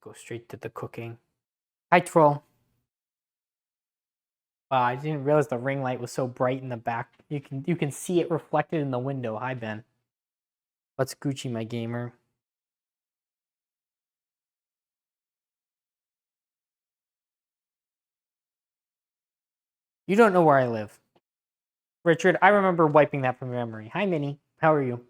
go straight to the cooking. Hi, troll. Wow, I didn't realize the ring light was so bright in the back. You can see it reflected in the window. Hi, Ben. What's Gucci, my gamer? You don't know where I live. Richard, I remember wiping that from memory. Hi, Minnie. How are you?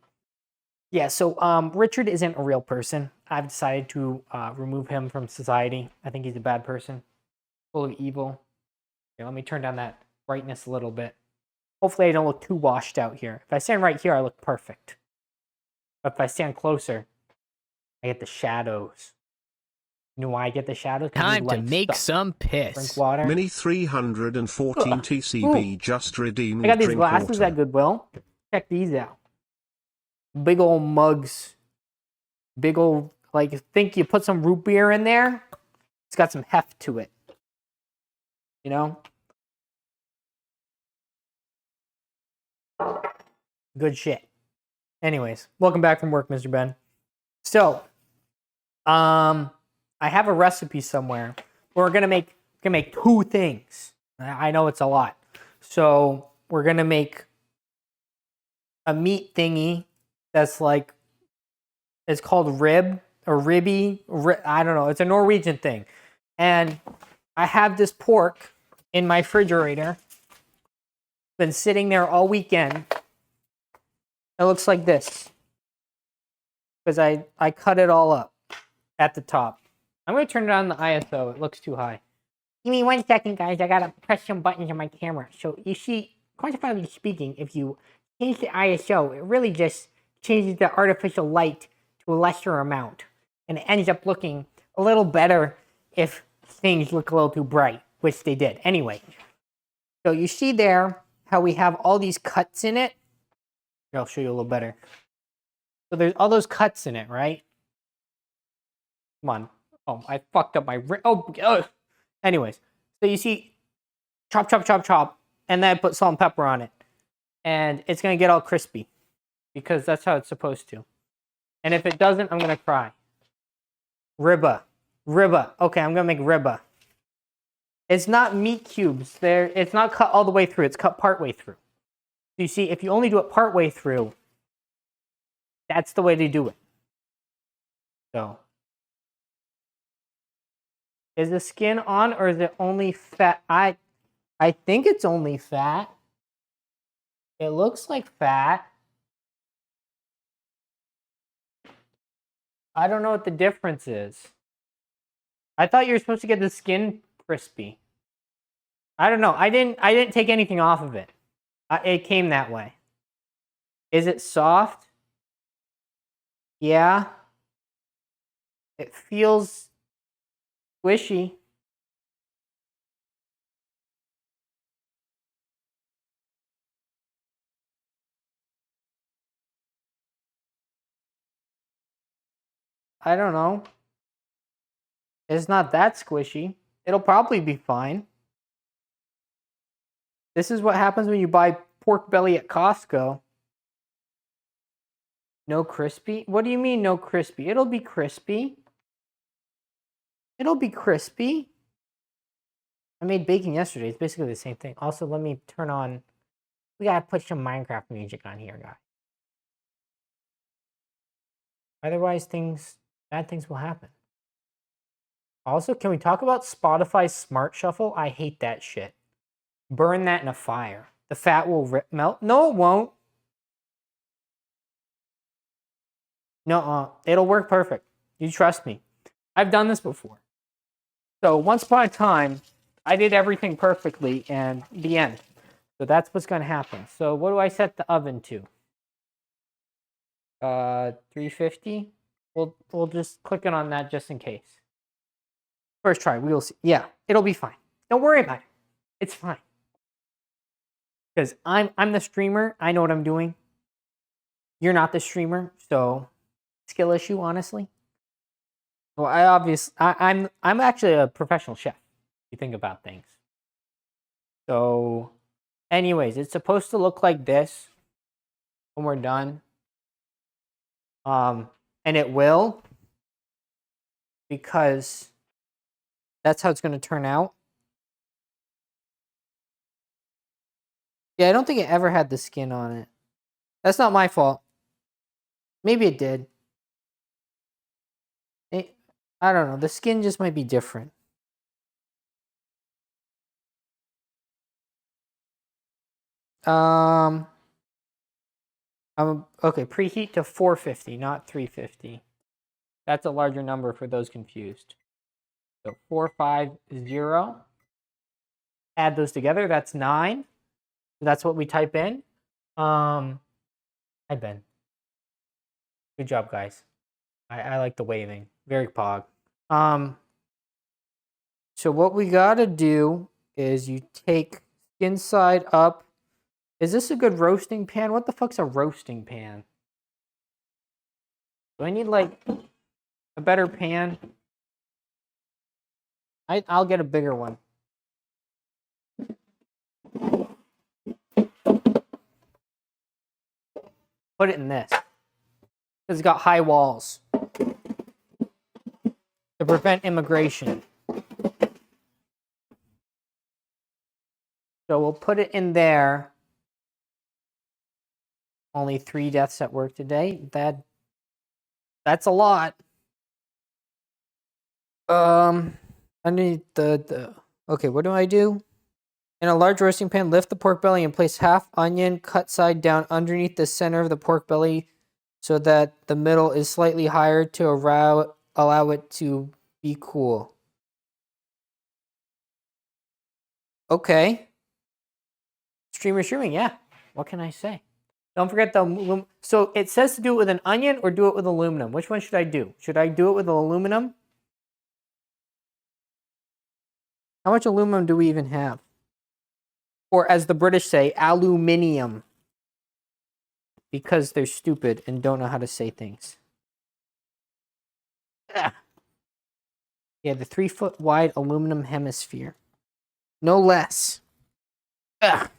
Yeah, so Richard isn't a real person. I've decided to remove him from society. I think he's a bad person, full of evil. Okay, let me turn down that brightness a little bit. Hopefully I don't look too washed out here. If I stand right here, I look perfect. But if I stand closer, I get the shadows. You know why I get the shadows? Time to make some piss. Drink water. Mini 314 TCB just redeemed. I got these drink glasses water. at Goodwill. Check these out. Big old mugs. Big old, like, think you put some root beer in there. It's got some heft to it. You know? Good shit. Anyways, welcome back from work, Mr. Ben. So, I have a recipe somewhere. We're gonna make two things. I know it's a lot. So we're gonna make a meat thingy that's like, it's called rib or ribby. I don't know. It's a Norwegian thing, and I have this pork in my refrigerator. Been sitting there all weekend. It looks like this because I cut it all up at the top. I'm going to turn it on the ISO. It looks too high. Give me 1 second, guys. I got to press some buttons on my camera. So you see, quantifiably speaking, if you change the ISO, it really just changes the artificial light to a lesser amount. And it ends up looking a little better if things look a little too bright, which they did. Anyway, so you see there how we have all these cuts in it. Here, I'll show you a little better. So there's all those cuts in it, right? Come on. Oh, I fucked up my... Oh, anyways. So you see, chop, chop, chop, chop, and then I put salt and pepper on it. And it's going to get all crispy because that's how it's supposed to. And if it doesn't, I'm going to cry. Ribbe. Ribbe. Okay, I'm going to make ribbe. It's not meat cubes. It's not cut all the way through. It's cut part way through. So you see, if you only do it part way through, that's the way to do it. So, is the skin on or is it only fat? I think it's only fat. It looks like fat. I don't know what the difference is. I thought you were supposed to get the skin crispy. I don't know. I didn't take anything off of it. It came that way. Is it soft? Yeah. It feels squishy. I don't know. It's not that squishy. It'll probably be fine. This is what happens when you buy pork belly at Costco. No crispy? What do you mean no crispy? It'll be crispy. It'll be crispy. I made bacon yesterday. It's basically the same thing. Also, let me turn on... We gotta put some Minecraft music on here, guys. Otherwise, bad things will happen. Also, can we talk about Spotify's Smart Shuffle? I hate that shit. Burn that in a fire. The fat will melt. No, it won't. No, it'll work perfect. You trust me. I've done this before. So once upon a time, I did everything perfectly, and the end. So that's what's going to happen. So what do I set the oven to? 350. We'll just click it on that just in case. First try. We'll see. Yeah, it'll be fine. Don't worry about it. It's fine. Because I'm the streamer. I know what I'm doing. You're not the streamer, so skill issue, honestly. Well, I'm actually a professional chef. If you think about things. So, anyways, it's supposed to look like this when we're done. And it will, because that's how it's going to turn out. Yeah, I don't think it ever had the skin on it. That's not my fault. Maybe it did. I don't know. The skin just might be different. Okay, preheat to 450, not 350. That's a larger number for those confused. So 450. Add those together. That's 9. That's what we type in. Hi, Ben. Good job, guys. I like the waving. Very pog. So what we gotta do is you take skin side up. Is this a good roasting pan? What the fuck's a roasting pan? Do I need like a better pan? I'll get a bigger one. Put it in this. It's got high walls to prevent immigration. So we'll put it in there. Only 3 deaths at work today. That's a lot. Underneath the okay, what do I do? In a large roasting pan, lift the pork belly and place half onion cut side down underneath the center of the pork belly so that the middle is slightly higher to allow it to be cool. Okay. Streaming, yeah. What can I say? Don't forget the... So it says to do it with an onion or do it with aluminum. Which one should I do? Should I do it with aluminum? How much aluminum do we even have? Or as the British say, aluminium. Because they're stupid and don't know how to say things. Ah. Yeah, the 3-foot wide aluminum hemisphere. No less. Ah.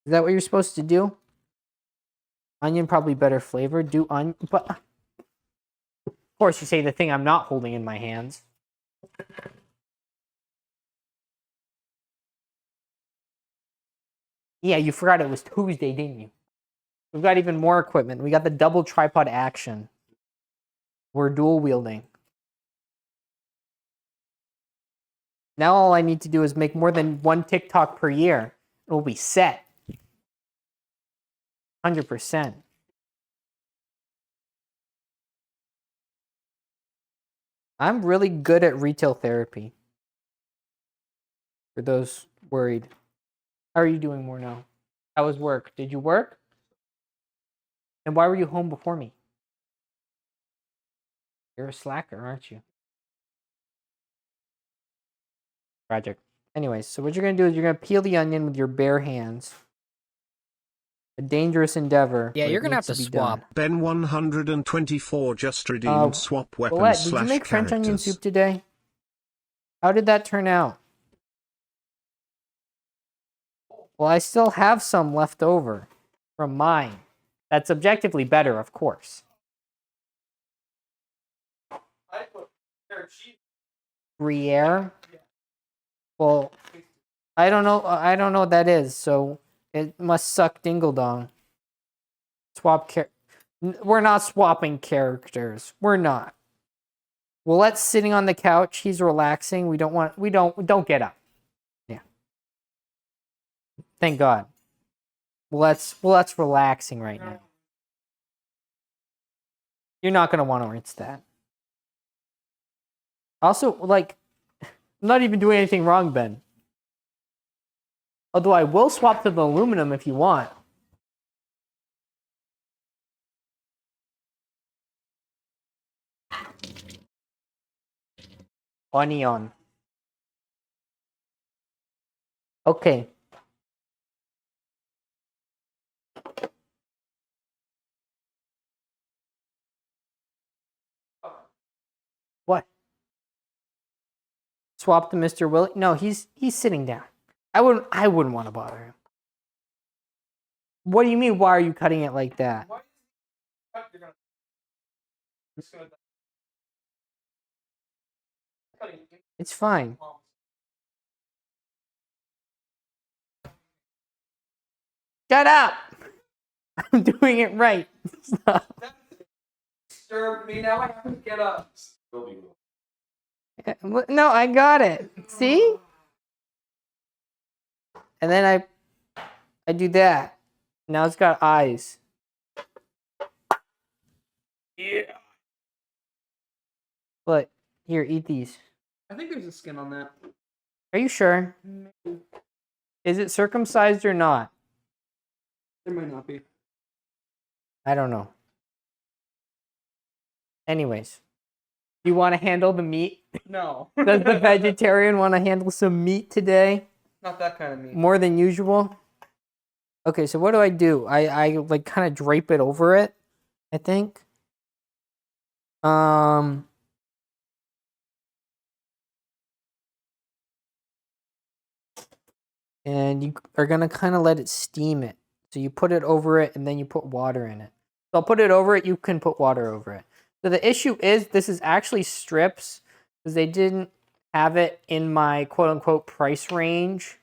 Is that what you're supposed to do? Onion probably better flavor. Do onion, but of course you say the thing I'm not holding in my hands. Yeah, you forgot it was Tuesday, didn't you? We've got even more equipment. We got the double tripod action. We're dual wielding. Now all I need to do is make more than 1 TikTok per year. It'll be set. 100%. I'm really good at retail therapy. For those worried. How are you doing more now? How was work? Did you work? And why were you home before me? You're a slacker, aren't you? Tragic. Anyways, so what you're going to do is you're going to peel the onion with your bare hands. A dangerous endeavor. Yeah, you're going to have to swap. Ben 124 just redeemed swap weapons Colette, slash did you make French onion characters. soup today? How did that turn out? Well, I still have some left over from mine. That's objectively better, of course. Gruyere? Well, I don't know what that is, so it must suck dingle dong. We're not swapping characters. We're not. Willette's sitting on the couch. He's relaxing. Don't get up. Yeah. Thank God. Willette's relaxing right now. You're not going to want to rinse that. Also, like, I'm not even doing anything wrong, Ben. Although I will swap to the aluminum if you want. Onion. Okay. What? Swap to Mr. Willie? No, he's sitting down. I wouldn't want to bother him. What do you mean? Why are you cutting it like that? It's fine. Shut up! I'm doing it right. Stop. Disturbed me. Now I have to get up. No, I got it. See? And then I do that. Now it's got eyes. Yeah. But here, eat these. I think there's a skin on that. Are you sure? Is it circumcised or not? There might not be. I don't know. Anyways, do you want to handle the meat? No. Does the vegetarian want to handle some meat today? Not that kind of meat. More than usual? Okay, so what do? I like kind of drape it over it, I think. And you are going to kind of let it steam it. So you put it over it and then you put water in it. So I'll put it over it, you can put water over it. So the issue is this is actually strips because they didn't have it in my quote unquote price range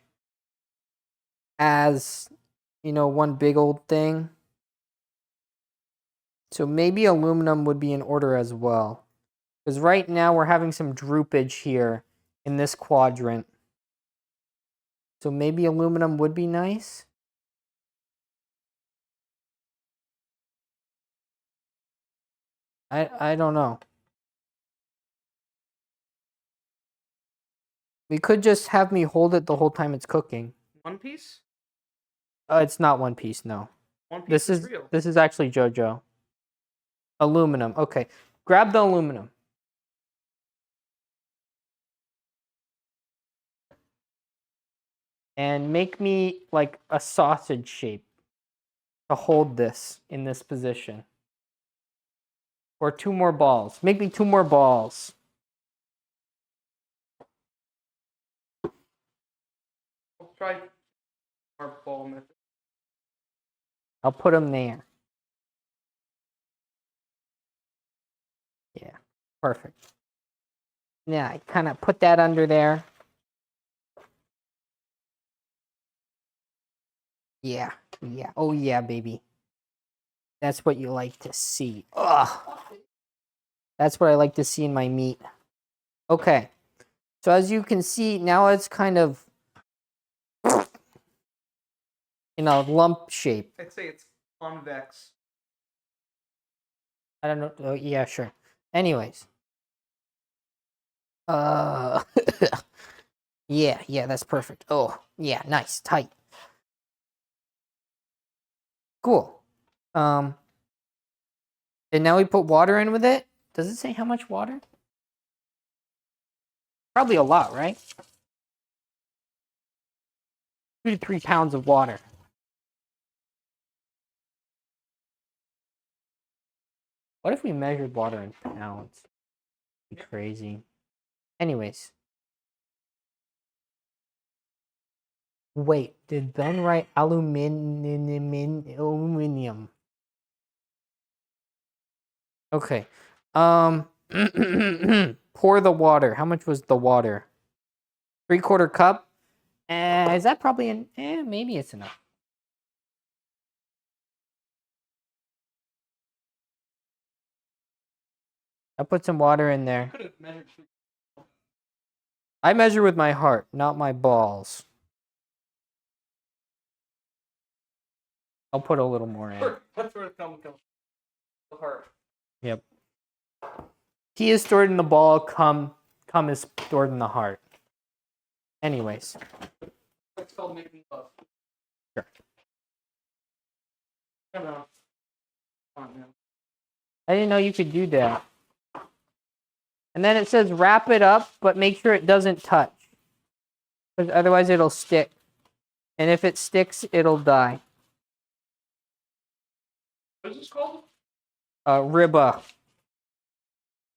as, you know, one big old thing. So maybe aluminum would be in order as well. Because right now we're having some droopage here in this quadrant. So maybe aluminum would be nice. I don't know. We could just have me hold it the whole time it's cooking. One piece? It's not one piece, no. One piece This is real. this is actually JoJo. Aluminum. Okay. Grab the aluminum. And make me like a sausage shape to hold this in this position. Or 2 more balls. Make me 2 more balls. I'll try our ball method. I'll put them there. Yeah, perfect. Yeah, I kind of put that under there. Yeah, yeah. Oh, yeah, baby. That's what you like to see. Ugh. That's what I like to see in my meat. Okay. So as you can see, now it's kind of in a lump shape. I'd say it's convex. I don't know. Oh, yeah, sure. Anyways. Yeah, that's perfect. Oh, yeah, nice, tight. Cool. And now we put water in with it. Does it say how much water? Probably a lot, right? 2 to 3 pounds of water. What if we measured water in pounds? Be crazy. Anyways. Wait, did Ben write aluminium? Okay. Pour the water. How much was the water? 3/4 cup. Is that probably an? Maybe it's enough. I'll put some water in there. Could have measured. I measure with my heart, not my balls. I'll put a little more in. That's where it comes from. The heart. Yep. Pee is stored in the ball. Cum is stored in the heart. Anyways. It's called making love. Sure. I don't know. Come on, man. I didn't know you could do that. And then it says wrap it up, but make sure it doesn't touch. Because otherwise it'll stick. And if it sticks, it'll die. What is this called? Ribbe.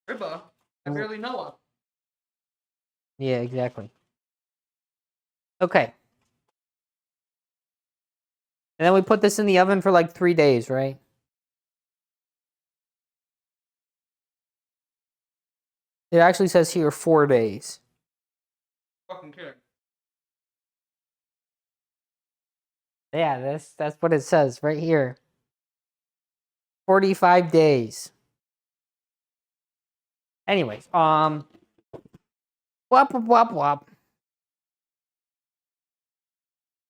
Ribbe. I barely know of. Yeah, exactly. Okay. And then we put this in the oven for like 3 days, right? It actually says here 4 days. Fucking kidding. Yeah, that's what it says right here. 45 days. Anyways, wop wop wop wop.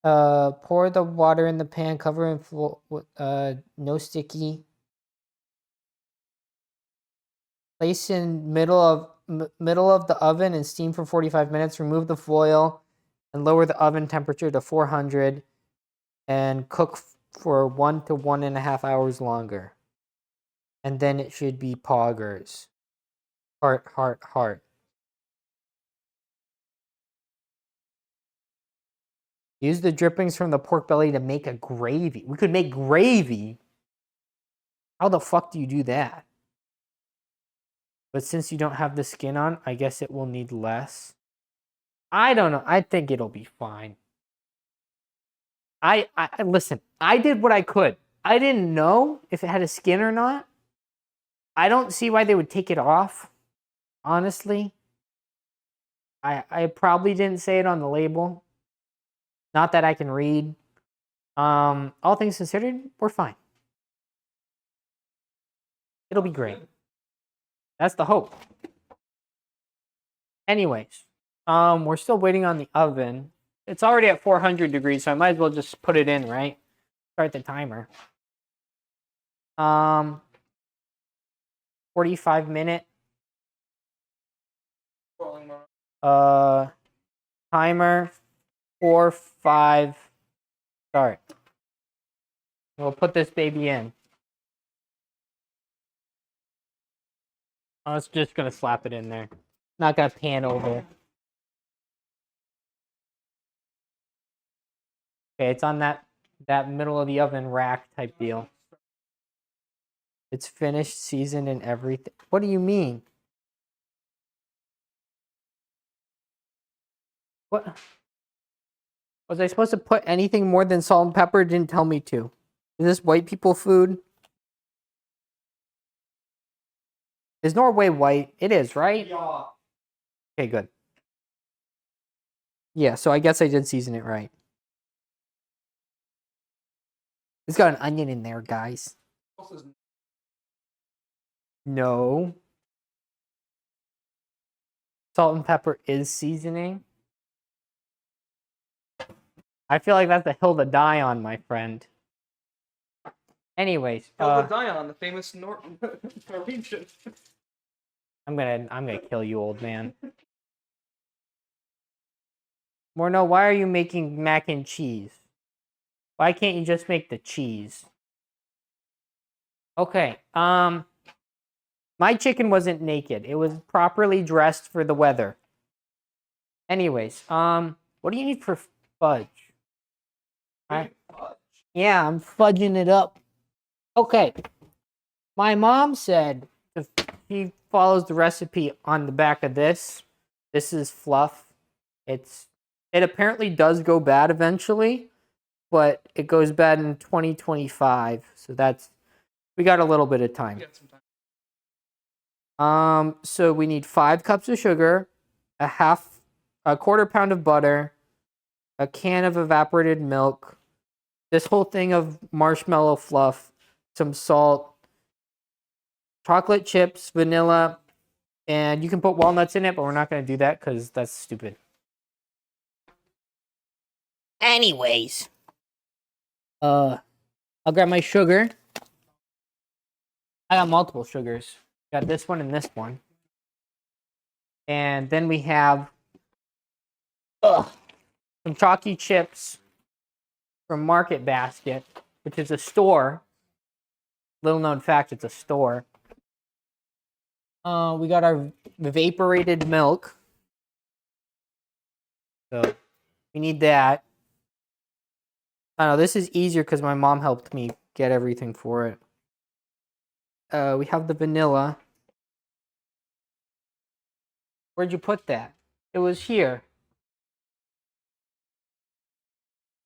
Pour the water in the pan, cover in full, no sticky. Place in middle of the oven and steam for 45 minutes. Remove the foil and lower the oven temperature to 400 and cook for 1 to 1.5 hours longer. And then it should be poggers. Heart, heart, heart. Use the drippings from the pork belly to make a gravy. We could make gravy. How the fuck do you do that? But since you don't have the skin on, I guess it will need less. I don't know. I think it'll be fine. I listen, I did what I could. I didn't know if it had a skin or not. I don't see why they would take it off, honestly. I probably didn't say it on the label. Not that I can read. All things considered, we're fine. It'll be great. That's the hope. Anyways, we're still waiting on the oven. It's already at 400 degrees, so I might as well just put it in, right? Start the timer. 45-minute. Timer 4, 5. Start. We'll put this baby in. I was just gonna slap it in there. Not gonna pan over. Okay, it's on that middle of the oven rack type deal. It's finished, seasoned, and everything. What do you mean? What? Was I supposed to put anything more than salt and pepper? It didn't tell me to. Is this white people food? Is Norway white? It is, right? Yeah. Okay, good. Yeah, so I guess I did season it right. It's got an onion in there, guys. No. Salt and pepper is seasoning. I feel like that's a hill to die on, my friend. Anyways, Hilda Dion, the famous Norwegian. I'm gonna kill you, old man. Morno, why are you making mac and cheese? Why can't you just make the cheese? Okay, my chicken wasn't naked. It was properly dressed for the weather. Anyways, what do you need for fudge? Yeah, I'm fudging it up. Okay. My mom said if she follows the recipe on the back of this. This is fluff. It apparently does go bad eventually, but it goes bad in 2025. So we got a little bit of time. So we need 5 cups of sugar, a quarter pound of butter, a can of evaporated milk, this whole thing of marshmallow fluff, some salt, chocolate chips, vanilla, and you can put walnuts in it, but we're not going to do that because that's stupid. Anyways, I'll grab my sugar. I got multiple sugars. Got this one and this one. And then we have some chalky chips from Market Basket, which is a store. Little known fact, it's a store. We got our evaporated milk. So we need that. I know this is easier because my mom helped me get everything for it. We have the vanilla. Where'd you put that? It was here.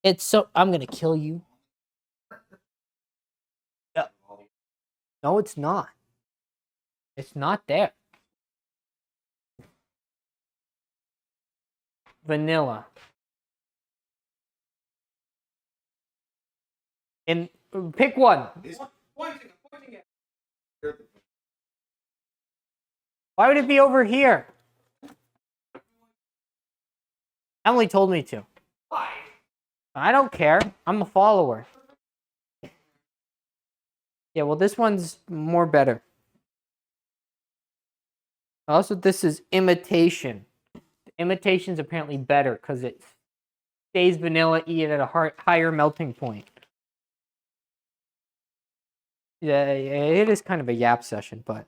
I'm gonna kill you. Yeah. No, it's not. It's not there. vanilla. And pick one. Why would it be over here? Emily told me to. Why? I don't care. I'm a follower. Yeah, well, this one's more better. Also, this is imitation. Imitation's apparently better because it stays vanilla-y at a higher melting point. Yeah, it is kind of a yap session, but...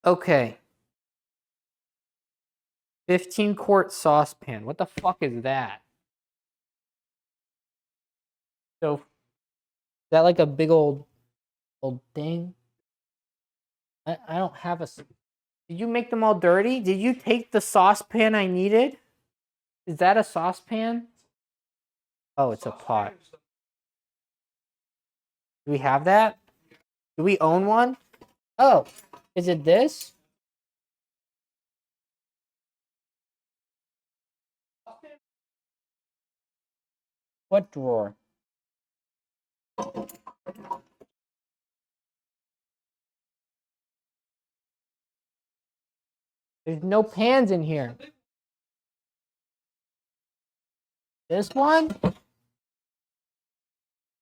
Okay. 15-quart saucepan. What the fuck is that? So, is that like a big old thing? I don't have a... Did you make them all dirty? Did you take the saucepan I needed? Is that a saucepan? Oh, it's a pot. Do we have that? Do we own one? Oh, is it this? What drawer? There's no pans in here. This one?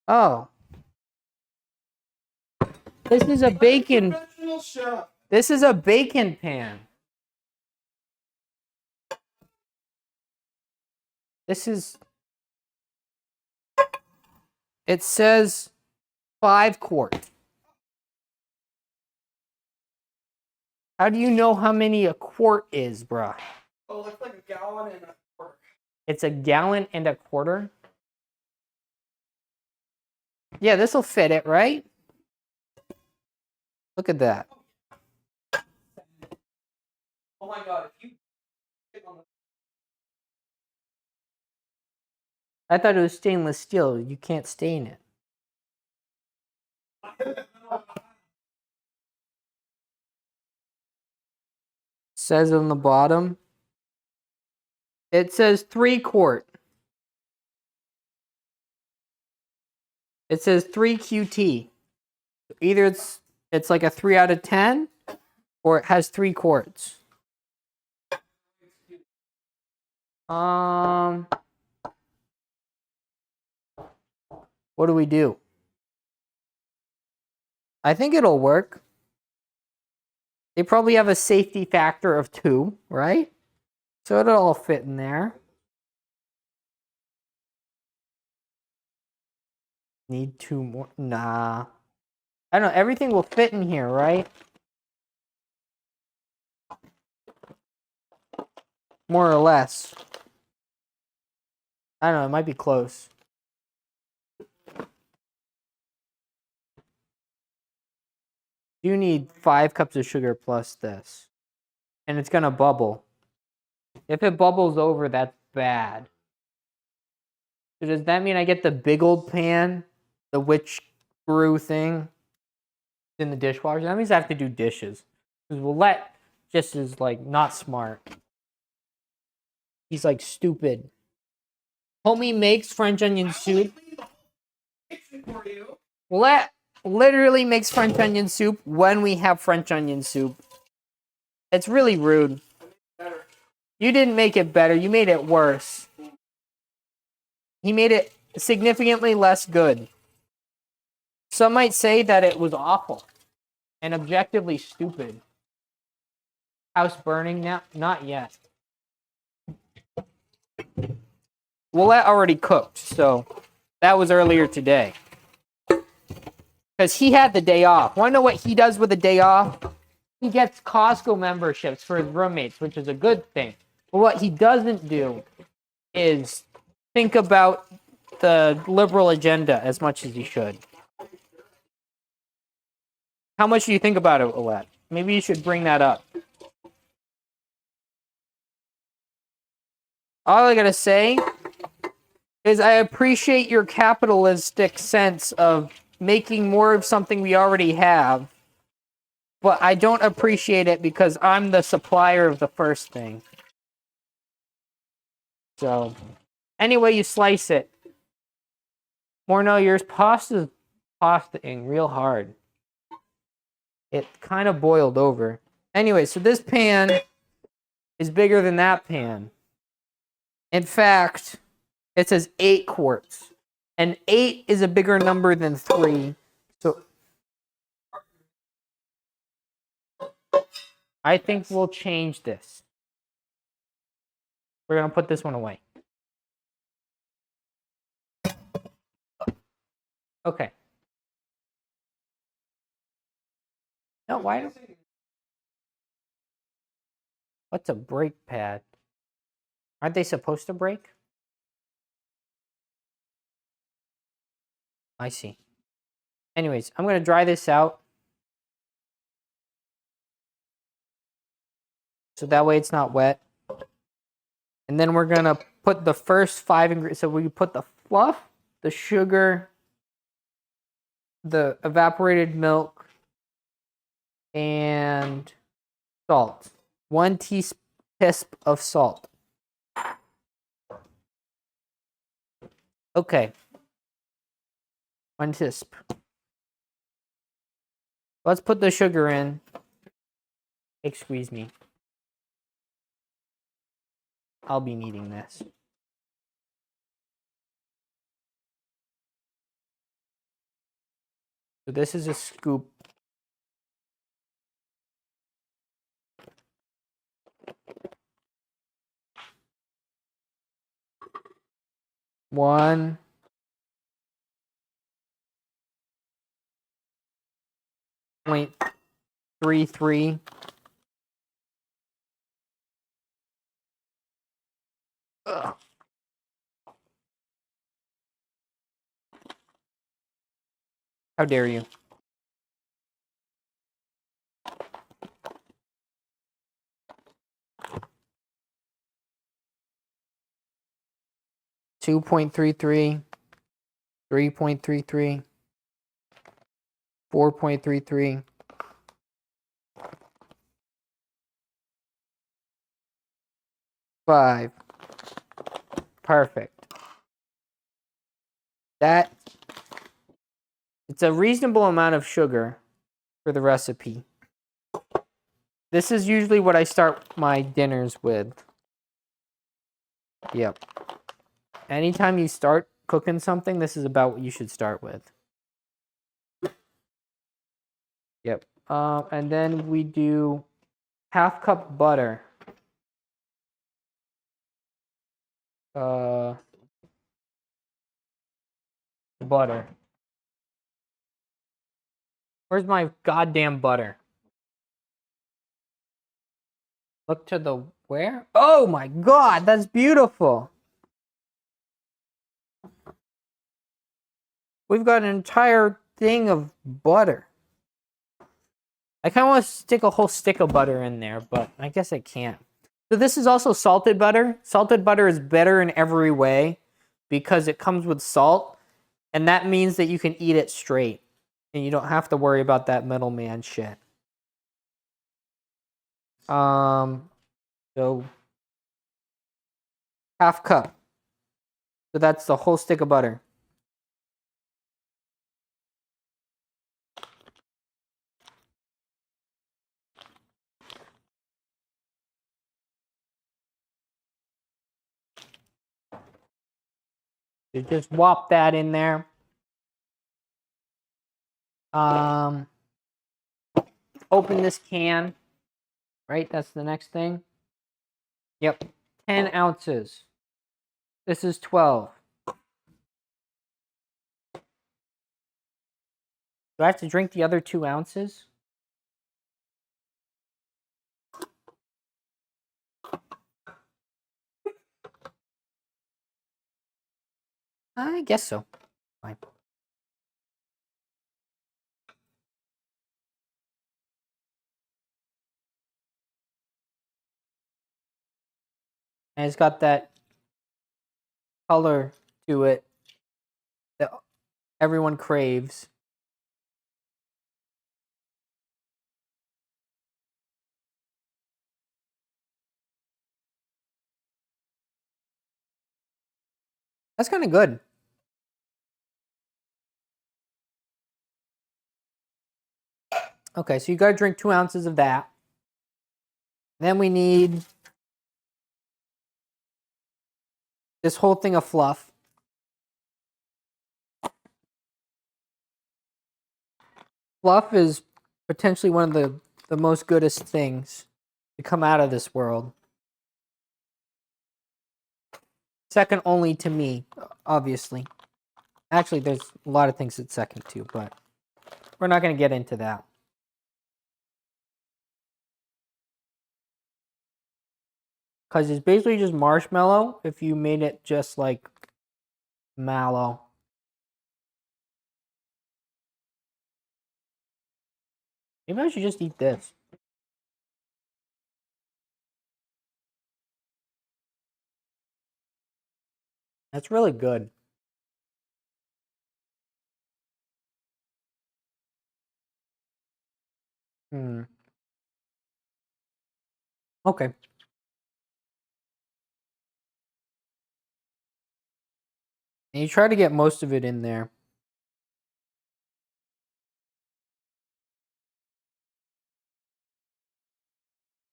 Oh. This is a bacon. This is a bacon pan. This is... It says 5 quart. How do you know how many a quart is, bruh? Oh, it's like a gallon and a quarter. It's a gallon and a quarter? Yeah, this'll fit it, right? Look at that. Oh my god, if you... I thought it was stainless steel. You can't stain it. Says on the bottom. It says 3 quart. It says 3 QT. Either it's like a 3 out of 10, or it has 3 quarts. What do we do? I think it'll work. They probably have a safety factor of 2, right? So it'll all fit in there. Need 2 more? Nah. I don't know. Everything will fit in here, right? More or less. I don't know. It might be close. You need 5 cups of sugar plus this. And it's going to bubble. If it bubbles over, that's bad. So does that mean I get the big old pan? The witch brew thing? In the dishwasher? That means I have to do dishes. Because Willette just is like not smart. He's like stupid. Homie makes French onion soup. Willette literally makes French onion soup when we have French onion soup. It's really rude. You didn't make it better. You made it worse. He made it significantly less good. Some might say that it was awful and objectively stupid. House burning now? Not yet. Willette already cooked, so that was earlier today. Because he had the day off. Want to know what he does with the day off? He gets Costco memberships for his roommates, which is a good thing. But what he doesn't do is think about the liberal agenda as much as he should. How much do you think about it, Willette? Maybe you should bring that up. All I gotta say is I appreciate your capitalistic sense of making more of something we already have, but I don't appreciate it because I'm the supplier of the first thing. So, any way you slice it. Or no, yours pastaing real hard. It kind of boiled over. Anyway, so this pan is bigger than that pan. In fact, it says 8 quarts. And 8 is a bigger number than 3. So I think we'll change this. We're going to put this one away. Okay. No, why don't... What's a brake pad? Aren't they supposed to brake? I see. Anyways, I'm going to dry this out. So that way it's not wet. And then we're going to put the first 5 ingredients. So we put the fluff, the sugar, the evaporated milk, and salt. 1 teaspoon of salt. Okay. 1 teaspoon. Let's put the sugar in. Excuse me. I'll be needing this. So this is a scoop. One. Point 33. Ugh. How dare you? Two 2.33, 3.33, 4.33. Five. Perfect. That it's a reasonable amount of sugar for the recipe. This is usually what I start my dinners with. Yep. Anytime you start cooking something, this is about what you should start with. Yep. And then we do 1/2 cup butter. Butter. Where's my goddamn butter? Look to the where? Oh my god, that's beautiful. We've got an entire thing of butter. I kind of want to stick a whole stick of butter in there, but I guess I can't. So this is also salted butter. Salted butter is better in every way because it comes with salt, and that means that you can eat it straight, and you don't have to worry about that middleman shit. So 1/2 cup. So that's the whole stick of butter. You just whop that in there. Open this can. Right, that's the next thing. Yep, 10 ounces. This is 12. Do I have to drink the other 2 ounces? I guess so. Fine. And it's got that color to it that everyone craves. That's kind of good. Okay, so you got to drink 2 ounces of that. Then we need this whole thing of fluff. Fluff is potentially one of the most goodest things to come out of this world. Second only to me, obviously. Actually, there's a lot of things that's second to, but we're not going to get into that. Because it's basically just marshmallow if you made it just like mallow. Maybe I should just eat this. That's really good. Okay. And you try to get most of it in there.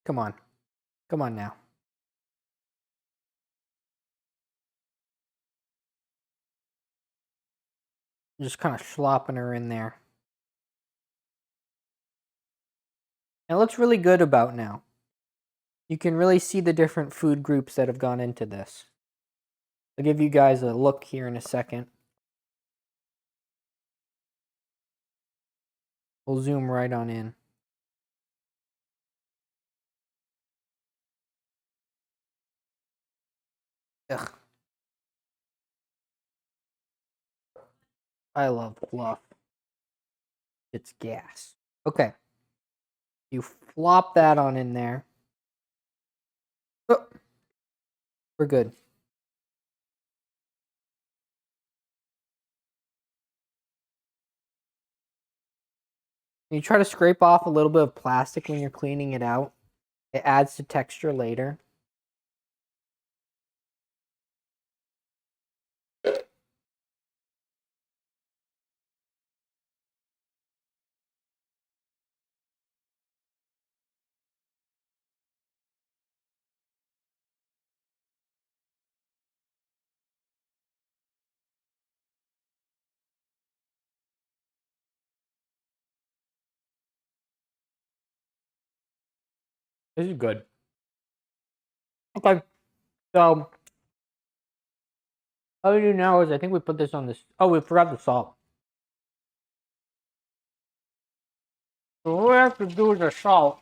Come on. Come on now. Just kind of slopping her in there. And it looks really good about now. You can really see the different food groups that have gone into this. I'll give you guys a look here in a second. We'll zoom right on in. Ugh. I love fluff. It's gas. Okay. You flop that on in there. Oh, we're good. You try to scrape off a little bit of plastic when you're cleaning it out. It adds to texture later. This is good. Okay. So, what we do now is I think we put this on this. Oh, we forgot the salt. So what we have to do with the salt,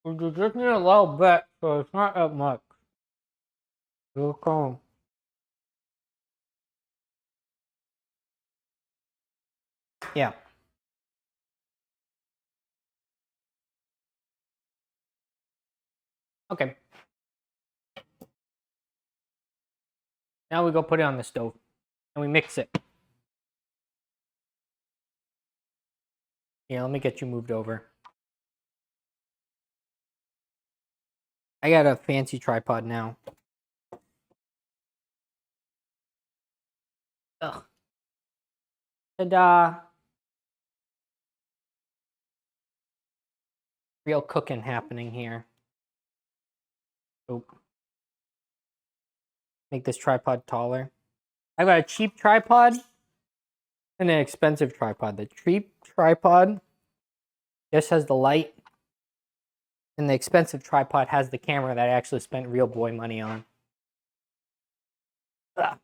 we just need a little bit, so it's not that much. Okay. Yeah. Okay. Now we go put it on the stove, and we mix it. Yeah, let me get you moved over. I got a fancy tripod now. Ugh. Ta-da! Real cooking happening here. Oop. Make this tripod taller. I got a cheap tripod and an expensive tripod. The cheap tripod just has the light, and the expensive tripod has the camera that I actually spent real boy money on. Ugh.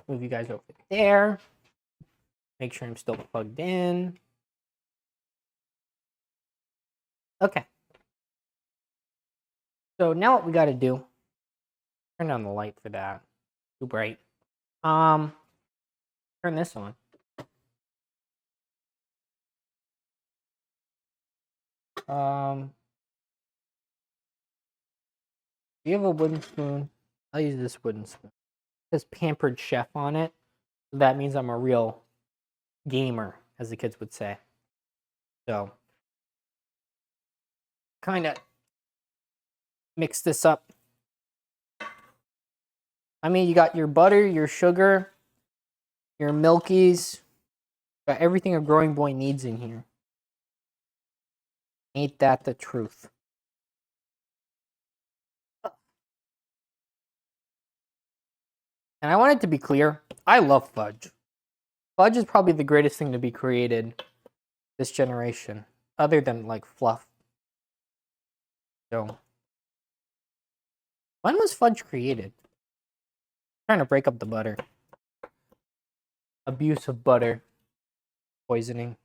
Move you guys over there. Make sure I'm still plugged in. Okay. So now what we got to do, turn on the light for that. Too bright. Turn this on. Do you have a wooden spoon? I'll use this wooden spoon. It says Pampered Chef on it. So that means I'm a real gamer, as the kids would say. So, kind of mix this up I mean, you got your butter, your sugar, your milkies. Got everything a growing boy needs in here. Ain't that the truth? And I want it to be clear, I love fudge. Fudge is probably the greatest thing to be created this generation, other than like fluff. So, when was fudge created? I'm trying to break up the butter. Abuse of butter. Poisoning.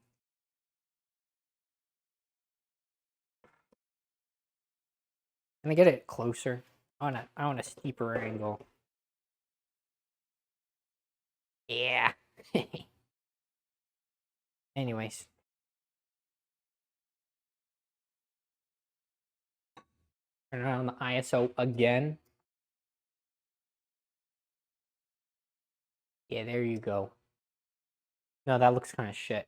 Can I get it closer? I want a steeper angle. Yeah. Anyways. Turn on the ISO again. Yeah, there you go. No, that looks kind of shit.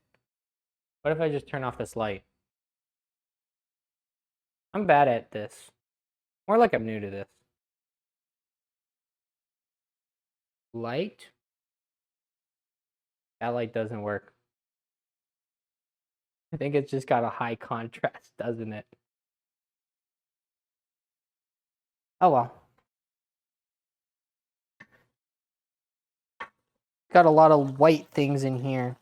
What if I just turn off this light? I'm bad at this. More like I'm new to this. Light? That light doesn't work. I think it's just got a high contrast, doesn't it? Oh well. Got a lot of white things in here.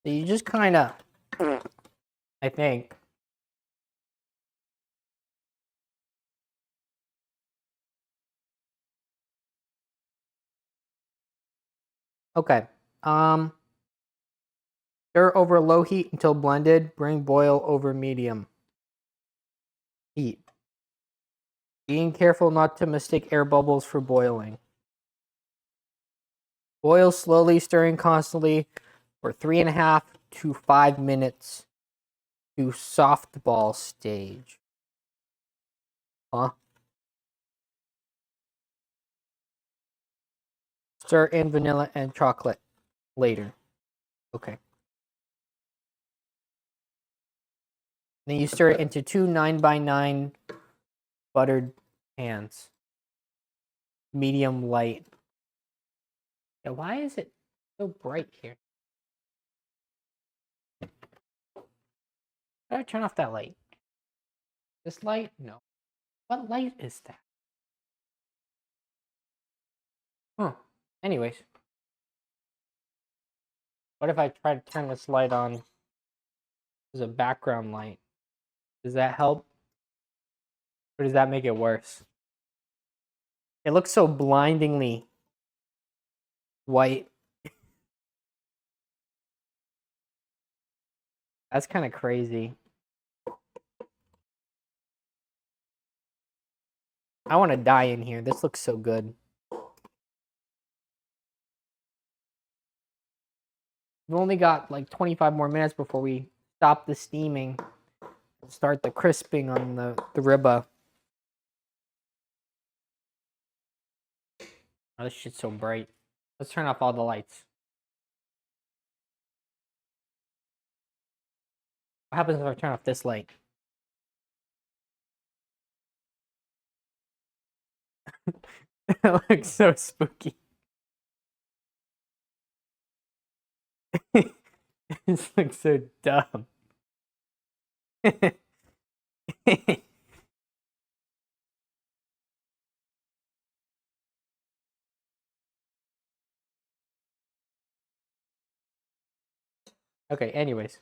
So you just kind of, I think. Okay. Stir over low heat until blended. Bring boil over medium heat. Being careful not to mistake air bubbles for boiling. Boil slowly, stirring constantly for 3.5 to 5 minutes to softball stage. Huh? Stir in vanilla and chocolate later. Okay. Then you stir it into 2 9x9 buttered pans. Medium light. Yeah, why is it so bright here? Did I turn off that light? This light? No. What light is that? Huh. Anyways. What if I try to turn this light on as a background light? Does that help? Or does that make it worse? It looks so blindingly white. That's kind of crazy. I want to die in here. This looks so good. We've only got like 25 more minutes before we stop the steaming and start the crisping on the ribbe. Oh, this shit's so bright. Let's turn off all the lights. What happens if I turn off this light? It looks so spooky. This looks so dumb. Okay, anyways.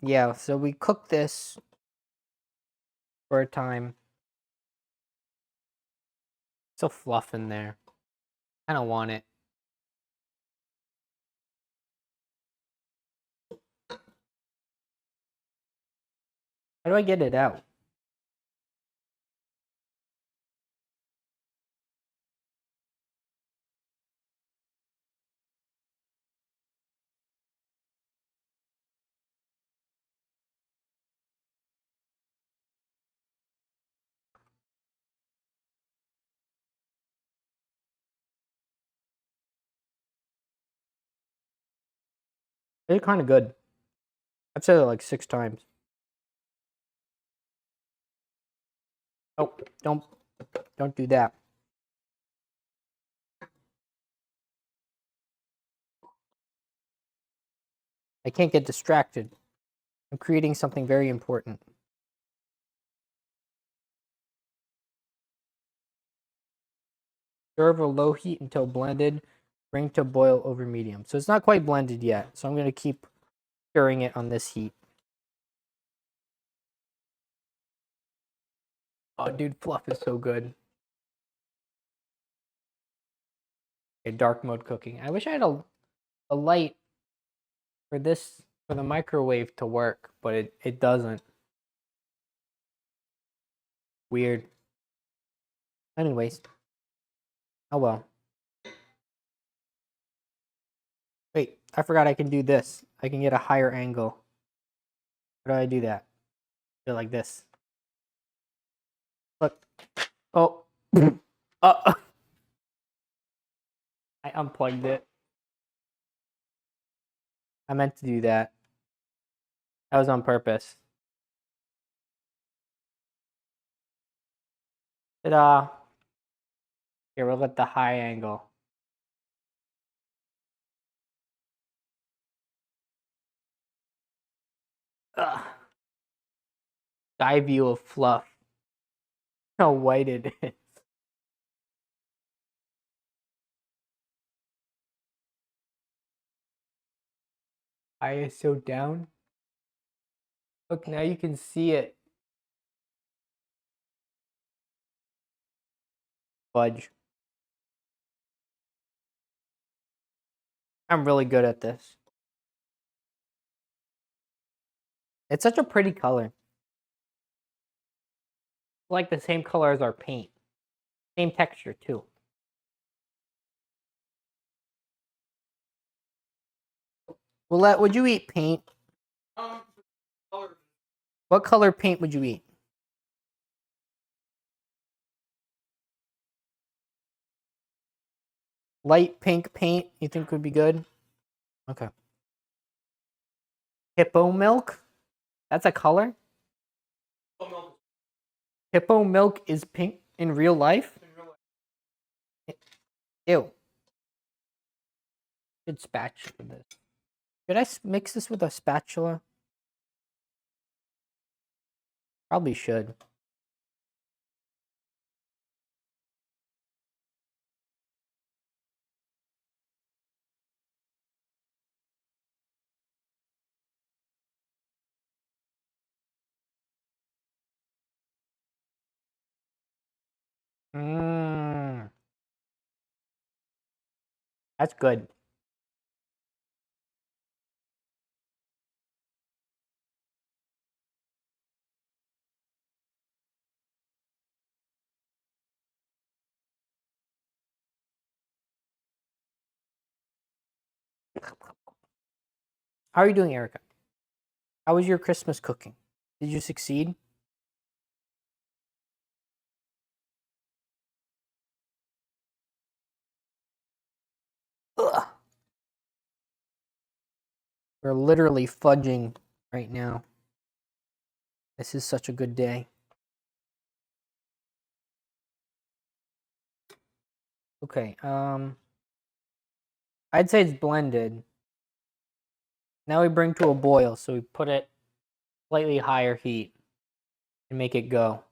Yeah, so we cook this for a time. Still fluff in there. I don't want it. How do I get it out? It's kind of good. I've said it like 6 times. Oh, don't do that. I can't get distracted. I'm creating something very important. Stir over low heat until blended. Bring to boil over medium. So it's not quite blended yet. So I'm going to keep stirring it on this heat. Oh, dude, fluff is so good. Okay, dark mode cooking. I wish I had a light for this, for the microwave to work, but it doesn't. Weird. Anyways. Oh well. Wait, I forgot I can do this. I can get a higher angle. How do I do that? Do it like this. Look. Oh. I unplugged it. I meant to do that. That was on purpose. Ta-da. Here, we'll let the high angle. Ugh. Sky view of fluff. How white it is. ISO down. Look, now you can see it. Fudge. I'm really good at this. It's such a pretty color. Like the same color as our paint. Same texture too. Willette, would you eat paint? Color. What color paint would you eat? Light pink paint, you think would be good? Okay. Hippo milk? That's a color? Hippo milk is pink in real life? Ew. Good spatula for this. Should I mix this with a spatula? Probably should. Mmm. That's good. How are you doing, Erica? How was your Christmas cooking? Did you succeed? Ugh. We're literally fudging right now. This is such a good day. Okay, I'd say it's blended. Now we bring to a boil, so we put it slightly higher heat and make it go.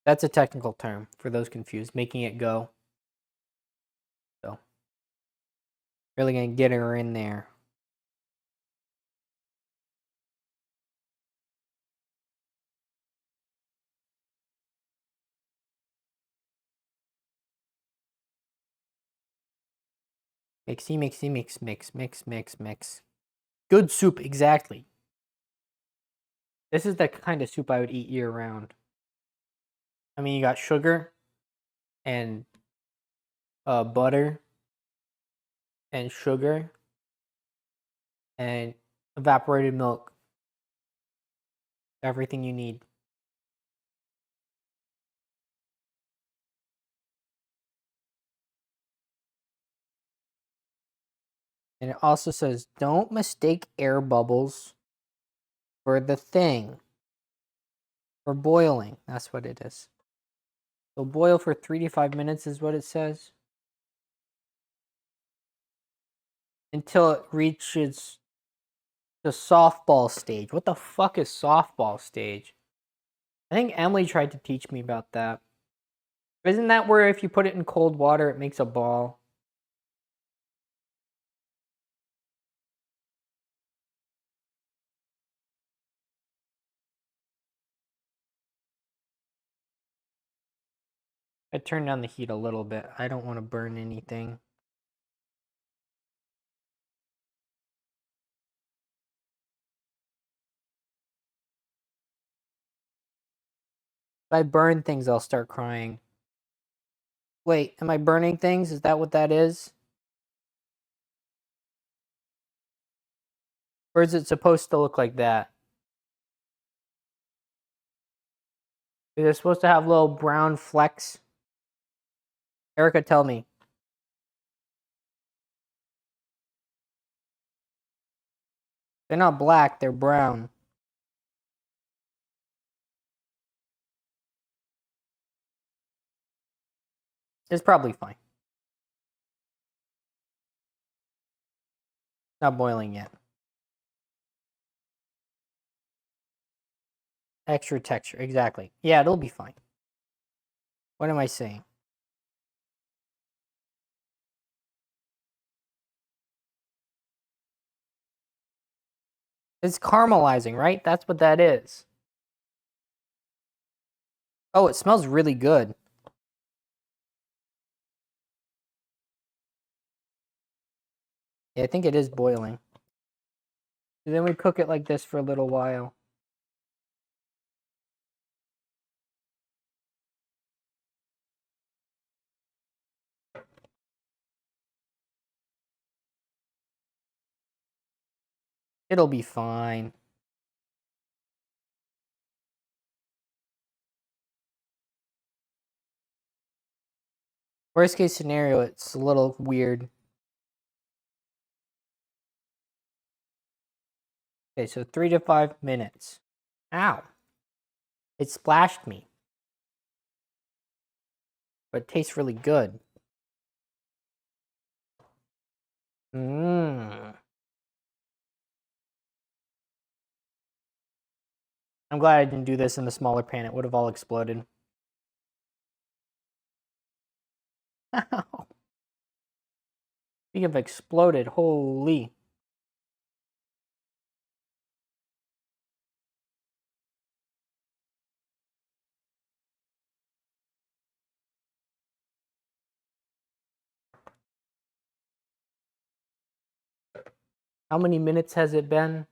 That's a technical term for those confused, making it go. So, really gonna get her in there. Mixy, mixy, mix, mix, mix, mix, mix. Good soup, exactly. This is the kind of soup I would eat year round. I mean, you got sugar and butter and sugar and evaporated milk. Everything you need. And it also says, don't mistake air bubbles for the thing. For boiling. That's what it is. So boil for 3 to 5 minutes is what it says. Until it reaches the softball stage. What the fuck is softball stage? I think Emily tried to teach me about that. Isn't that where if you put it in cold water, it makes a ball? I turned down the heat a little bit. I don't want to burn anything. If I burn things, I'll start crying. Wait, am I burning things? Is that what that is? Or is it supposed to look like that? Is it supposed to have little brown flecks? Erica, tell me. They're not black, they're brown. It's probably fine. Not boiling yet. Extra texture, exactly. Yeah, it'll be fine. What am I saying? It's caramelizing, right? That's what that is. Oh, it smells really good. Yeah, I think it is boiling. And then we cook it like this for a little while. It'll be fine. Worst case scenario, it's a little weird. Okay, so 3 to 5 minutes. Ow. It splashed me. But it tastes really good. Mmm. I'm glad I didn't do this in the smaller pan. It would have all exploded. Ow. Speaking of exploded, holy. How many minutes has it been?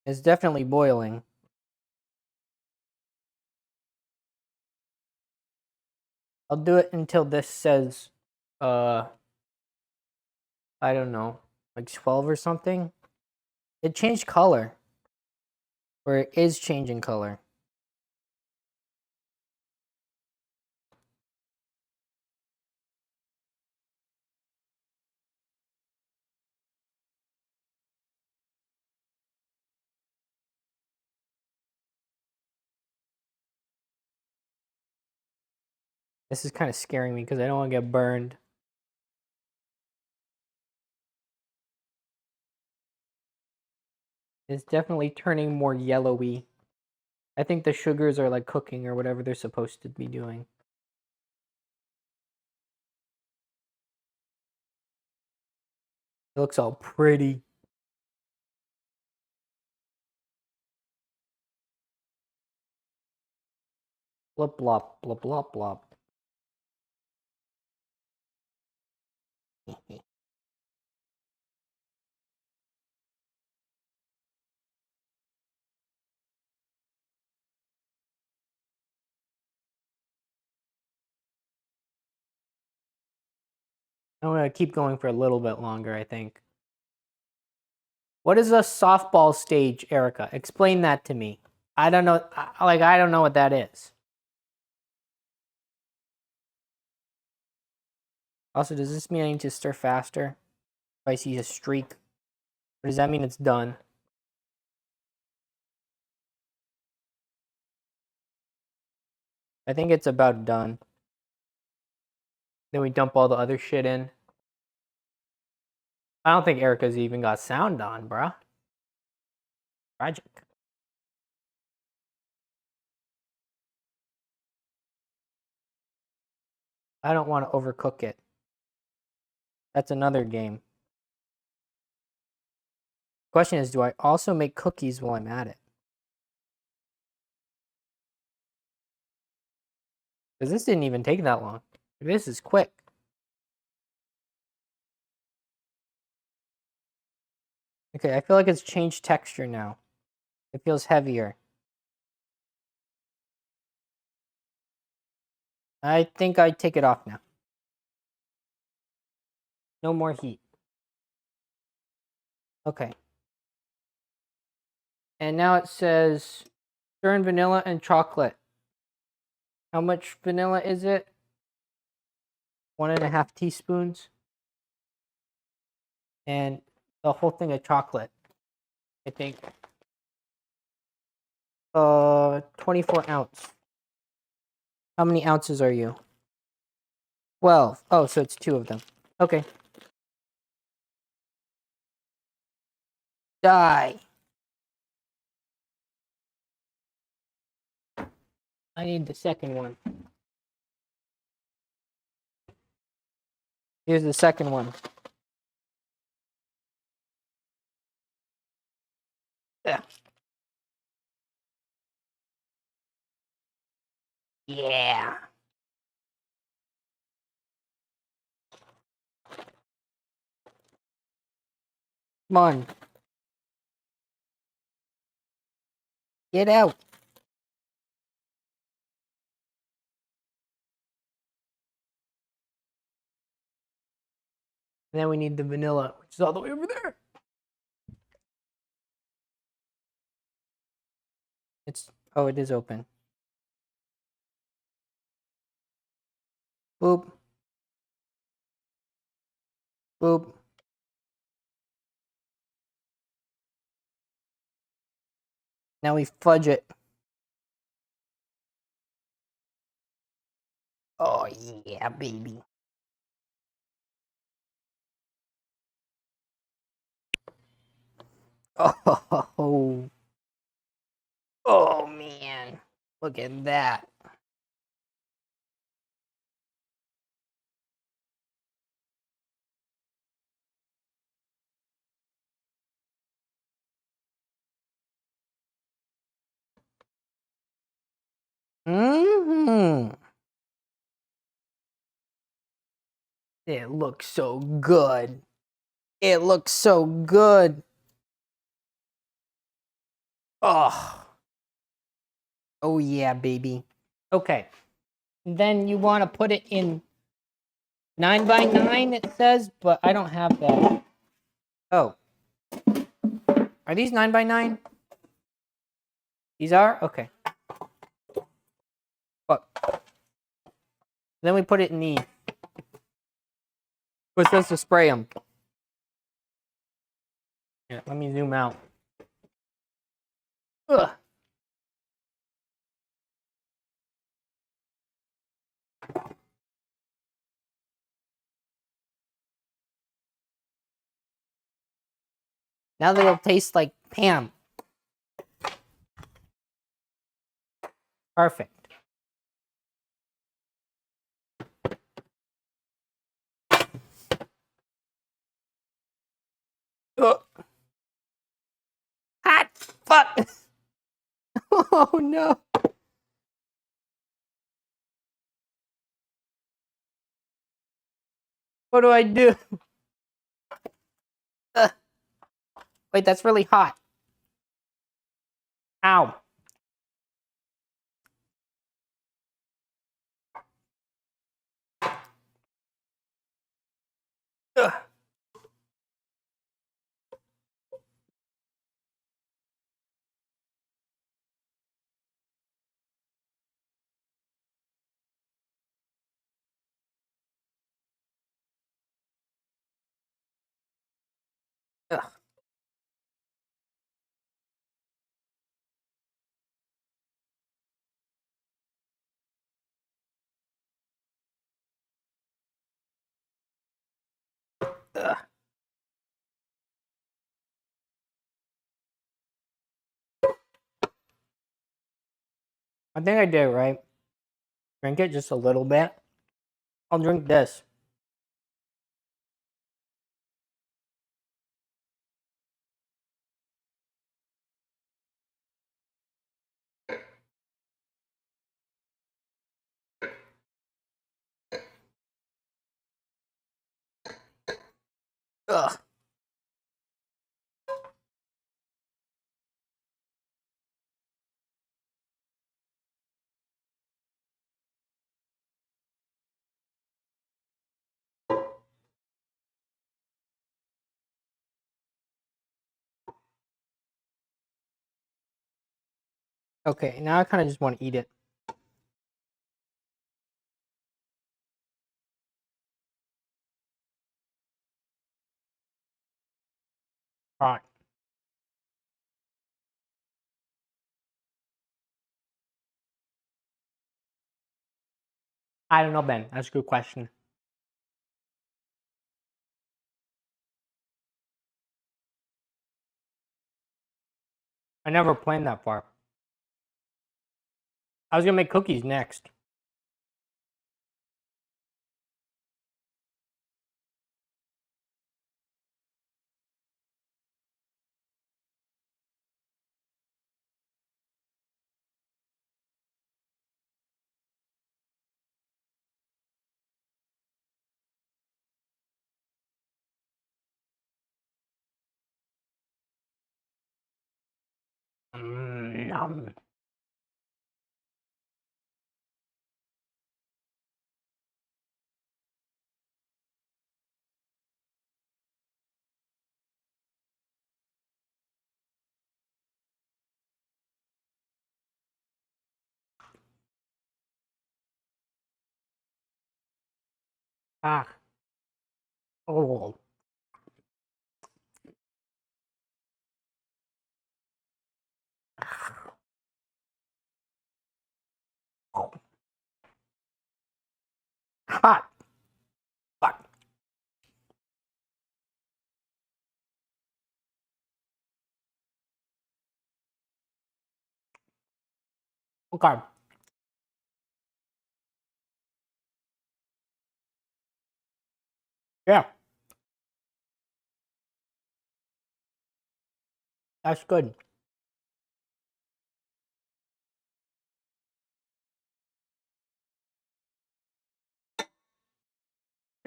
It's definitely boiling. I'll do it until this says, I don't know, like 12 or something. It changed color. Or it is changing color. This is kind of scaring me because I don't want to get burned. It's definitely turning more yellowy. I think the sugars are like cooking or whatever they're supposed to be doing. It looks all pretty. Blop, blop, blop, blop, blop. I'm going to keep going for a little bit longer, I think. What is a softball stage, Erica? Explain that to me. I don't know. I don't know what that is. Also, does this mean I need to stir faster? I see a streak. Or does that mean it's done? I think it's about done. Then we dump all the other shit in. I don't think Erica's even got sound on, bruh. Tragic. I don't want to overcook it. That's another game. Question is, do I also make cookies while I'm at it? Because this didn't even take that long. This is quick. Okay, I feel like it's changed texture now. It feels heavier. I think I take it off now. No more heat. Okay. And now it says stir in vanilla and chocolate. How much vanilla is it? 1.5 teaspoons. And the whole thing of chocolate. I think 24 ounce. How many ounces are you? 12. Oh, so it's 2 of them. Okay. Die. I need the second one. Here's the second one. Yeah. Yeah. Come on. Get out. And then we need the vanilla, which is all the way over there. Oh, it is open. Boop. Boop. Now we fudge it. Oh, yeah, baby. Oh, oh man. Look at that. Mm-hmm. It looks so good. It looks so good. Oh. Oh yeah, baby. Okay. Then you want to put it in 9x9, it says, but I don't have that. Oh. Are these 9x9? These are? Okay. Fuck. Then we put it in these. We're supposed to spray them. Here, let me zoom out. Ugh. Now they'll taste like Pam. Perfect. Ugh. Hot fuck. Oh no. What do I do? Ugh. Wait, that's really hot. Ow. Ugh. Ugh. Ugh. I think I did it right. Drink it just a little bit. I'll drink this. Ugh. Okay, now I kind of just want to eat it. All right. I don't know, Ben. That's a good question. I never planned that far. I was gonna make cookies next. Nom. Ah. Oh. Hot. Fuck. Okay. Yeah, that's good.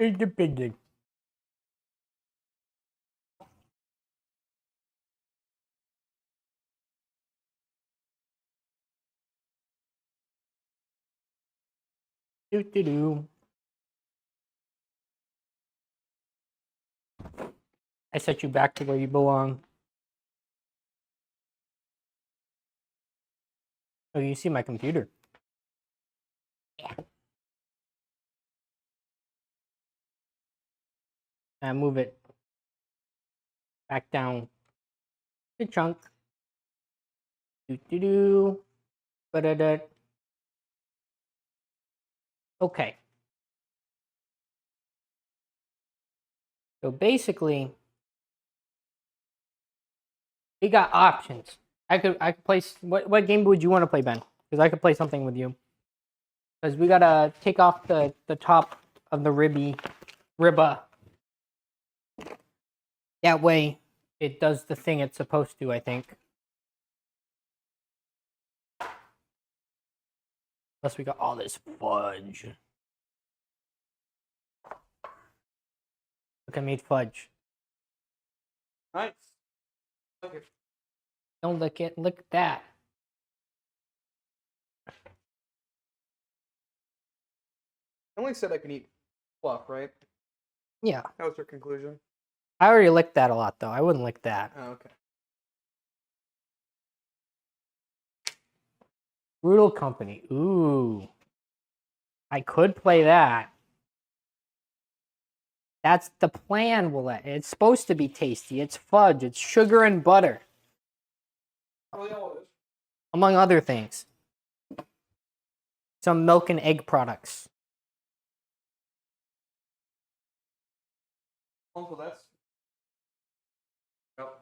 Eat the piggy. Do do do. I set you back to where you belong. Oh, you see my computer. Yeah. And move it back down the chunk. Do do do. Ba-da-da. Okay. So basically, we got options. I could play. What game would you want to play, Ben? Because I could play something with you. Because we gotta take off the top of the Ribbe. That way, it does the thing it's supposed to, I think. Plus, we got all this fudge. Look, I made fudge. Nice. Okay. Don't lick it. Look at that. I only said I can eat fluff, right? Yeah. That was your conclusion. I already licked that a lot, though. I wouldn't lick that. Oh, okay. Brutal Company. Ooh. I could play that. That's the plan, Willette. It's supposed to be tasty. It's fudge. It's sugar and butter, among other things. Some milk and egg products. Uncle, that's. Yep.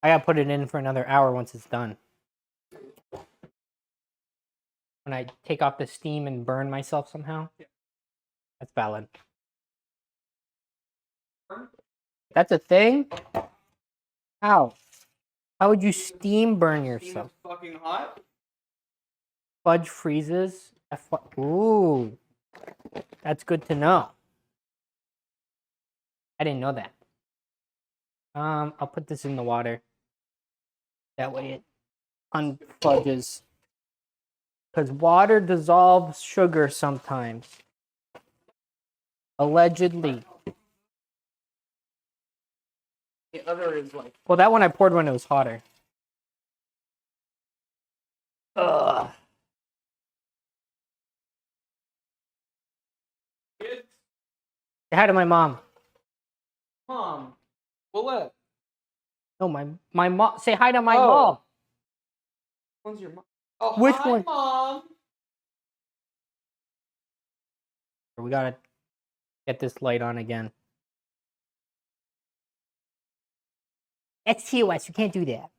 I gotta put it in for another hour once it's done. When I take off the steam and burn myself somehow. Yeah. That's valid. That's a thing? How? How would you steam burn Steam yourself? is fucking hot. Fudge freezes. Ooh. That's good to know. I didn't know that. I'll put this in the water. That way it unfudges. Because water dissolves sugar sometimes. Allegedly. The other is like. Well, that one I poured when it was hotter. Ugh. Kids. Say hi to my mom. Mom. Willette. No, my mom. Say hi to my Oh. mom. When's your mom? Oh, Which hi, one? Mom. We gotta get this light on again. That's TOS. You can't do that.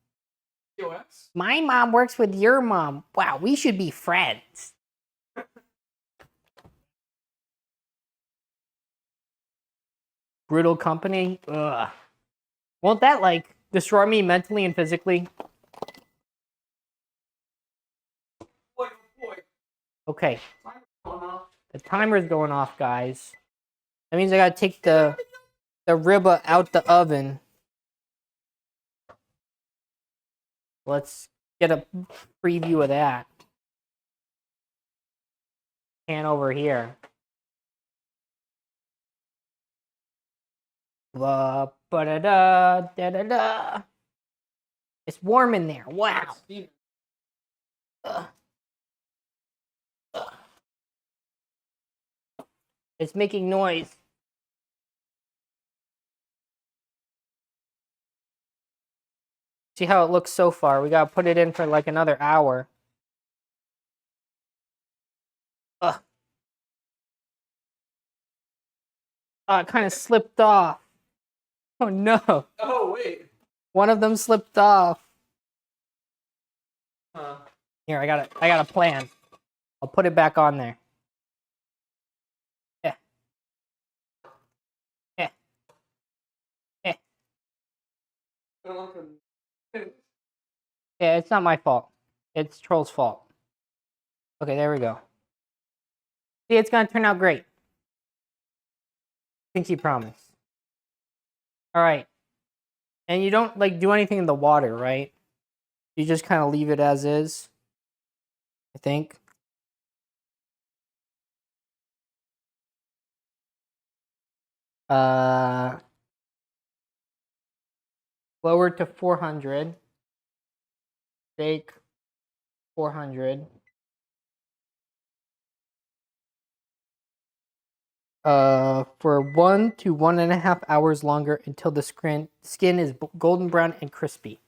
TOS? My mom works with your mom. Wow, we should be friends. Brutal company? Ugh. Won't that, like, destroy me mentally and physically? Boy, boy. Okay, Timer's going off. the timer's going off, guys. That means I gotta take the ribbe out the oven. Let's get a preview of that. Pan over here. Ba da da da da da. It's warm in there. Wow. Steam. It's making noise. See how it looks so far. We gotta put it in for like another hour. Ugh. Oh, it kind of slipped off. Oh no. Oh, wait. One of them slipped off. Huh. Here, I got a plan. I'll put it back on there. Yeah. Yeah. Yeah. Yeah, it's not my fault. It's Troll's fault. Okay, there we go. See, it's gonna turn out great. Pinky promise. All right. And you don't like do anything in the water, right? You just kind of leave it as is. I think. Lower to 400. Bake 400. For 1 to 1.5 hours longer until the skin is golden brown and crispy.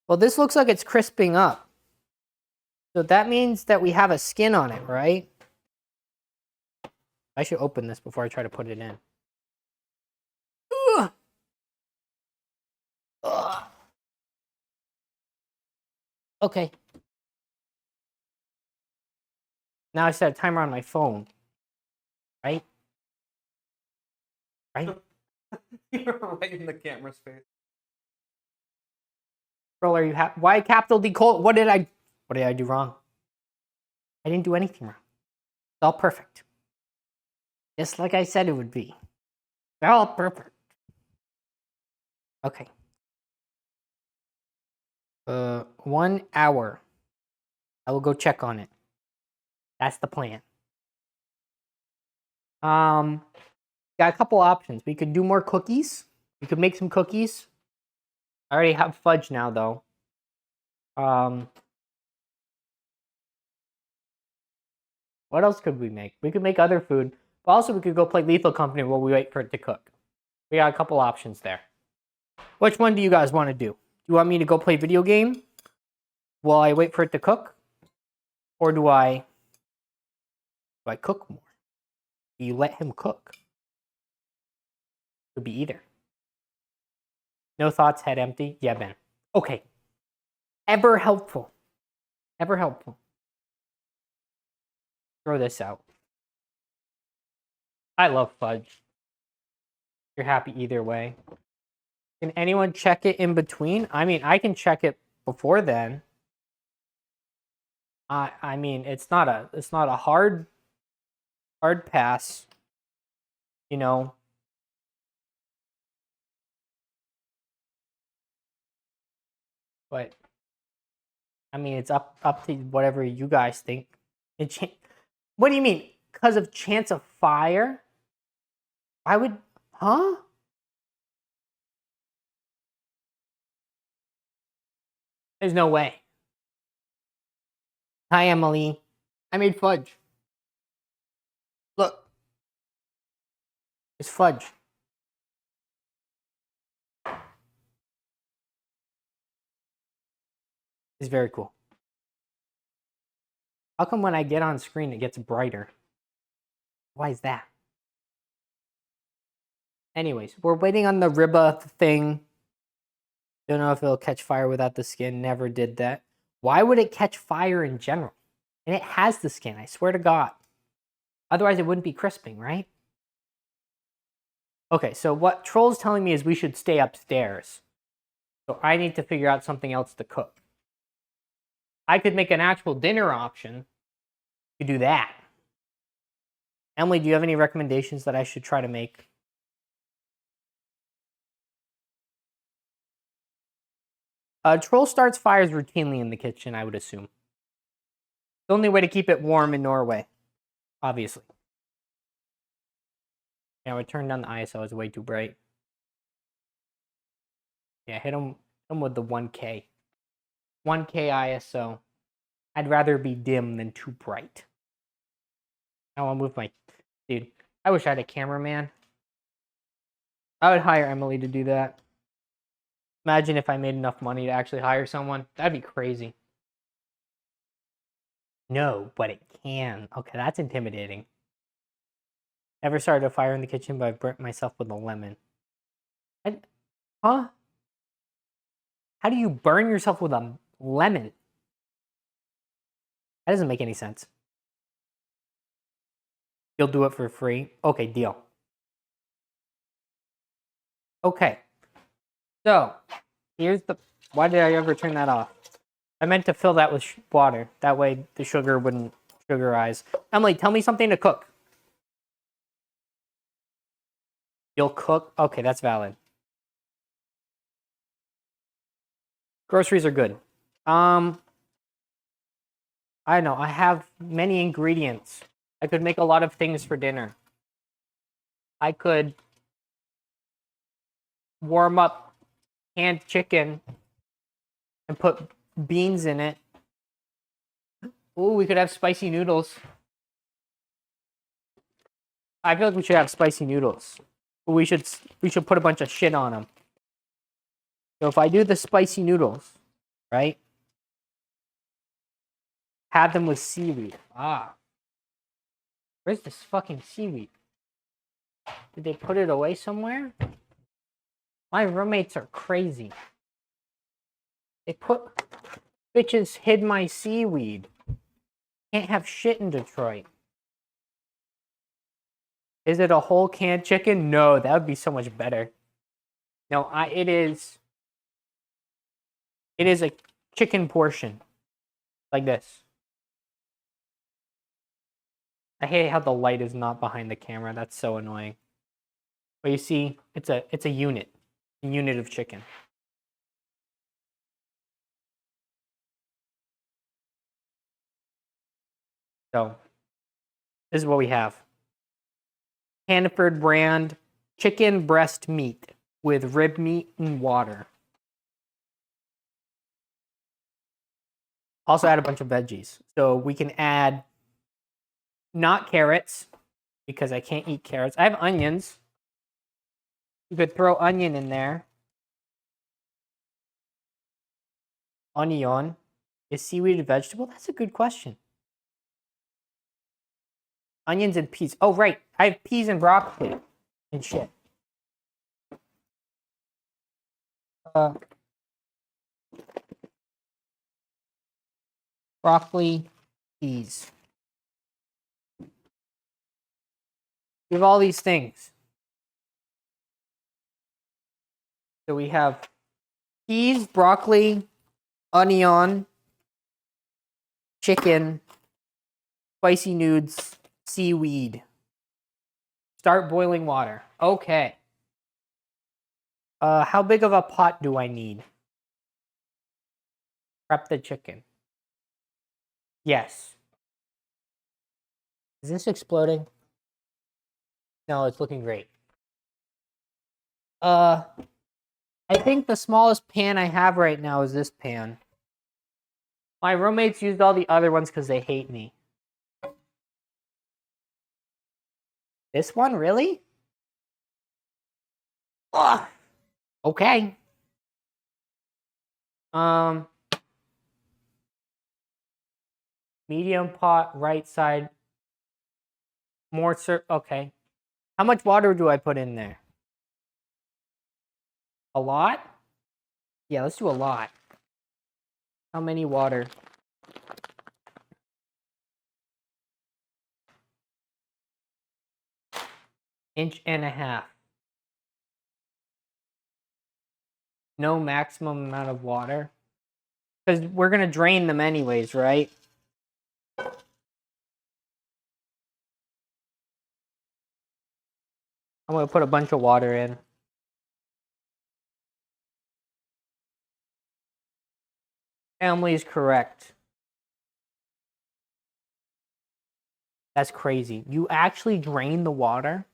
Well, this looks like it's crisping up. So that means that we have a skin on it, right? I should open this before I try to put it in. Ugh. Ugh. Okay. Now I set a timer on my phone. Right? Right? You're right in the camera's face. Bro, are you why capital D colon? What did I do wrong? I didn't do anything wrong. It's all perfect. Just like I said it would be. They're all perfect. Okay. 1 hour. I will go check on it. That's the plan. Got a couple options. We could do more cookies. We could make some cookies. I already have fudge now, though. What else could we make? We could make other food. But also, we could go play Lethal Company while we wait for it to cook. We got a couple options there. Which one do you guys want to do? Do you want me to go play video game while I wait for it to cook? Or do I cook more? Do you let him cook? Could be either. No thoughts, head empty? Yeah, Ben. Okay. Ever helpful. Ever helpful. Throw this out. I love fudge. You're happy either way. Can anyone check it in between? I mean, I can check it before then. I mean, it's not a hard pass, you know. But I mean, it's up to whatever you guys think. What do you mean? Because of chance of fire? I would, huh? There's no way. Hi, Emily. I made fudge. Look. It's fudge. It's very cool. How come when I get on screen it gets brighter? Why is that? Anyways, we're waiting on the Ribbe thing. Don't know if it'll catch fire without the skin. Never did that. Why would it catch fire in general? And it has the skin, I swear to God. Otherwise it wouldn't be crisping, right? Okay, so what Troll's telling me is we should stay upstairs. So I need to figure out something else to cook. I could make an actual dinner option to do that. Emily, do you have any recommendations that I should try to make? Troll starts fires routinely in the kitchen, I would assume. The only way to keep it warm in Norway, obviously. Yeah, I would turn down the ISO, it's way too bright. Yeah, hit him with the 1K. 1K ISO. I'd rather be dim than too bright. I want to move my... Dude, I wish I had a cameraman. I would hire Emily to do that. Imagine if I made enough money to actually hire someone. That'd be crazy. No, but it can. Okay, that's intimidating. Ever started a fire in the kitchen, but I burnt myself with a lemon. Huh? How do you burn yourself with a lemon? That doesn't make any sense. You'll do it for free? Okay, deal. Okay. So, here's the... Why did I ever turn that off? I meant to fill that with water. That way the sugar wouldn't sugarize. Emily, tell me something to cook. You'll cook? Okay, that's valid. Groceries are good. I don't know. I have many ingredients. I could make a lot of things for dinner. I could warm up canned chicken and put beans in it. Ooh, we could have spicy noodles. I feel like we should have spicy noodles. We should put a bunch of shit on them. So if I do the spicy noodles, right? Have them with seaweed. Ah. Where's this fucking seaweed? Did they put it away somewhere? My roommates are crazy. Bitches hid my seaweed. Can't have shit in Detroit. Is it a whole canned chicken? No, that would be so much better. No, it is a chicken portion. Like this. I hate how the light is not behind the camera. That's so annoying. But you see, it's a unit. A unit of chicken. So, this is what we have. Hannaford brand chicken breast meat with rib meat and water. Also add a bunch of veggies. So we can add not carrots, because I can't eat carrots. I have onions. You could throw onion in there. Onion. Is seaweed a vegetable? That's a good question. Onions and peas. Oh, right. I have peas and broccoli and shit. Broccoli, peas. We have all these things. So we have peas, broccoli, onion, chicken, spicy nudes, seaweed. Start boiling water. Okay. How big of a pot do I need? Prep the chicken. Yes. Is this exploding? No, it's looking great. I think the smallest pan I have right now is this pan. My roommates used all the other ones because they hate me. This one, really? Ugh. Okay. Medium pot, right side. More okay. How much water do I put in there? A lot? Yeah, let's do a lot. How many water? Inch and a half. No maximum amount of water. Because we're going to drain them anyways, right? I'm going to put a bunch of water in. Emily's correct. That's crazy. You actually drain the water?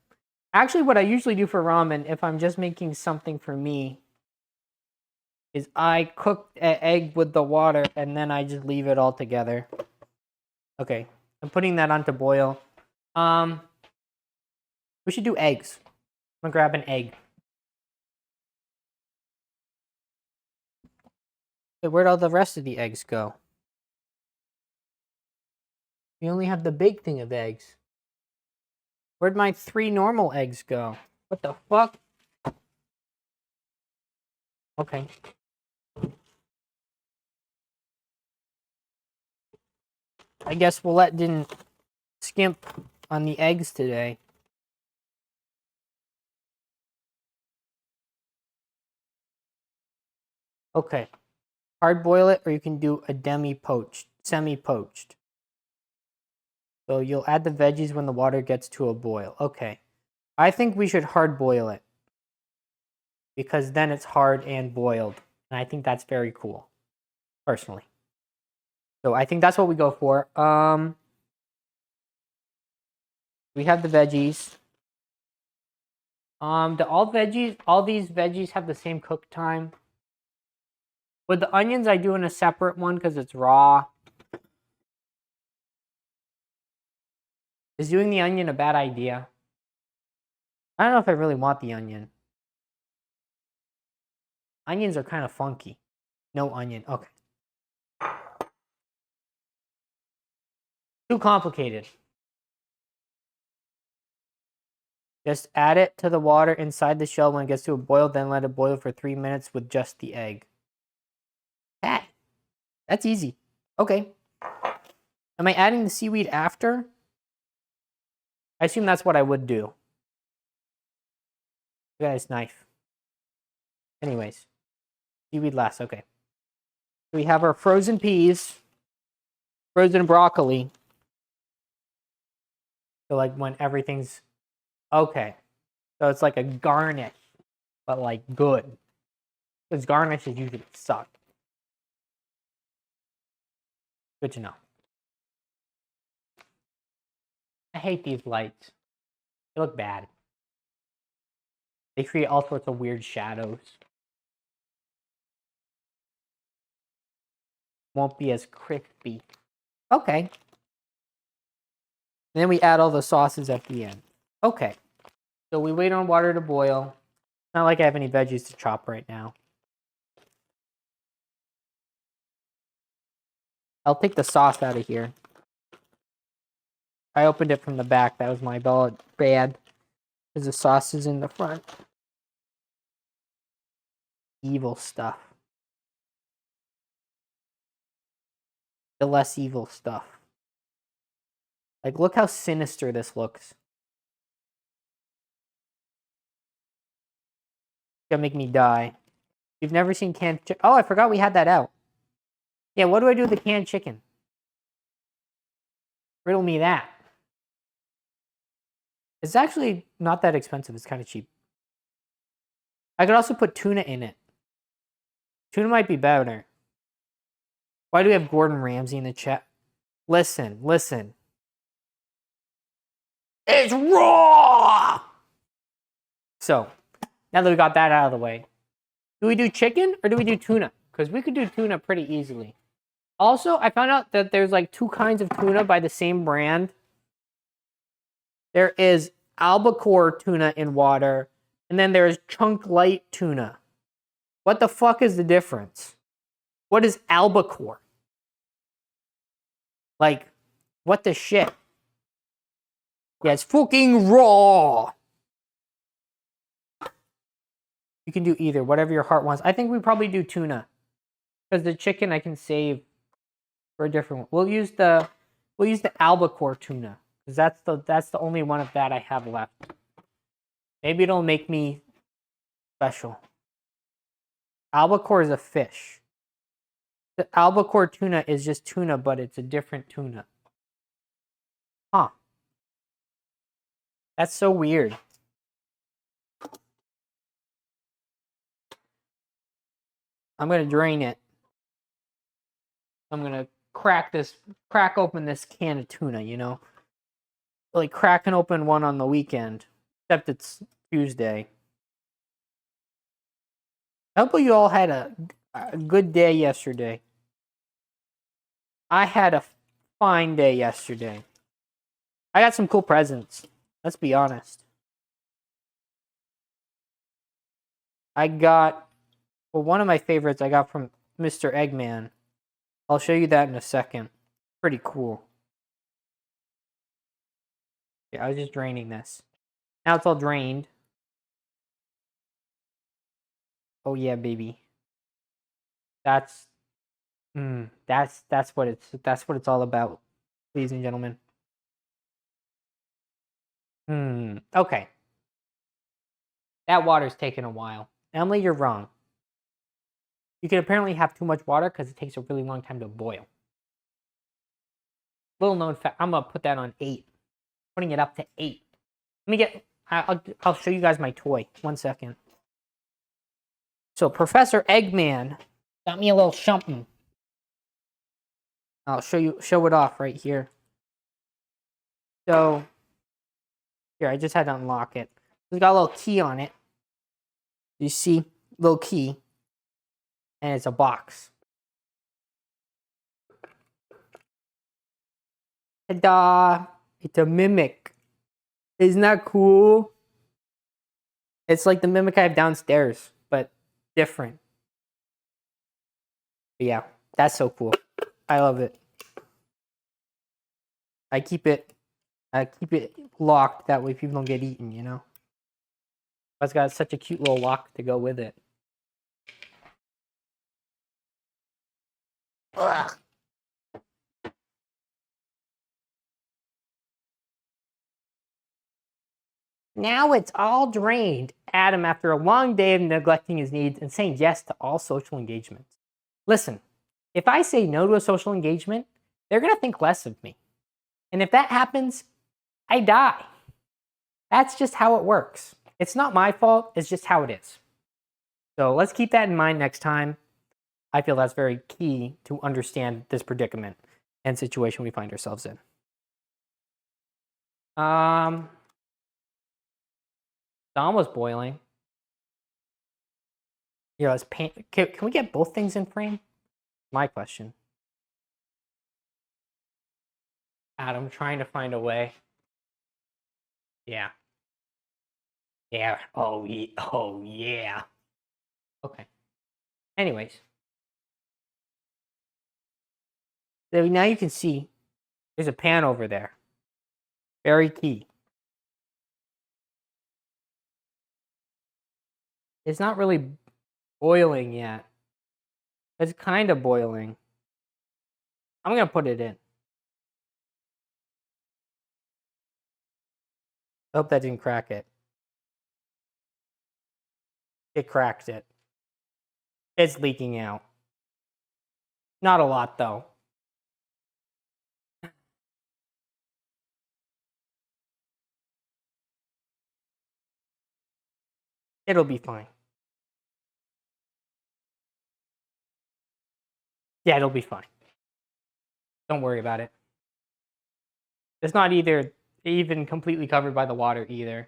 Actually, what I usually do for ramen, if I'm just making something for me, is I cook an egg with the water and then I just leave it all together. Okay, I'm putting that on to boil. We should do eggs. I'm gonna grab an egg. Hey, where'd all the rest of the eggs go? We only have the big thing of eggs. Where'd my 3 normal eggs go? What the fuck? Okay. I guess Willette didn't skimp on the eggs today. Okay. Hard boil it, or you can do a demi-poached, semi-poached. So you'll add the veggies when the water gets to a boil. Okay. I think we should hard boil it, because then it's hard and boiled. And I think that's very cool, personally. So I think that's what we go for. We have the veggies. Do all these veggies have the same cook time? With the onions, I do in a separate one because it's raw. Is doing the onion a bad idea? I don't know if I really want the onion. Onions are kind of funky. No onion. Okay. Too complicated. Just add it to the water inside the shell when it gets to a boil, then let it boil for 3 minutes with just the egg. That's easy. Okay. Am I adding the seaweed after? I assume that's what I would do. Look at this knife. Anyways. Seaweed last, okay. We have our frozen peas. Frozen broccoli. So like when everything's... Okay. So it's like a garnish, but like good. Because garnishes usually suck. Good to know. I hate these lights. They look bad. They create all sorts of weird shadows. Won't be as crispy. Okay. And then we add all the sauces at the end. Okay. So we wait on water to boil. Not like I have any veggies to chop right now. I'll take the sauce out of here. I opened it from the back. That was my bad. Because the sauce is in the front. Evil stuff. The less evil stuff. Like, look how sinister this looks. It's gonna make me die. You've never seen canned chicken? Oh, I forgot we had that out. Yeah, what do I do with the canned chicken? Riddle me that. It's actually not that expensive. It's kind of cheap. I could also put tuna in it. Tuna might be better. Why do we have Gordon Ramsay in the chat? Listen, listen. It's raw! So, now that we got that out of the way, do we do chicken or do we do tuna? Because we could do tuna pretty easily. Also, I found out that there's like 2 kinds of tuna by the same brand. There is albacore tuna in water, and then there's chunk light tuna. What the fuck is the difference? What is albacore? Like, what the shit? Yeah, it's fucking raw. You can do either, whatever your heart wants. I think we probably do tuna. Because the chicken I can save for a different one. We'll use the albacore tuna. Because that's the only one of that I have left. Maybe it'll make me special. Albacore is a fish. The albacore tuna is just tuna, but it's a different tuna. Huh. That's so weird. I'm going to drain it. I'm going to crack open this can of tuna, you know? Like cracking open one on the weekend. Except it's Tuesday. I hope you all had a good day yesterday. I had a fine day yesterday. I got some cool presents. Let's be honest. I got, well, one of my favorites I got from Mr. Eggman. I'll show you that in a second. Pretty cool. Yeah, I was just draining this. Now it's all drained. Oh yeah, baby. That's what it's all about, ladies and gentlemen. Okay. That water's taking a while. Emily, you're wrong. You can apparently have too much water because it takes a really long time to boil. Little known fact, I'm gonna put that on 8. Putting it up to 8. Let me get. I'll show you guys my toy. 1 second. So Professor Eggman got me a little something. I'll show it off right here. So here, I just had to unlock it. It's got a little key on it. You see, little key, and it's a box. Ta-da! It's a mimic. Isn't that cool? It's like the mimic I have downstairs, but different. But yeah, that's so cool. I love it. I keep it locked, that way people don't get eaten, you know? But it's got such a cute little lock to go with it. Ugh. Now it's all drained. Adam, after a long day of neglecting his needs and saying yes to all social engagements. Listen, if I say no to a social engagement, they're going to think less of me. And if that happens, I die. That's just how it works. It's not my fault, it's just how it is. So let's keep that in mind next time. I feel that's very key to understand this predicament and situation we find ourselves in. It's almost boiling. Here, let's paint. Can we get both things in frame? My question. I'm trying to find a way. Yeah. Yeah. Oh, yeah. Oh, yeah. Okay. Anyways. So now you can see there's a pan over there. Very key. It's not really boiling yet. It's kind of boiling. I'm going to put it in. I hope that didn't crack it. It cracked it. It's leaking out. Not a lot, though. It'll be fine. Yeah, it'll be fine. Don't worry about it. It's not even completely covered by the water either.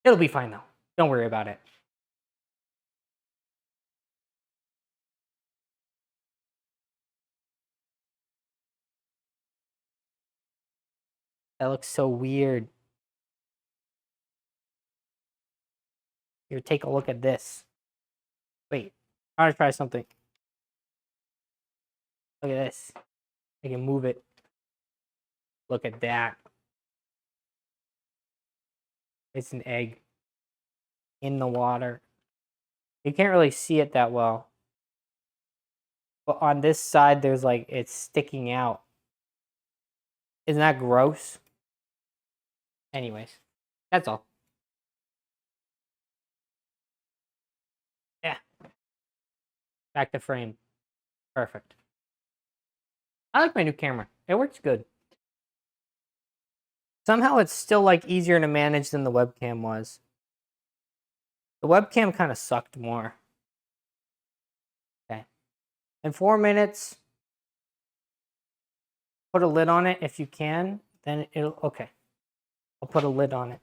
It'll be fine, though. Don't worry about it. That looks so weird. Here, take a look at this. Wait, I want to try something. Look at this. I can move it. Look at that. It's an egg in the water. You can't really see it that well. But on this side, there's like, it's sticking out. Isn't that gross? Anyways, that's all. Yeah. Back to frame. Perfect. I like my new camera. It works good. Somehow it's still like easier to manage than the webcam was. The webcam kind of sucked more. Okay. In 4 minutes, put a lid on it if you can. Then it'll, okay. I'll put a lid on it.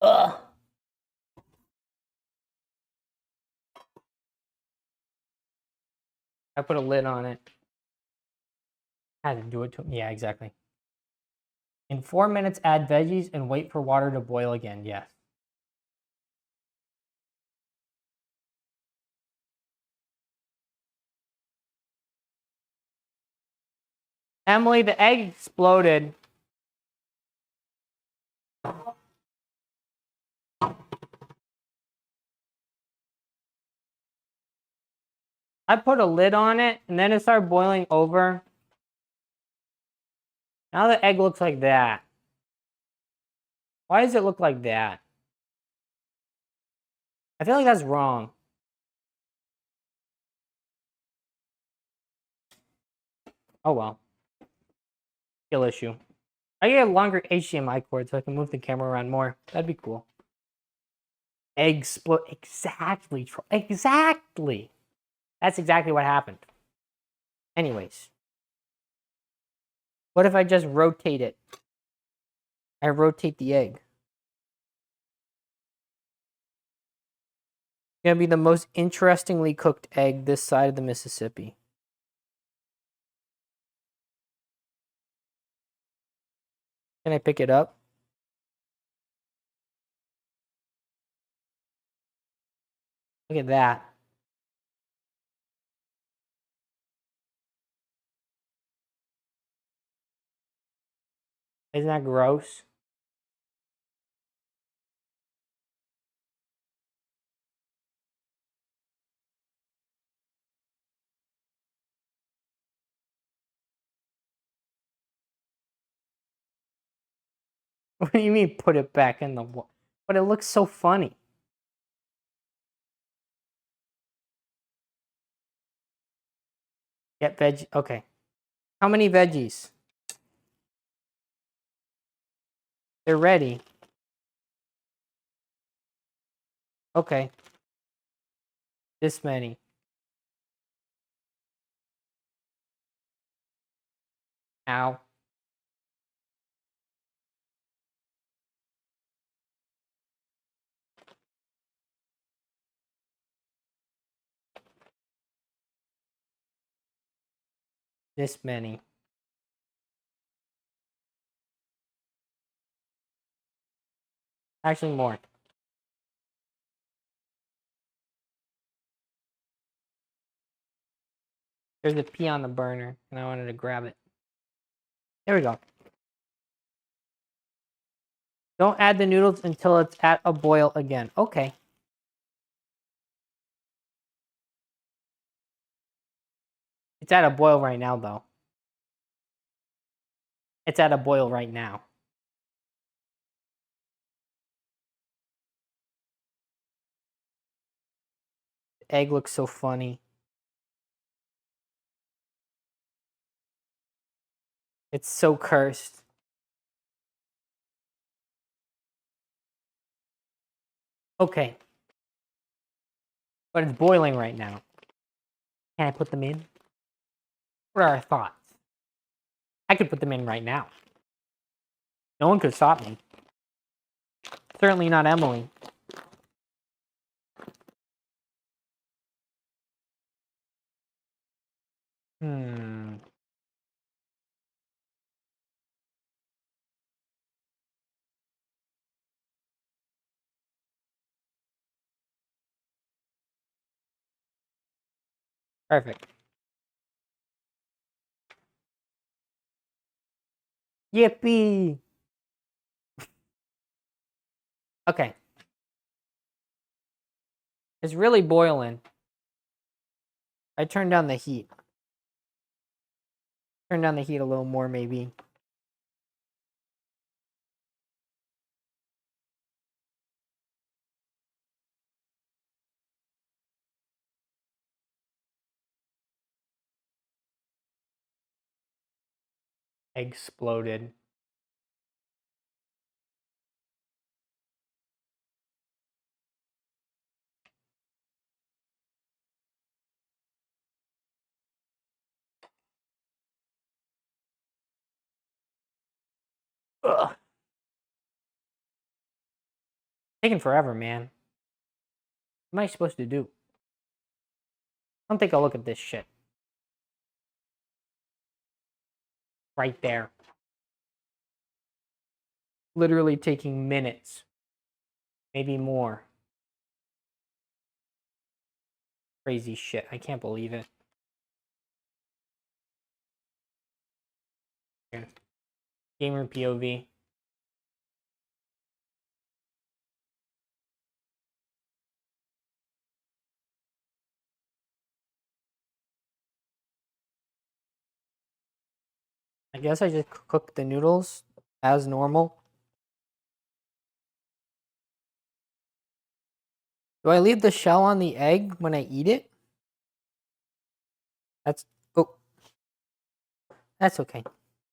Ugh. I put a lid on it. I had to do it to him. Yeah, exactly. In 4 minutes, add veggies and wait for water to boil again. Yes. Emily, the egg exploded. I put a lid on it, and then it started boiling over. Now the egg looks like that. Why does it look like that? I feel like that's wrong. Oh well. Skill issue. I get a longer HDMI cord so I can move the camera around more. That'd be cool. Egg explode. Exactly. Exactly. That's exactly what happened. Anyways. What if I just rotate it? I rotate the egg. It's gonna be the most interestingly cooked egg this side of the Mississippi. Can I pick it up? Look at that. Isn't that gross? What do you mean put it back in the water? But it looks so funny. Get veg. Okay. How many veggies? They're ready. Okay. This many. Ow. This many. Actually, more. There's a pea on the burner, and I wanted to grab it. There we go. Don't add the noodles until it's at a boil again. Okay. It's at a boil right now, though. It's at a boil right now. The egg looks so funny. It's so cursed. Okay. But it's boiling right now. Can I put them in? What are our thoughts? I could put them in right now. No one could stop me. Certainly not Emily. Perfect. Yippee! Okay. It's really boiling. I turned down the heat. Turn down the heat a little more, maybe. Exploded. Ugh. Taking forever, man. What am I supposed to do? Don't take a look at this shit. Right there. Literally taking minutes. Maybe more. Crazy shit. I can't believe it. Here. Gamer POV. I guess I just cook the noodles as normal. Do I leave the shell on the egg when I eat it? That's... Oh. That's okay.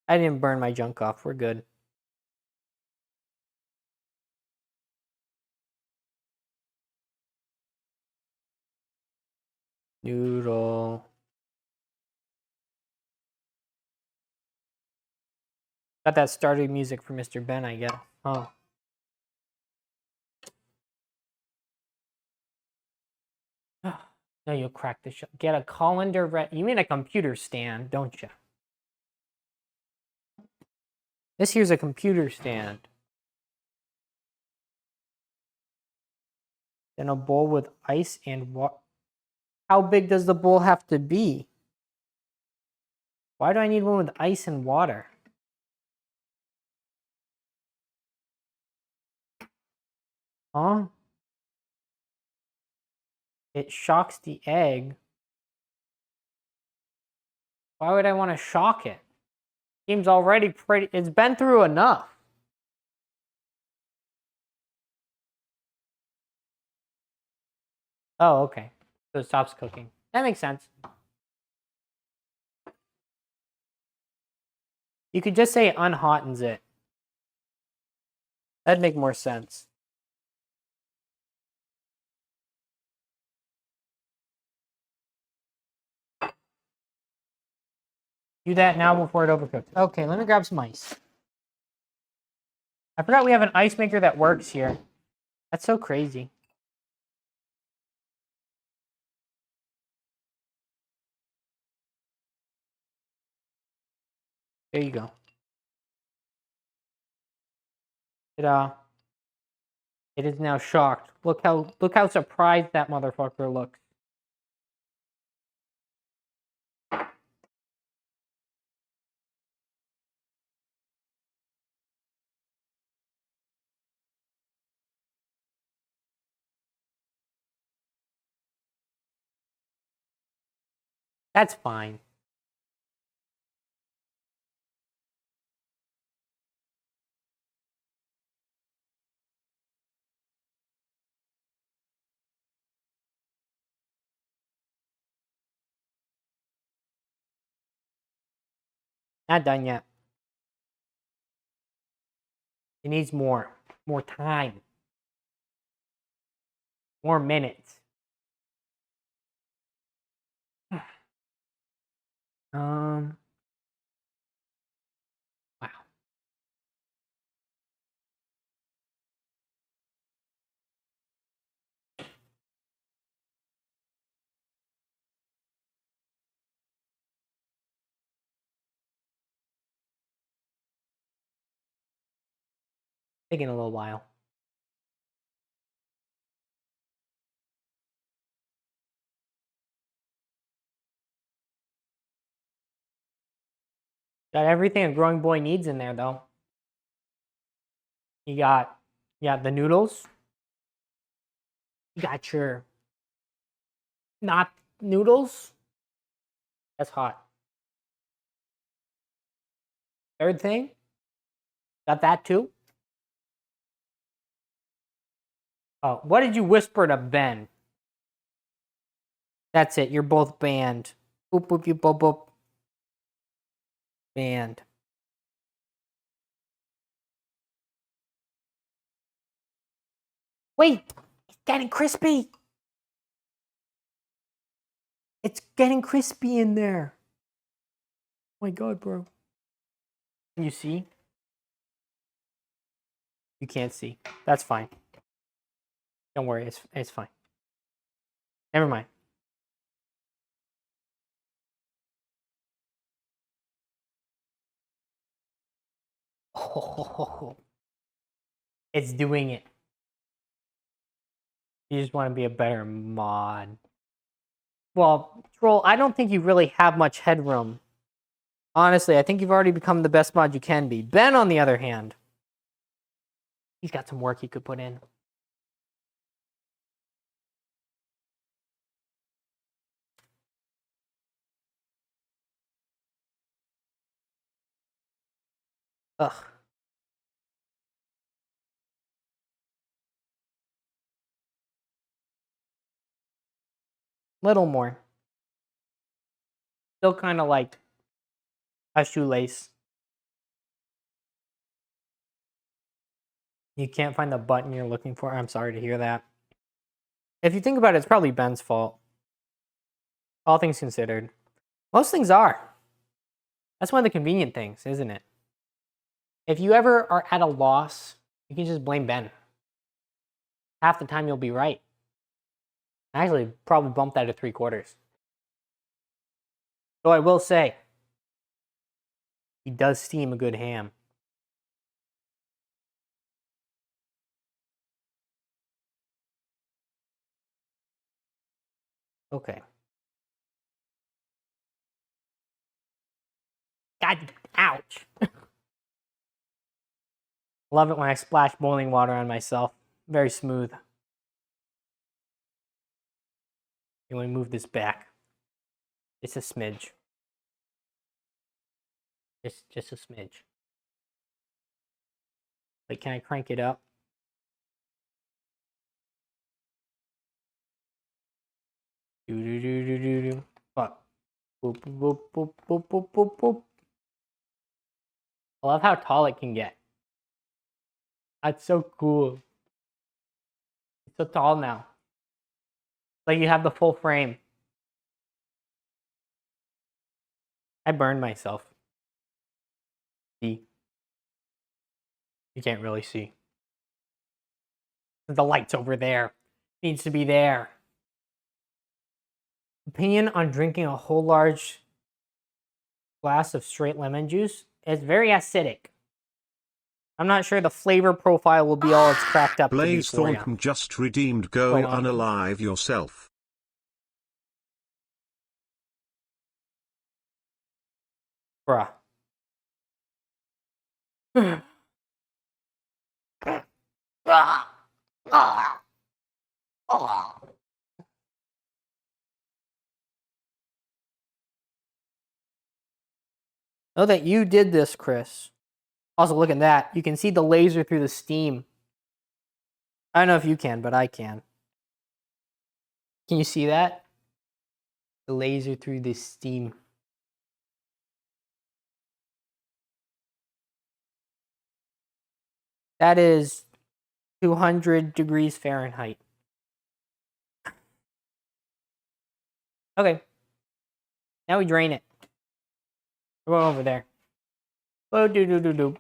I didn't burn my junk off. We're good. Noodle. Got that starting music for Mr. Ben, I guess. Oh. No, you'll crack the shell. Get a colander. You mean a computer stand, don't you? This here's a computer stand. Then a bowl with ice and water. How big does the bowl have to be? Why do I need one with ice and water? Huh? It shocks the egg. Why would I want to shock it? Seems already pretty... It's been through enough. Oh, okay. So it stops cooking. That makes sense. You could just say it unhottens it. That'd make more sense. Do that now before it overcooks. Okay, let me grab some ice. I forgot we have an ice maker that works here. That's so crazy. There you go. Ta-da. It is now shocked. Look how surprised that motherfucker looks. That's fine. Not done yet. It needs more time, more minutes. Wow. Taking a little while. Got everything a growing boy needs in there, though. You got the noodles. You got your not noodles. That's hot. Third thing. Got that too. Oh, what did you whisper to Ben? That's it. You're both banned. Boop, boop, you boop, boop. Banned. Wait, it's getting crispy. It's getting crispy in there. Oh my god, bro. Can you see? You can't see. That's fine. Don't worry, it's fine. Never mind. Oh, it's doing it. You just want to be a better mod. Well, Troll, I don't think you really have much headroom. Honestly, I think you've already become the best mod you can be. Ben, on the other hand, he's got some work he could put in. Ugh. Little more. Still kind of like a shoelace. You can't find the button you're looking for. I'm sorry to hear that. If you think about it, it's probably Ben's fault. All things considered. Most things are. That's one of the convenient things, isn't it? If you ever are at a loss, you can just blame Ben. Half the time you'll be right. Actually, probably bump that to 3/4. Though I will say, he does steam a good ham. Okay. God, ouch. Love it when I splash boiling water on myself. Very smooth. You want to move this back. It's a smidge. It's just a smidge. Wait, can I crank it up? Do. Fuck. Boop, boop, boop, boop, boop, boop, boop. I love how tall it can get. That's so cool. It's so tall now. Like you have the full frame. I burned myself. See? You can't really see. The light's over there. Needs to be there. Opinion on drinking a whole large glass of straight lemon juice is very acidic. I'm not sure the flavor profile will be all it's cracked up to be Blaze for ya. Thornton just redeemed. Go Quite honestly. unalive yourself. Bruh. Know that you did this, Chris. Also, look at that. You can see the laser through the steam. I don't know if you can, but I can. Can you see that? The laser through the steam. That is 200 degrees Fahrenheit. Okay. Now we drain it. We're going over there. Oh, do.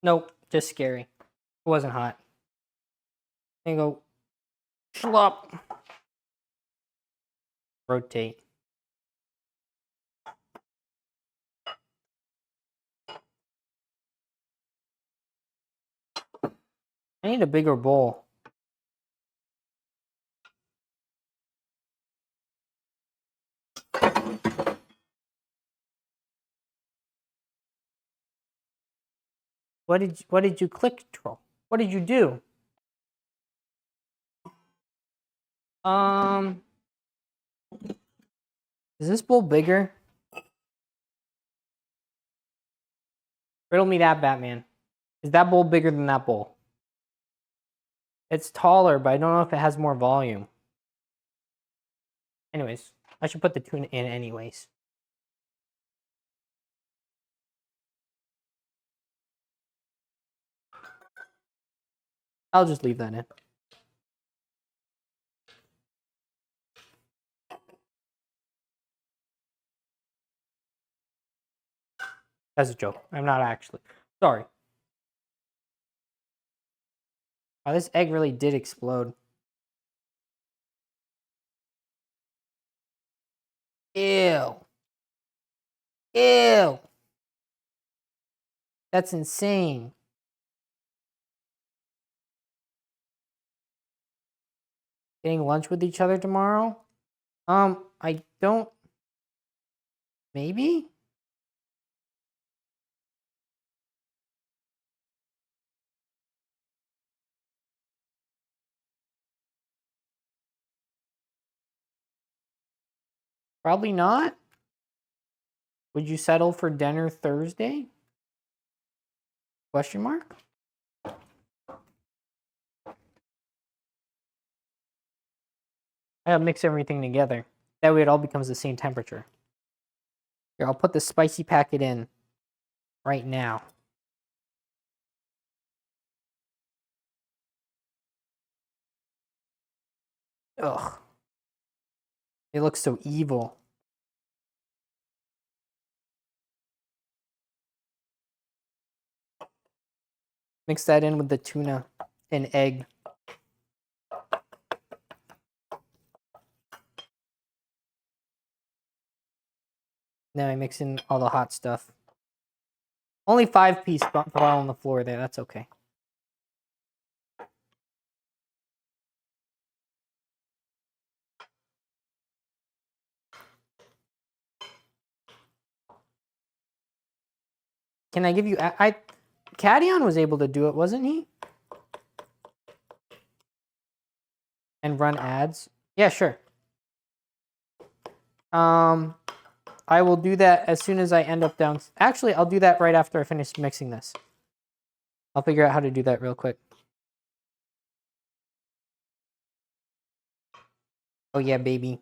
Nope, just scary. It wasn't hot. There you go. Schlop. Rotate. I need a bigger bowl. What did you click, troll? What did you do? Is this bowl bigger? Riddle me that, Batman. Is that bowl bigger than that bowl? It's taller, but I don't know if it has more volume. Anyways, I should put the tuna in anyways. I'll just leave that in. That's a joke. I'm not actually. Sorry. Oh, this egg really did explode. Ew. Ew. That's insane. Getting lunch with each other tomorrow? I don't. Maybe? Probably not. Would you settle for dinner Thursday? Question mark? I gotta mix everything together. That way it all becomes the same temperature. Here, I'll put the spicy packet in right now. Ugh. It looks so evil. Mix that in with the tuna and egg. Then I mix in all the hot stuff. Only 5-piece fell on the floor there. That's okay. Can I give you... Cadion was able to do it, wasn't he? And run ads? Yeah, sure. I will do that as soon as I end up down... Actually, I'll do that right after I finish mixing this. I'll figure out how to do that real quick. Oh yeah, baby.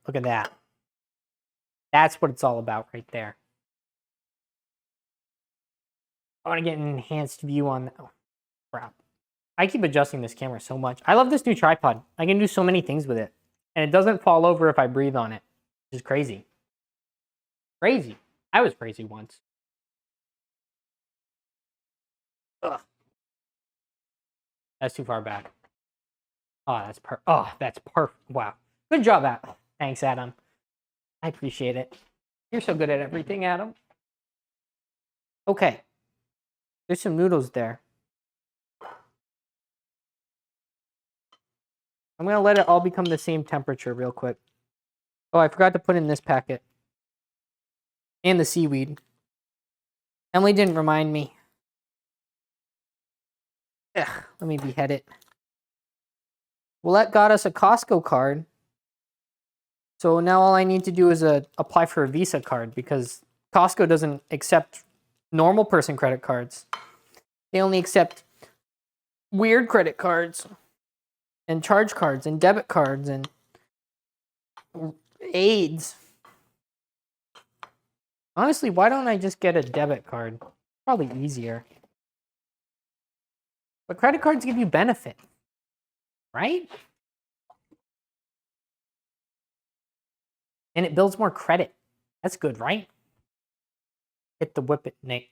Look at that. That's what it's all about right there. I want to get an enhanced view on... Oh, crap. I keep adjusting this camera so much. I love this new tripod. I can do so many things with it. And it doesn't fall over if I breathe on it, which is crazy. Crazy. I was crazy once. Ugh. That's too far back. Oh, that's perfect. Wow. Good job, Adam. Thanks, Adam. I appreciate it. You're so good at everything, Adam. Okay. There's some noodles there. I'm going to let it all become the same temperature real quick. Oh, I forgot to put in this packet. And the seaweed. Emily didn't remind me. Ugh, let me behead it. Well, that got us a Costco card. So now all I need to do is apply for a Visa card because Costco doesn't accept normal person credit cards. They only accept weird credit cards and charge cards and debit cards and AIDS. Honestly, why don't I just get a debit card? Probably easier. But credit cards give you benefit, right? And it builds more credit. That's good, right? Hit the whip it, Nate.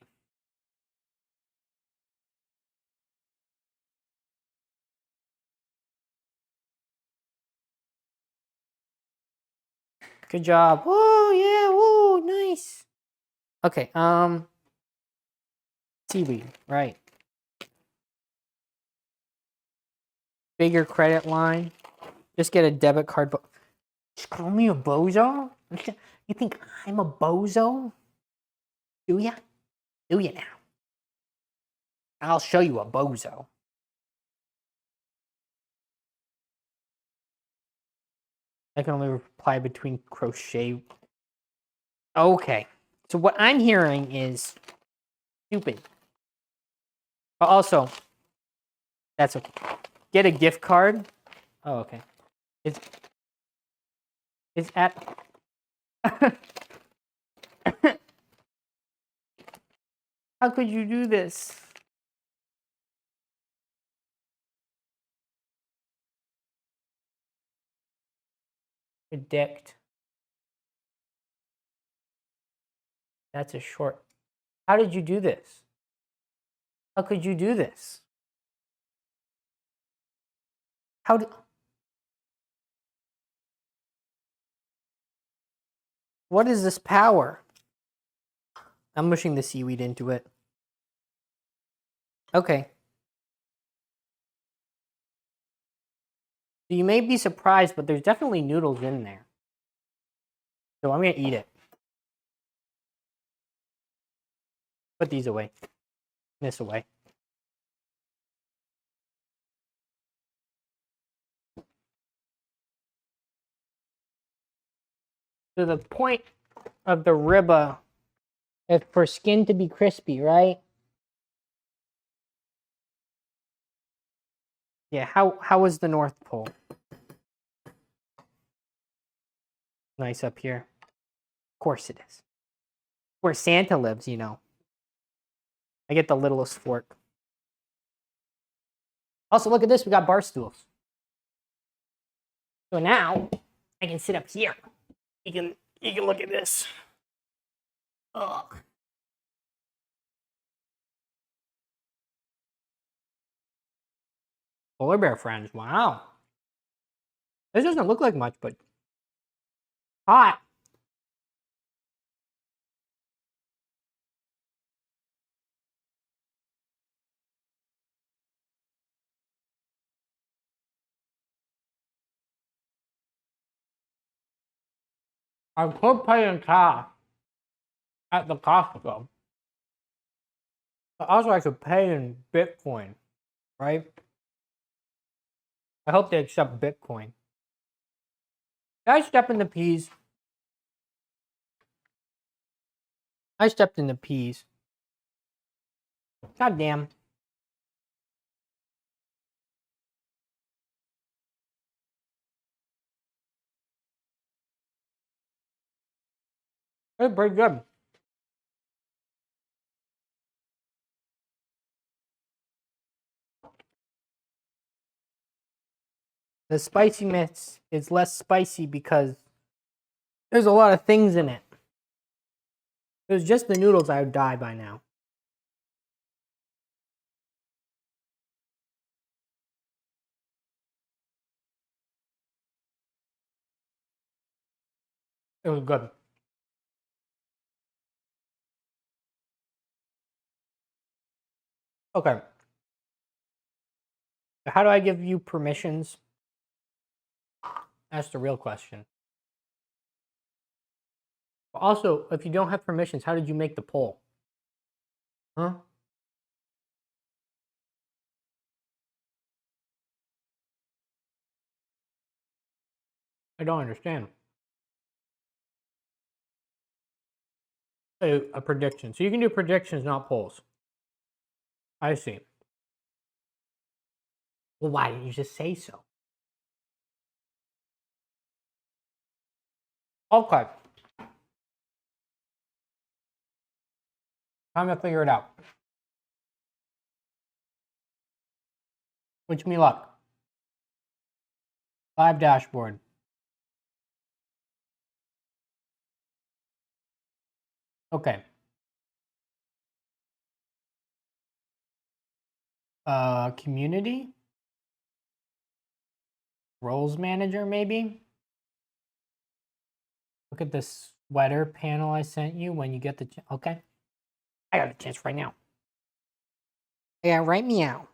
Good job. Whoa, yeah, whoa, nice. Okay, seaweed, right. Bigger credit line. Just get a debit card. Just call me a bozo? You think I'm a bozo? Do ya? Do ya now? I'll show you a bozo. I can only reply between crochet. Okay. So what I'm hearing is stupid. But also, that's okay. Get a gift card. Oh, okay. It's at... How could you do this? Predict. That's a short. How did you do this? How could you do this? How did... What is this power? I'm mushing the seaweed into it. Okay. So you may be surprised, but there's definitely noodles in there. So I'm going to eat it. Put these away. This away. So the point of the Ribbe is for skin to be crispy, right? Yeah, how is the North Pole? Nice up here. Of course it is. Where Santa lives, you know. I get the littlest fork. Also, look at this. We got bar stools. So now I can sit up here. You can look at this. Ugh. Polar bear friends. Wow. This doesn't look like much, but hot. I could pay in cash at the Costco. But also I could pay in Bitcoin, right? I hope they accept Bitcoin. Did I step in the peas? I stepped in the peas. God damn. It's pretty good. The spiciness is less spicy because there's a lot of things in it. If it was just the noodles, I would die by now. It was good. Okay. How do I give you permissions? That's the real question. Also, if you don't have permissions, how did you make the poll? Huh? I don't understand. A prediction. So you can do predictions, not polls. I see. Well, why didn't you just say so? Okay. Time to figure it out. Wish me luck. Live dashboard. Okay. Community? Roles manager, maybe? Look at this sweater panel I sent you when you get the... Okay. I got the chance right now. Yeah, right meow.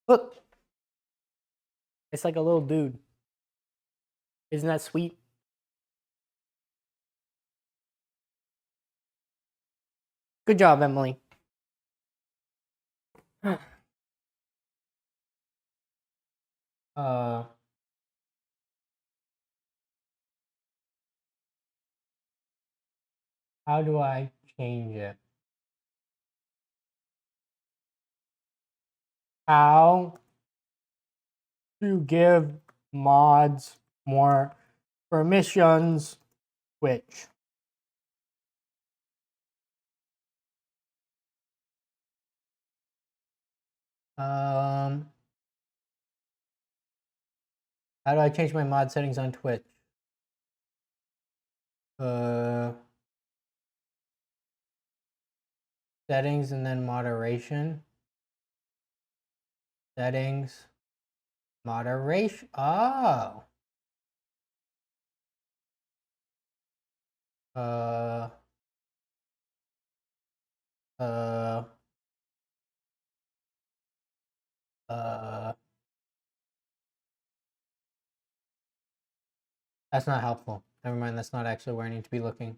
Look. It's like a little dude. Isn't that sweet? Good job, Emily. How do I change it? How to give mods more permissions? Which? How do I change my mod settings on Twitch? Settings and then moderation. Settings. Moderation. Oh. That's not helpful. Never mind, that's not actually where I need to be looking.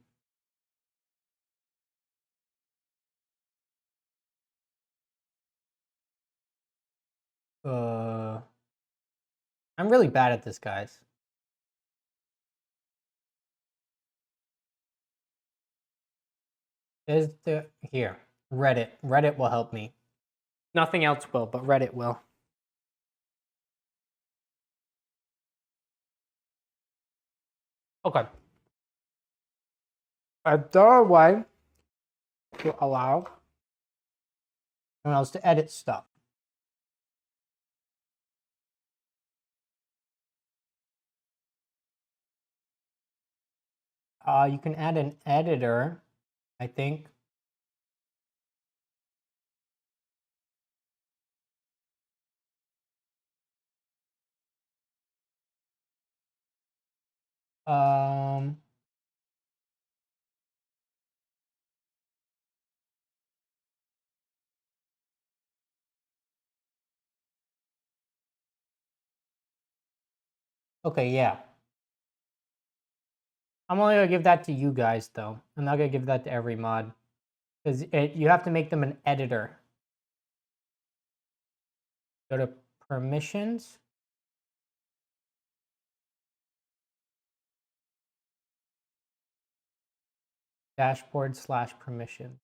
I'm really bad at this, guys. Is there here? Reddit. Reddit will help me. Nothing else will, but Reddit will. Okay. A third way to allow someone else to edit stuff. You can add an editor, I think. Okay, yeah. I'm only gonna give that to you guys, though. I'm not gonna give that to every mod. Because you have to make them an editor. Go to permissions. Dashboard/permission.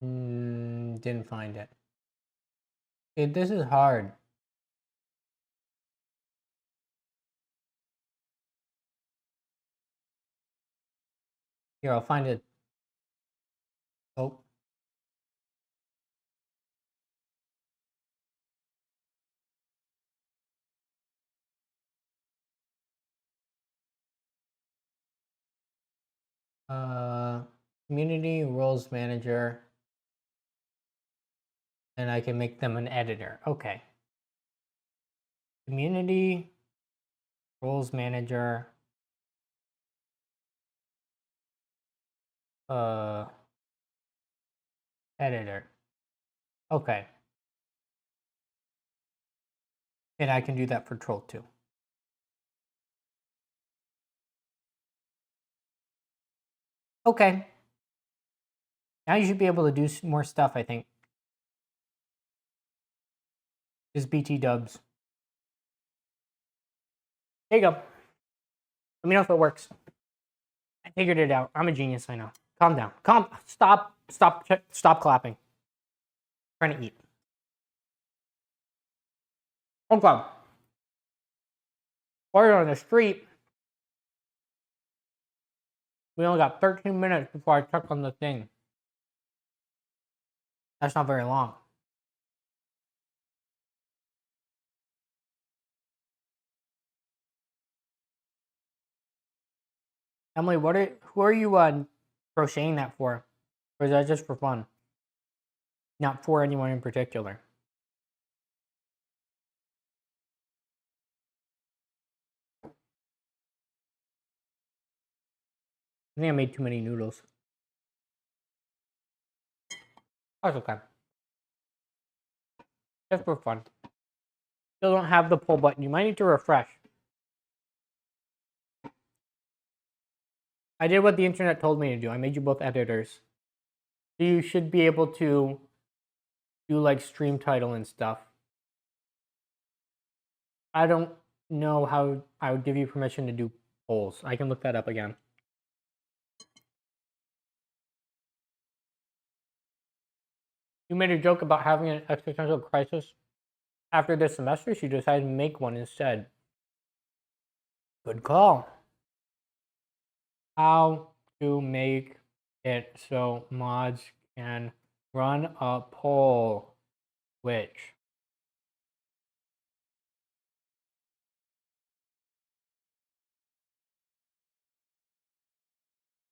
Didn't find it. This is hard. Here, I'll find it. Oh. Community roles manager. And I can make them an editor. Okay. Community roles manager. Editor. Okay. And I can do that for Troll 2. Okay. Now you should be able to do more stuff, I think. Just BT dubs. There you go. Let me know if it works. I figured it out. I'm a genius, I know. Calm down. Stop clapping. I'm trying to eat. Okay. While you're on the street, we only got 13 minutes before I check on the thing. That's not very long. Emily, who are you crocheting that for? Or is that just for fun? Not for anyone in particular. I think I made too many noodles. That's okay. Just for fun. Still don't have the pull button. You might need to refresh. I did what the internet told me to do. I made you both editors. So you should be able to do like stream title and stuff. I don't know how I would give you permission to do polls. I can look that up again. You made a joke about having an existential crisis after this semester, so you decided to make one instead. Good call. How to make it so mods can run a poll. Which?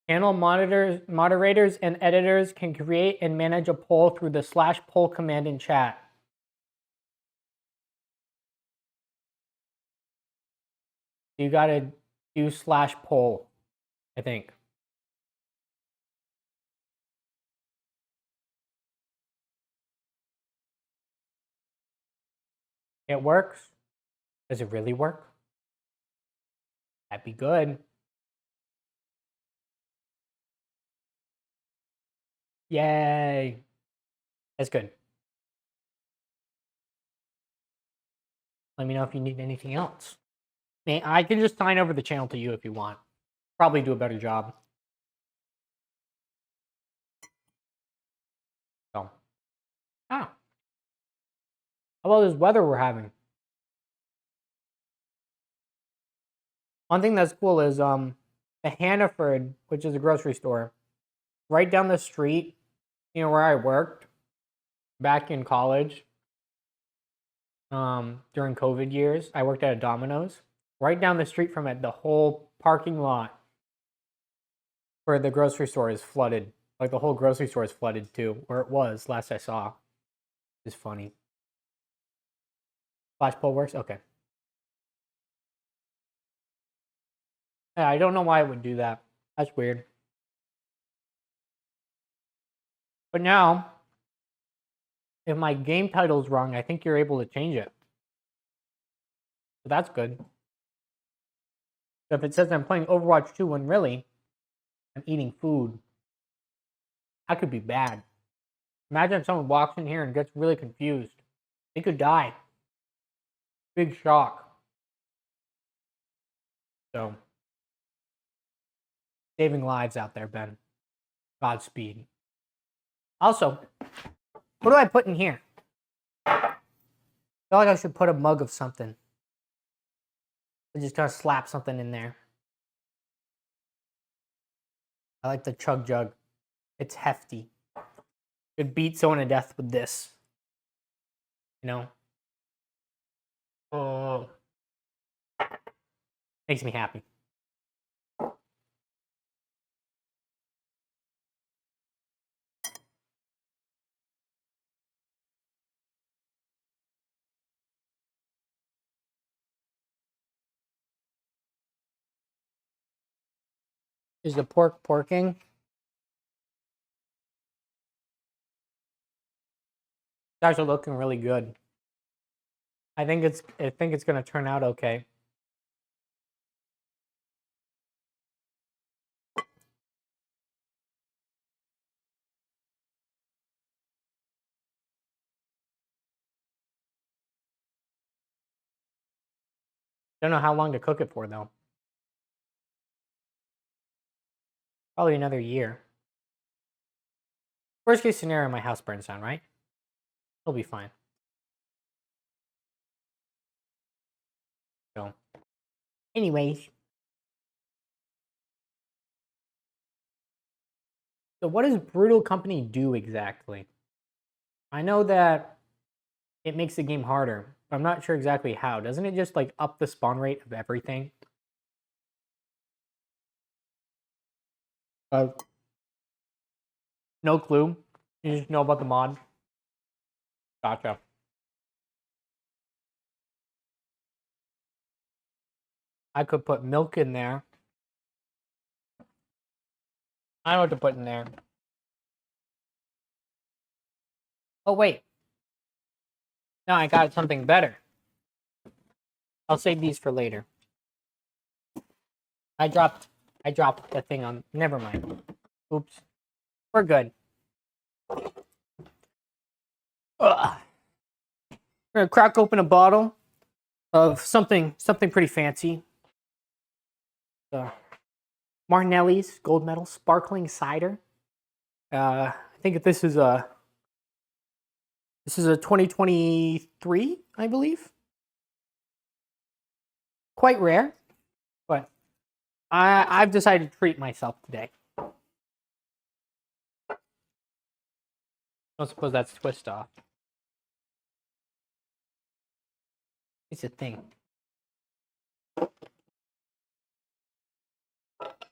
Channel moderators and editors can create and manage a poll through the /poll command in chat. You gotta do /poll, I think. It works. Does it really work? That'd be good. Yay. That's good. Let me know if you need anything else. I can just sign over the channel to you if you want. Probably do a better job. So. How about this weather we're having? One thing that's cool is the Hannaford, which is a grocery store, right down the street, where I worked back in college, during COVID years, I worked at a Domino's. Right down the street from it, the whole parking lot for the grocery store is flooded. Like the whole grocery store is flooded too, or it was last I saw. It's funny. Flash poll works? Okay. Yeah, I don't know why it would do that. That's weird. But now, if my game title's wrong, I think you're able to change it. So that's good. So if it says I'm playing Overwatch 2 when really, I'm eating food, that could be bad. Imagine if someone walks in here and gets really confused. They could die. Big shock. So, saving lives out there, Ben. Godspeed. Also, what do I put in here? I feel like I should put a mug of something. I just gotta slap something in there. I like the chug jug. It's hefty. Could beat someone to death with this. You know? Oh. Makes me happy. Is the pork porking? Guys are looking really good. I think it's gonna turn out okay. Don't know how long to cook it for though. Probably another year. Worst case scenario, my house burns down, right? It'll be fine. So, anyways. So what does Brutal Company do exactly? I know that it makes the game harder, but I'm not sure exactly how. Doesn't it just like up the spawn rate of everything? No clue. You just know about the mod? Gotcha. I could put milk in there. I know what to put in there. Oh, wait. No, I got something better. I'll save these for later. I dropped the thing on. Never mind. Oops. We're good. Ugh. We're gonna crack open a bottle of something pretty fancy. Martinelli's Gold Medal Sparkling Cider. I think this is a 2023, I believe. Quite rare, but I've decided to treat myself today. Don't suppose that's twist off. It's a thing.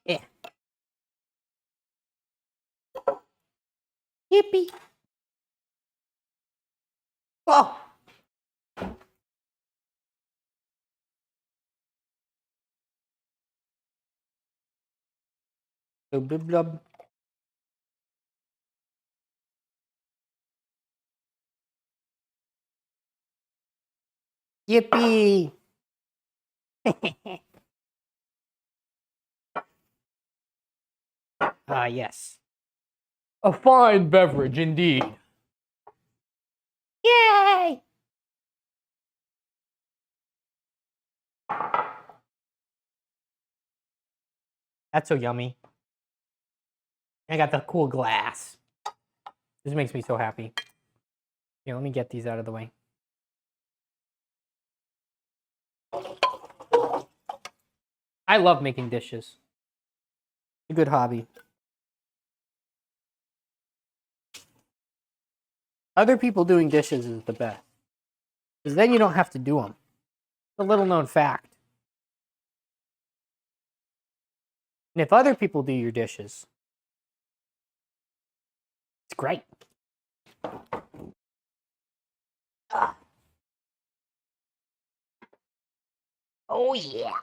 Yeah. Yippee. Oh. Blub, blub, blub. Yippee. Ah, yes. A fine beverage indeed. Yay! That's so yummy. I got the cool glass. This makes me so happy. Here, let me get these out of the way. I love making dishes. It's a good hobby. Other people doing dishes is the best. Because then you don't have to do them. It's a little known fact. And if other people do your dishes, it's great. Ah. Oh, yeah.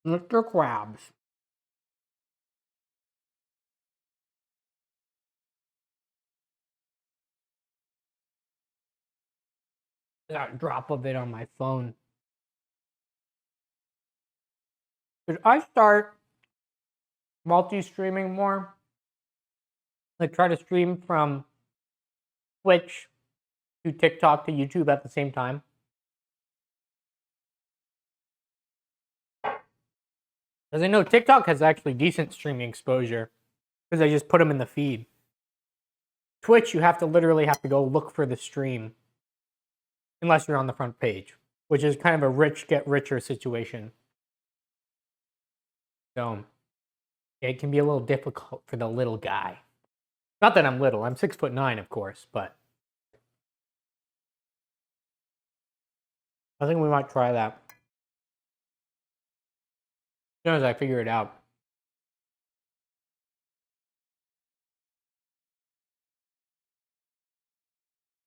Mr. Krabs. I got a drop of it on my phone. Should I start multi-streaming more? Like try to stream from Twitch to TikTok to YouTube at the same time? Because I know TikTok has actually decent streaming exposure because I just put them in the feed. Twitch, you have to literally have to go look for the stream unless you're on the front page, which is kind of a rich get richer situation. So it can be a little difficult for the little guy. Not that I'm little, I'm 6'9", of course, but I think we might try that as soon as I figure it out.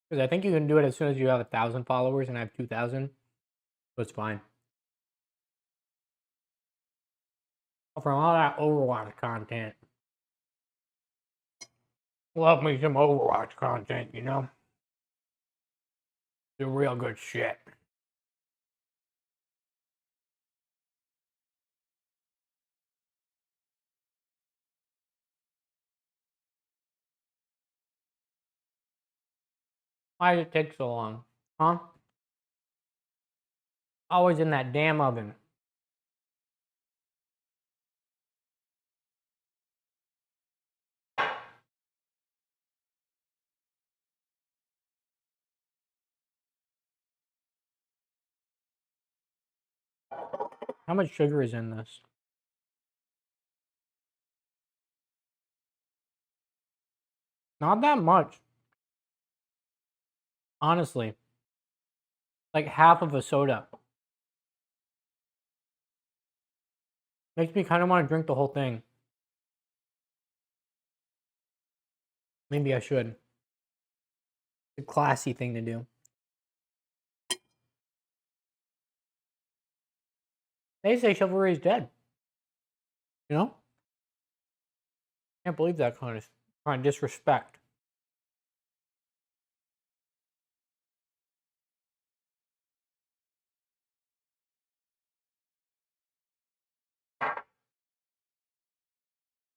Because I think you can do it as soon as you have 1,000 followers, and I have 2,000, so it's fine. From all that Overwatch content. Love me some Overwatch content, you know? The real good shit. Why does it take so long? Huh? Always in that damn oven. How much sugar is in this? Not that much. Honestly. Like half of a soda. Makes me kind of want to drink the whole thing. Maybe I should. It's a classy thing to do. They say chivalry is dead. You know? Can't believe that kind of disrespect.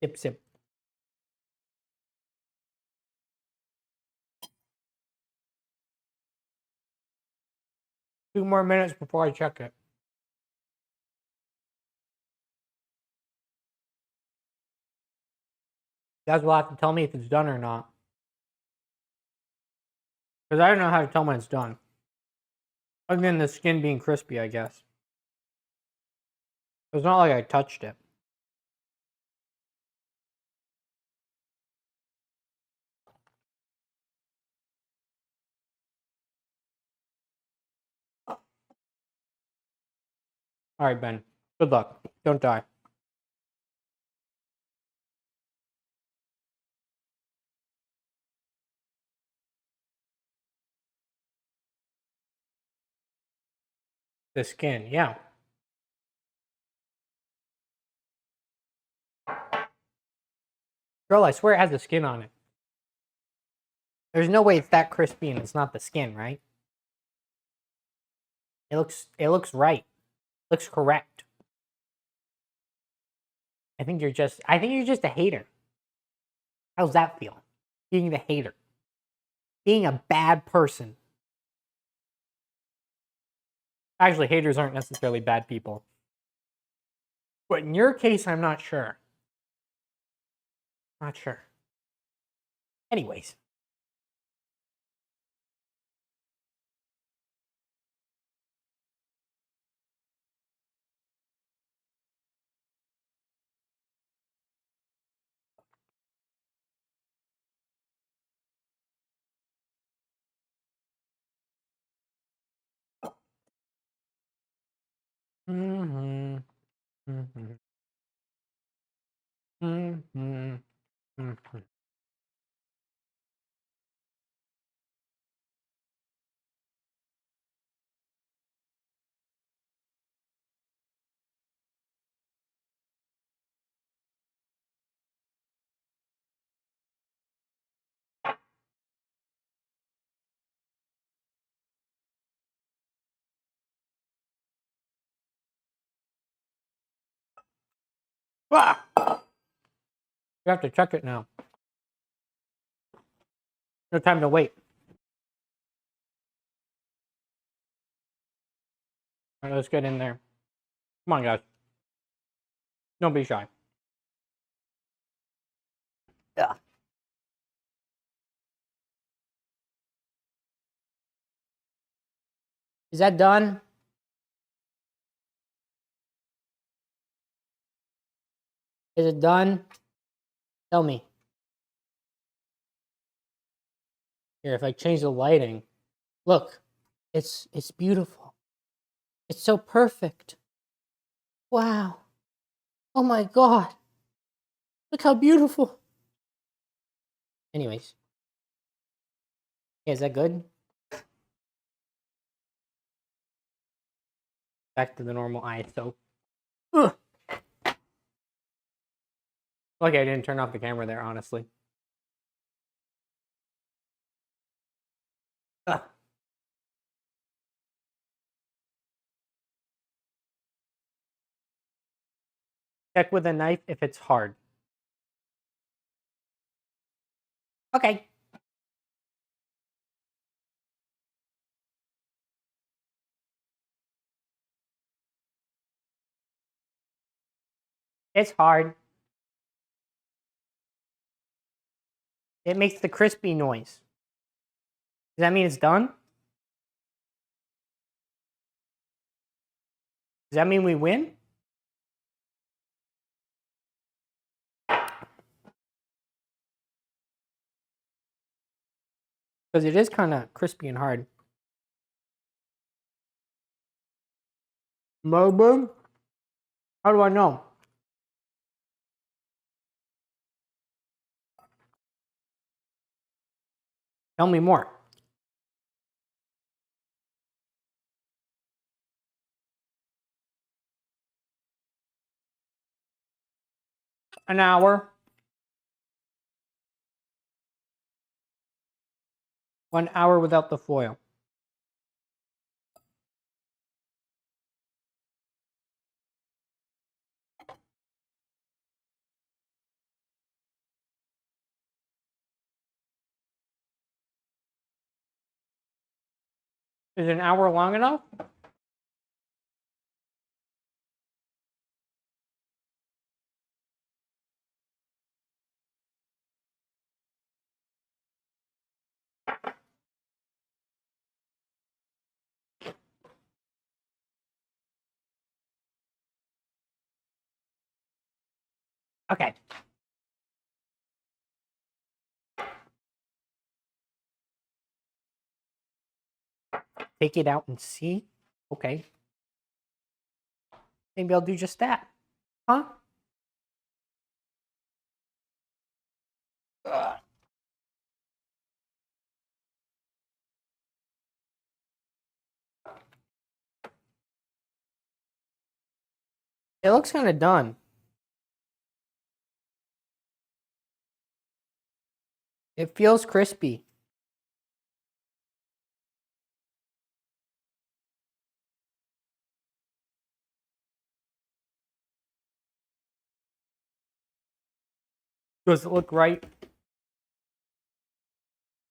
Sip, sip. Two more minutes before I check it. You guys will have to tell me if it's done or not. Because I don't know how to tell when it's done. Other than the skin being crispy, I guess. It's not like I touched it. Alright, Ben. Good luck. Don't die. The skin, yeah. Girl, I swear it has the skin on it. There's no way it's that crispy and it's not the skin, right? It looks right. Looks correct. I think you're just a hater. How's that feel? Being the hater. Being a bad person. Actually, haters aren't necessarily bad people. But in your case, I'm not sure. Not sure. Anyways. Mm-hmm. Mm-hmm. Mm-hmm. Mm-hmm. Ah! You have to check it now. No time to wait. All right, let's get in there. Come on, guys. Don't be shy. Yeah. Is that done? Is it done? Tell me. Here, if I change the lighting, look, it's beautiful. It's so perfect. Wow. Oh my God. Look how beautiful. Anyways. Yeah, is that good? Back to the normal ISO. Ugh. Okay, I didn't turn off the camera there, honestly. Ugh. Check with a knife if it's hard. Okay. It's hard. It makes the crispy noise. Does that mean it's done? Does that mean we win? Because it is kind of crispy and hard. Maybe? How do I know? Tell me more. An hour. 1 hour without the foil. Is an hour long enough? Okay. Take it out and see. Okay. Maybe I'll do just that. Huh? Ugh. It looks kind of done. It feels crispy. Does it look right?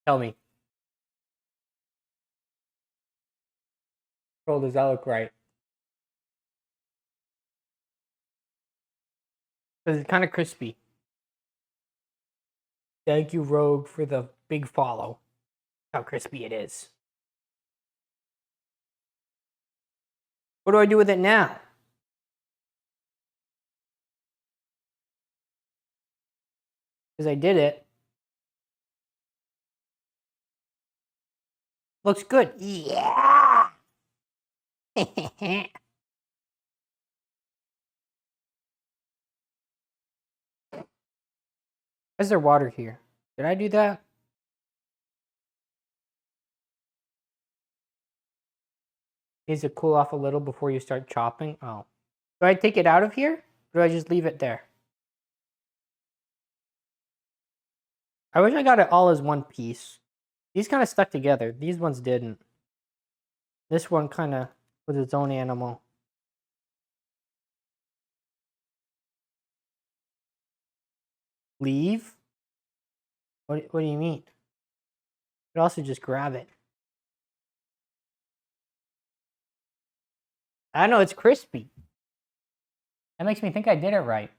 Tell me. Oh, does that look right? Because it's kind of crispy. Thank you, Rogue, for the big follow. How crispy it is. What do I do with it now? Because I did it. Looks good. Yeah. Is there water here? Did I do that? Needs to cool off a little before you start chopping. Oh. Do I take it out of here? Or do I just leave it there? I wish I got it all as one piece. These kind of stuck together. These ones didn't. This one kind of was its own animal. Leave? What do you mean? You could also just grab it. I know, it's crispy. That makes me think I did it right.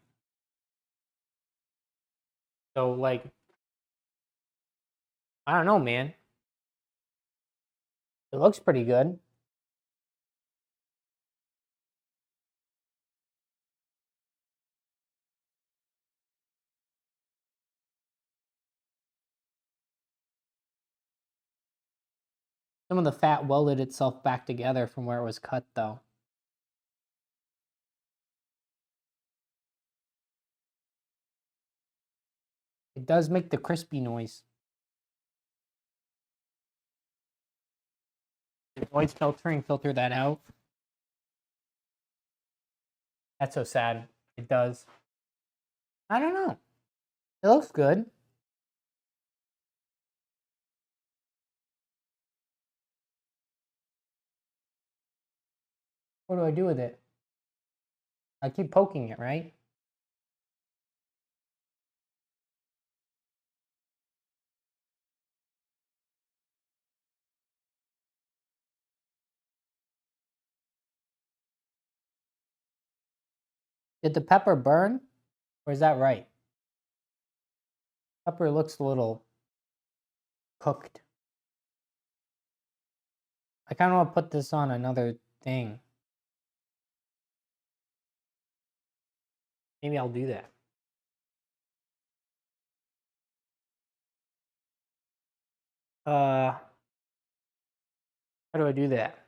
So, like, I don't know, man. It looks pretty good. Some of the fat welded itself back together from where it was cut, though. It does make the crispy noise. Noise filtering, filter that out. That's so sad. It does. I don't know. It looks good. What do I do with it? I keep poking it, right? Did the pepper burn? Or is that right? Pepper looks a little cooked. I kind of want to put this on another thing. Maybe I'll do that. How do I do that?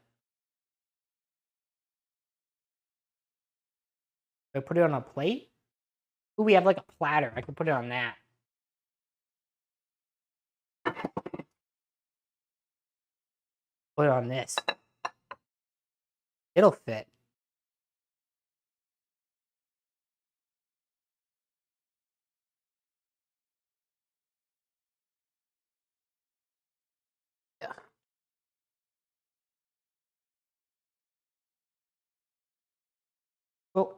Do I put it on a plate? Ooh, we have like a platter. I could put it on that. Put it on this. It'll fit. Yeah. Oh.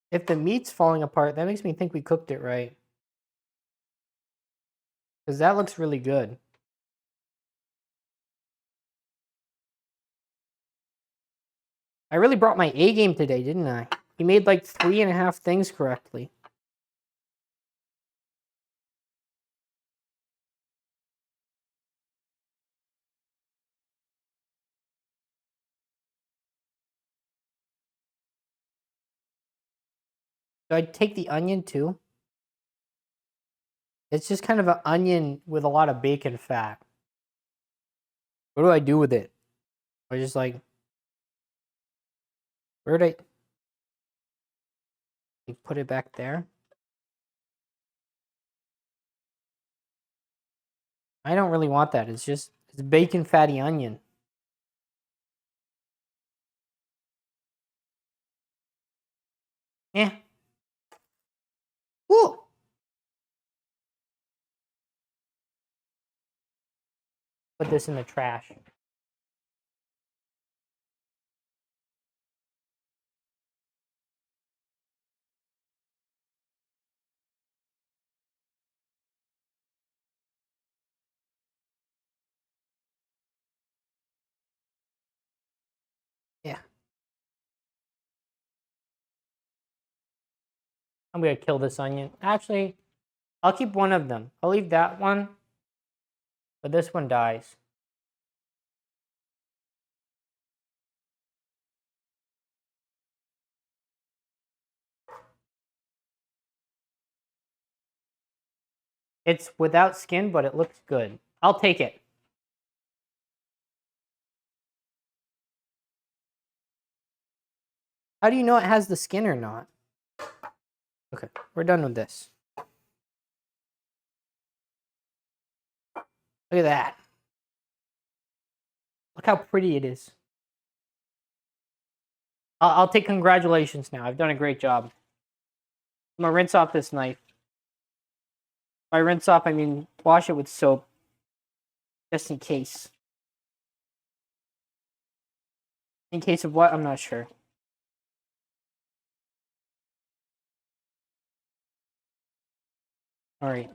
If the meat's falling apart, that makes me think we cooked it right. Because that looks really good. I really brought my A game today, didn't I? He made like 3.5 things correctly. Do I take the onion too? It's just kind of an onion with a lot of bacon fat. What do I do with it? I just like, where did I put it back there? I don't really want that. It's just, it's bacon fatty onion. Yeah. Ooh. Put this in the trash. Yeah. I'm gonna kill this onion. Actually, I'll keep one of them. I'll leave that one, but this one dies. It's without skin, but it looks good. I'll take it. How do you know it has the skin or not? Okay, we're done with this. Look at that. Look how pretty it is. I'll take congratulations now. I've done a great job. I'm gonna rinse off this knife. By rinse off, I mean wash it with soap. Just in case. In case of what? I'm not sure. Alright.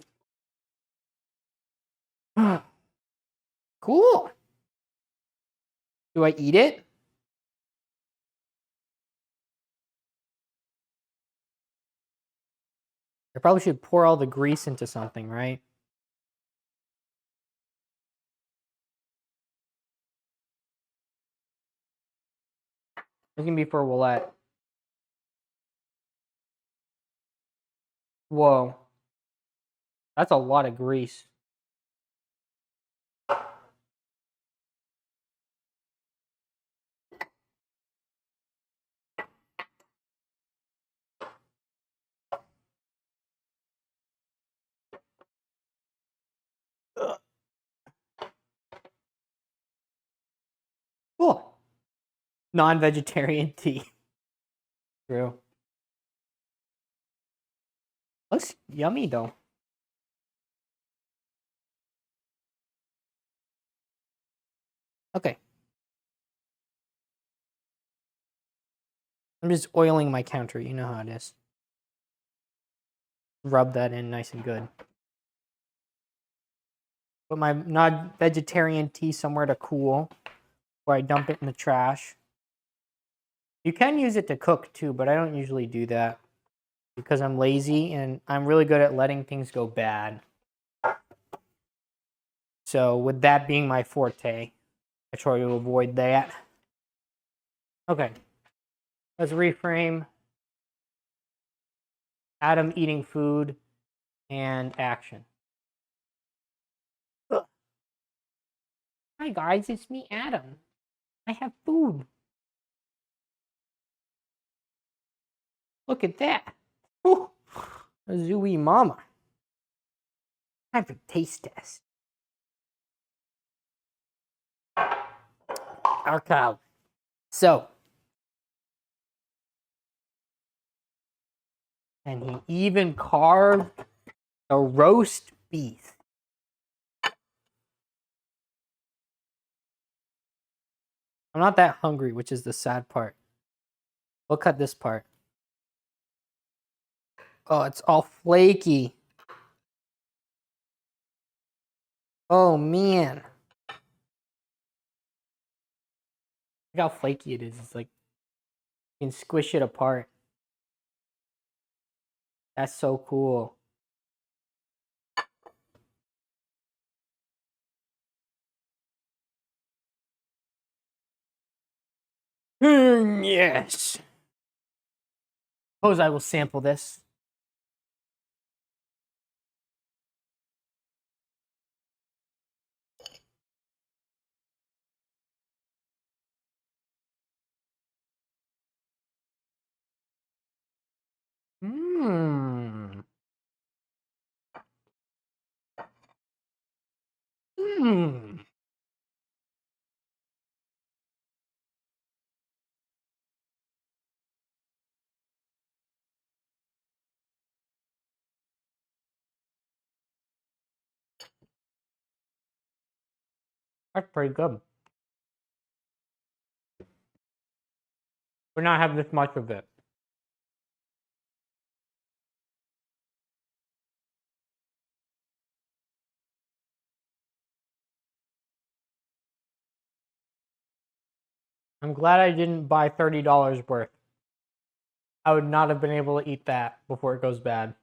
Cool. Do I eat it? I probably should pour all the grease into something, right? It's gonna be for Willette. Whoa. That's a lot of grease. Cool. Non-vegetarian tea. True. Looks yummy though. Okay. I'm just oiling my counter. You know how it is. Rub that in nice and good. Put my non-vegetarian tea somewhere to cool before I dump it in the trash. You can use it to cook too, but I don't usually do that because I'm lazy and I'm really good at letting things go bad. So with that being my forte, I try to avoid that. Okay, let's reframe. Adam eating food and action. Ugh. Hi guys, it's me, Adam. I have food. Look at that. Ooh, a zooey mama. Time for taste test. Our cow. So, and he even carved a roast beef. I'm not that hungry, which is the sad part. We'll cut this part. Oh, it's all flaky. Oh, man. Look how flaky it is. It's like, you can squish it apart. That's so cool. Yes. Suppose I will sample this. Mmm. Mmm. That's pretty good. We're not having this much of it. I'm glad I didn't buy $30 worth. I would not have been able to eat that before it goes bad.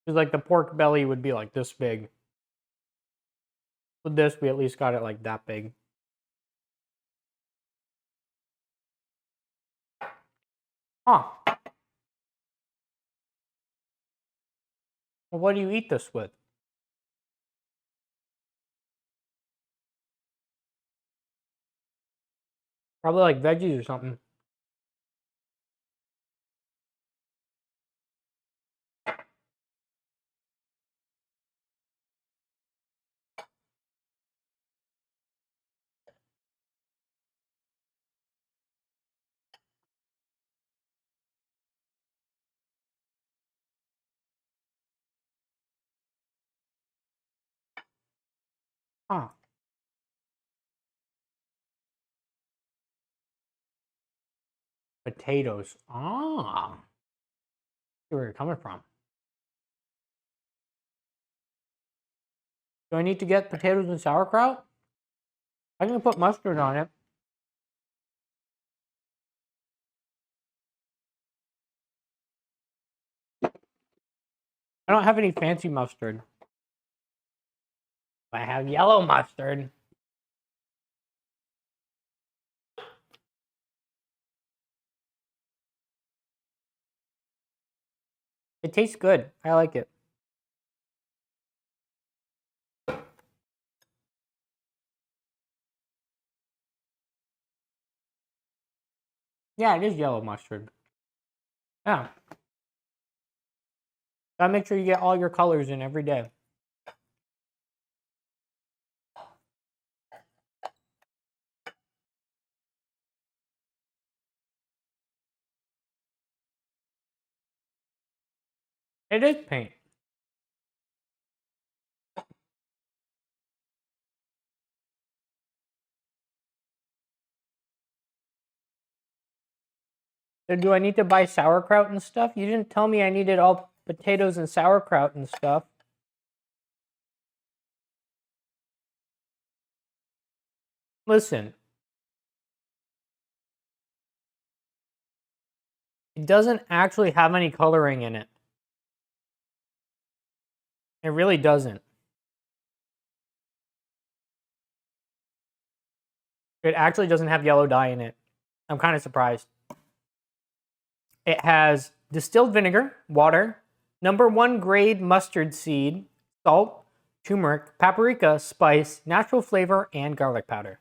Because like the pork belly would be like this big. With this, we at least got it like that big. Huh. Well, what do you eat this with? Probably like veggies or something. Huh. Potatoes. Ah. See where you're coming from. Do I need to get potatoes and sauerkraut? I can put mustard on it. I don't have any fancy mustard. I have yellow mustard. It tastes good. I like it. Yeah, it is yellow mustard. Yeah. Gotta make sure you get all your colors in every day. It is paint. So do I need to buy sauerkraut and stuff? You didn't tell me I needed all potatoes and sauerkraut and stuff. Listen. It doesn't actually have any coloring in it. It really doesn't. It actually doesn't have yellow dye in it. I'm kind of surprised. It has distilled vinegar, water, #1 grade mustard seed, salt, turmeric, paprika, spice, natural flavor, and garlic powder.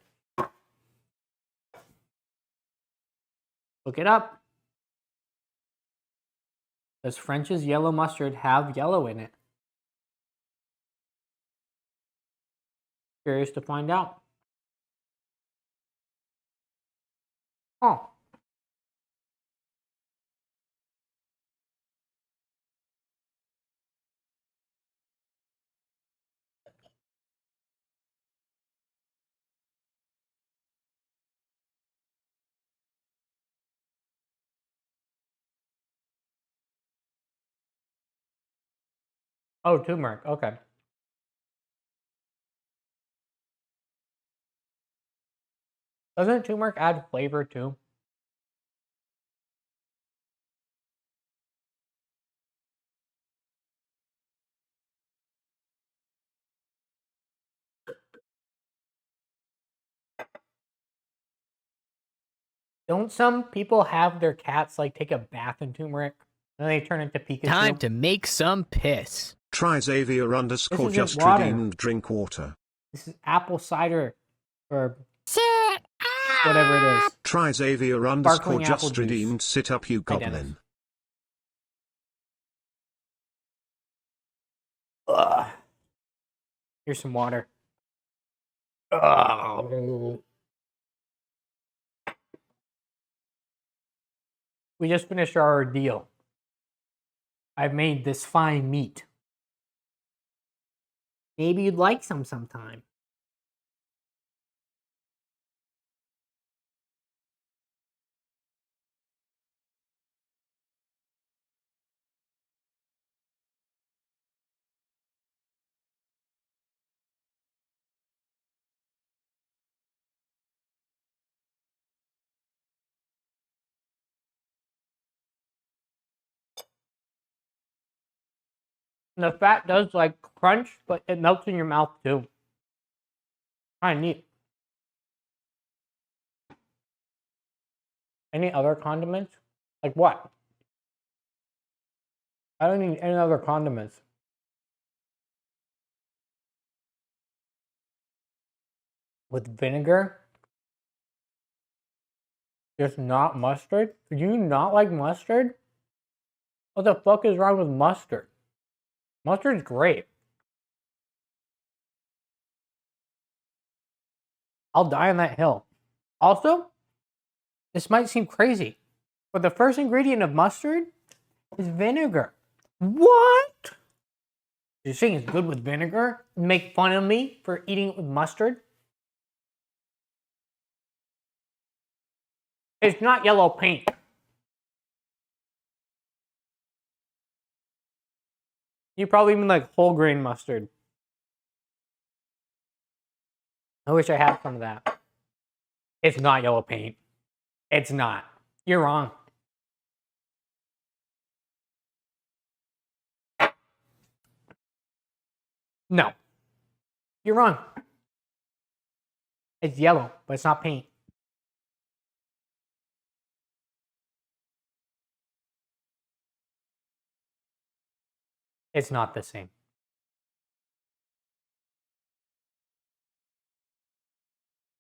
Look it up. Does French's yellow mustard have yellow in it? Curious to find out. Oh. Oh, turmeric. Okay. Doesn't turmeric add flavor too? Don't some people have their cats like take a bath in turmeric and then they turn into Pikachu? Time to make some piss. Try Xavier _ This just isn't water. redeemed drink water. This is apple cider or whatever it is. Try Xavier _ Sparkling apple just juice. redeemed sit up you Hi, Dennis. goblin. Ugh. Here's some water. Ugh. We just finished our ordeal. I've made this fine meat. Maybe you'd like some sometime. And the fat does like crunch, but it melts in your mouth too. Kind of neat. Any other condiments? Like what? I don't need any other condiments. With vinegar? Just not mustard? Do you not like mustard? What the fuck is wrong with mustard? Mustard's great. I'll die on that hill. Also, this might seem crazy, but the first ingredient of mustard is vinegar. What? You're saying it's good with vinegar? Make fun of me for eating it with mustard? It's not yellow paint. You probably mean like whole grain mustard. I wish I had some of that. It's not yellow paint. It's not. You're wrong. No. You're wrong. It's yellow, but it's not paint. It's not the same.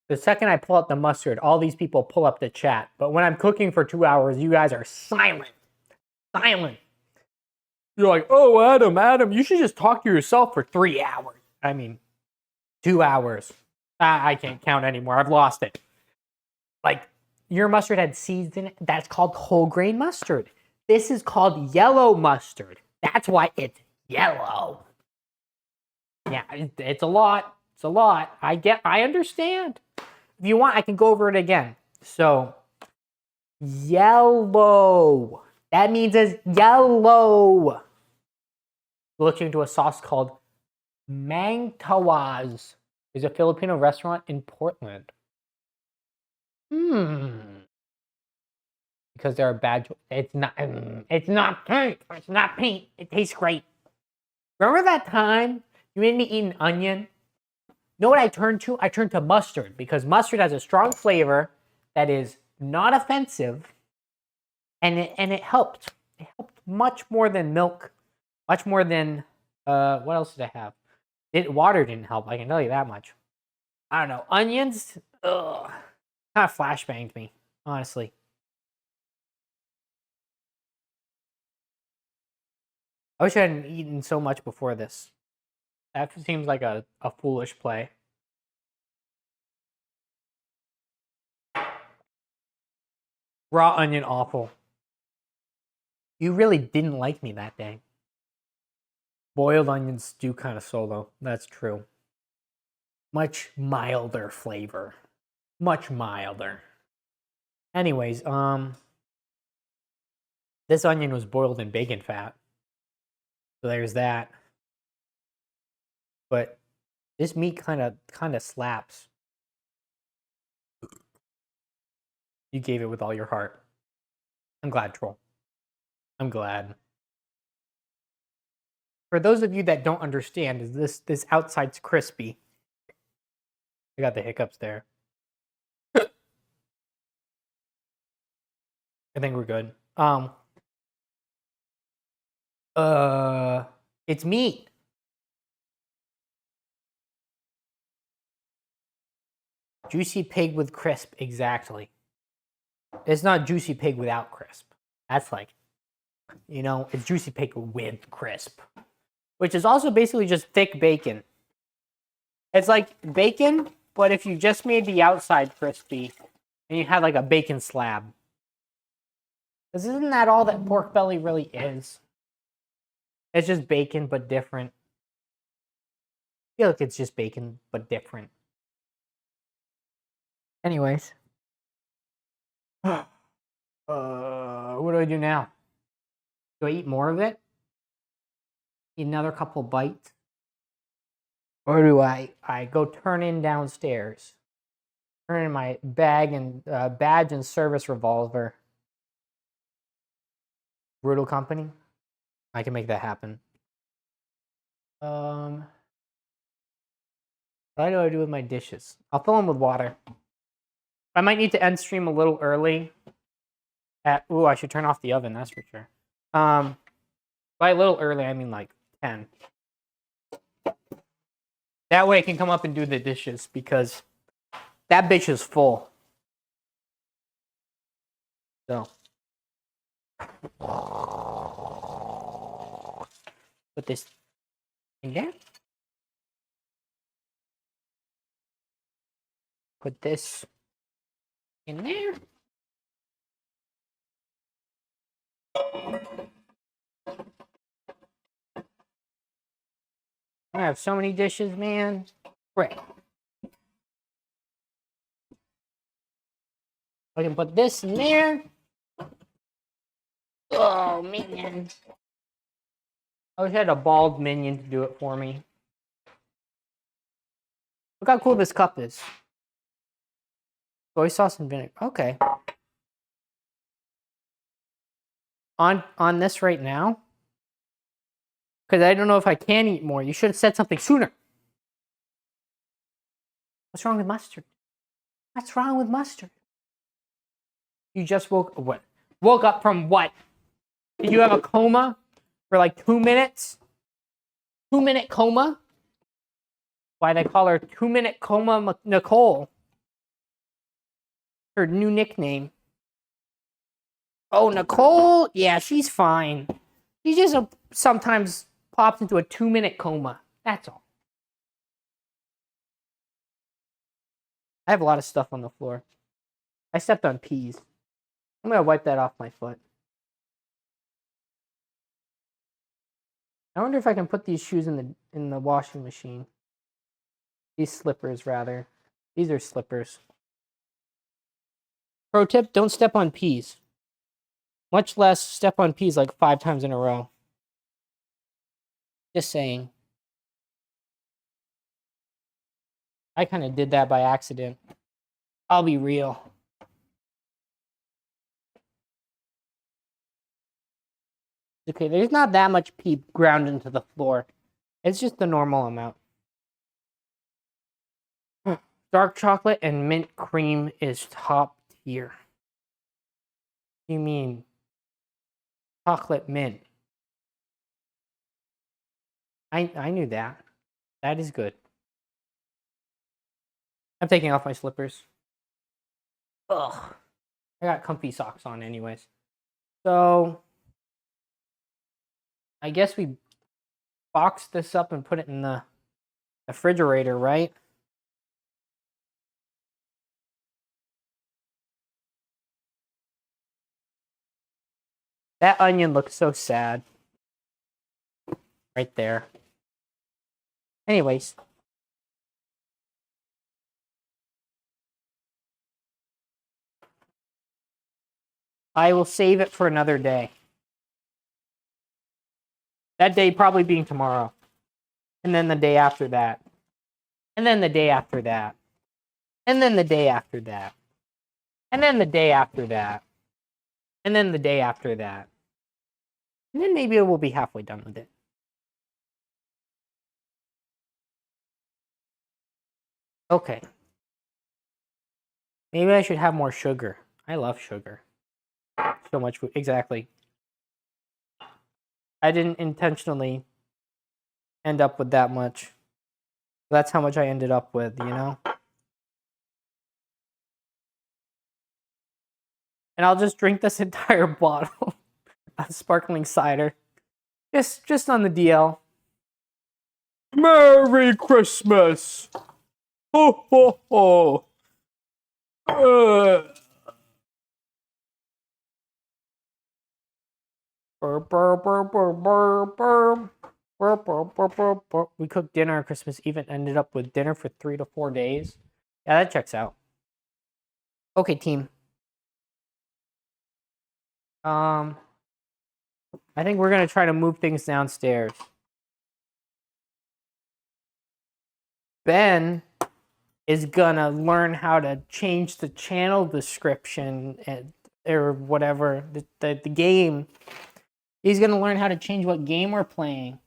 The second I pull up the mustard, all these people pull up the chat. But when I'm cooking for 2 hours, you guys are silent. Silent. You're like, oh, Adam, you should just talk to yourself for 3 hours. I mean, 2 hours. I can't count anymore. I've lost it. Like, your mustard had seeds in it. That's called whole grain mustard. This is called yellow mustard. That's why it's yellow. Yeah, it's a lot. It's a lot. I understand. If you want, I can go over it again. So, yellow. That means it's yellow. Looking into a sauce called Mangtawas. It's a Filipino restaurant in Portland. Because they're a bad. It's not paint. It's not paint. It tastes great. Remember that time you made me eat an onion? You know what I turned to? I turned to mustard because mustard has a strong flavor that is not offensive, and it helped. It helped much more than milk, much more than what else did I have? Water didn't help. I can tell you that much. I don't know. Onions, kind of flashbanged me, honestly. I wish I hadn't eaten so much before this. That seems like a foolish play. Raw onion, awful. You really didn't like me that day. Boiled onions do kind of solo. That's true. Much milder flavor. Much milder. Anyways, this onion was boiled in bacon fat. So there's that. But this meat kind of slaps. You gave it with all your heart. I'm glad, Troll. I'm glad. For those of you that don't understand, is this outside's crispy. I got the hiccups there. I think we're good. It's meat. Juicy pig with crisp, exactly. It's not juicy pig without crisp. That's like, it's juicy pig with crisp. Which is also basically just thick bacon. It's like bacon, but if you just made the outside crispy, and you had like a bacon slab. Because isn't that all that pork belly really is? It's just bacon, but different. I feel like it's just bacon, but different. Anyways. What do I do now? Do I eat more of it? Eat another couple bites? Or do I go turn in downstairs? Turn in my badge and service revolver. Brutal company? I can make that happen. What do I do with my dishes? I'll fill them with water. I might need to end stream a little early. I should turn off the oven, that's for sure. By a little early, I mean like 10. That way I can come up and do the dishes because that bitch is full. So. Put this in there. Put this in there. I have so many dishes, man. Great. I can put this in there. Oh, man. I wish I had a bald minion to do it for me. Look how cool this cup is. Soy sauce and vinegar. Okay. On this right now. Because I don't know if I can eat more. You should have said something sooner. What's wrong with mustard? What's wrong with mustard? You just woke up from what? Did you have a coma for like 2 minutes? 2-minute coma. Why they call her 2-minute coma Nicole. Her new nickname. Oh, Nicole? Yeah, she's fine. She just sometimes pops into a 2-minute coma. That's all. I have a lot of stuff on the floor. I stepped on peas. I'm gonna wipe that off my foot. I wonder if I can put these shoes in the washing machine. These slippers, rather. These are slippers. Pro tip, don't step on peas. Much less step on peas like 5 times in a row. Just saying. I kind of did that by accident. I'll be real. Okay, there's not that much pee ground into the floor. It's just the normal amount. Dark chocolate and mint cream is top tier. What do you mean? Chocolate mint. I knew that. That is good. I'm taking off my slippers. Ugh. I got comfy socks on anyways. So, I guess we box this up and put it in the refrigerator, right? That onion looks so sad. Right there. Anyways. I will save it for another day. That day probably being tomorrow. And then the day after that. And then the day after that. And then the day after that. And then the day after that. And then the day after that. And then maybe we'll be halfway done with it. Okay. Maybe I should have more sugar. I love sugar. So much food. Exactly. I didn't intentionally end up with that much. That's how much I ended up with, you know? And I'll just drink this entire bottle of sparkling cider. Just on the DL. Merry Christmas! Ho ho ho! We cooked dinner on Christmas Eve and ended up with dinner for 3 to 4 days. Yeah, that checks out. Okay, team. I think we're gonna try to move things downstairs. Ben is gonna learn how to change the channel description or whatever the game. He's gonna learn how to change what game we're playing.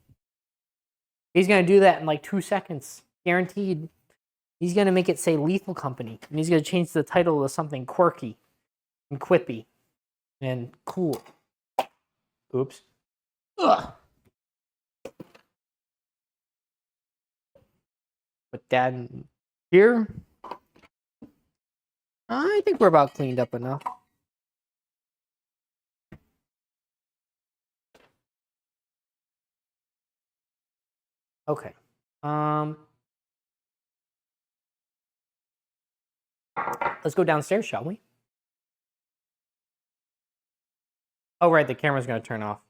He's gonna do that in like 2 seconds, guaranteed. He's gonna make it say Lethal Company, and he's gonna change the title to something quirky and quippy and cool. Oops. Ugh. Put that in here. I think we're about cleaned up enough. Okay. Let's go downstairs, shall we? Oh, right, the camera's gonna turn off.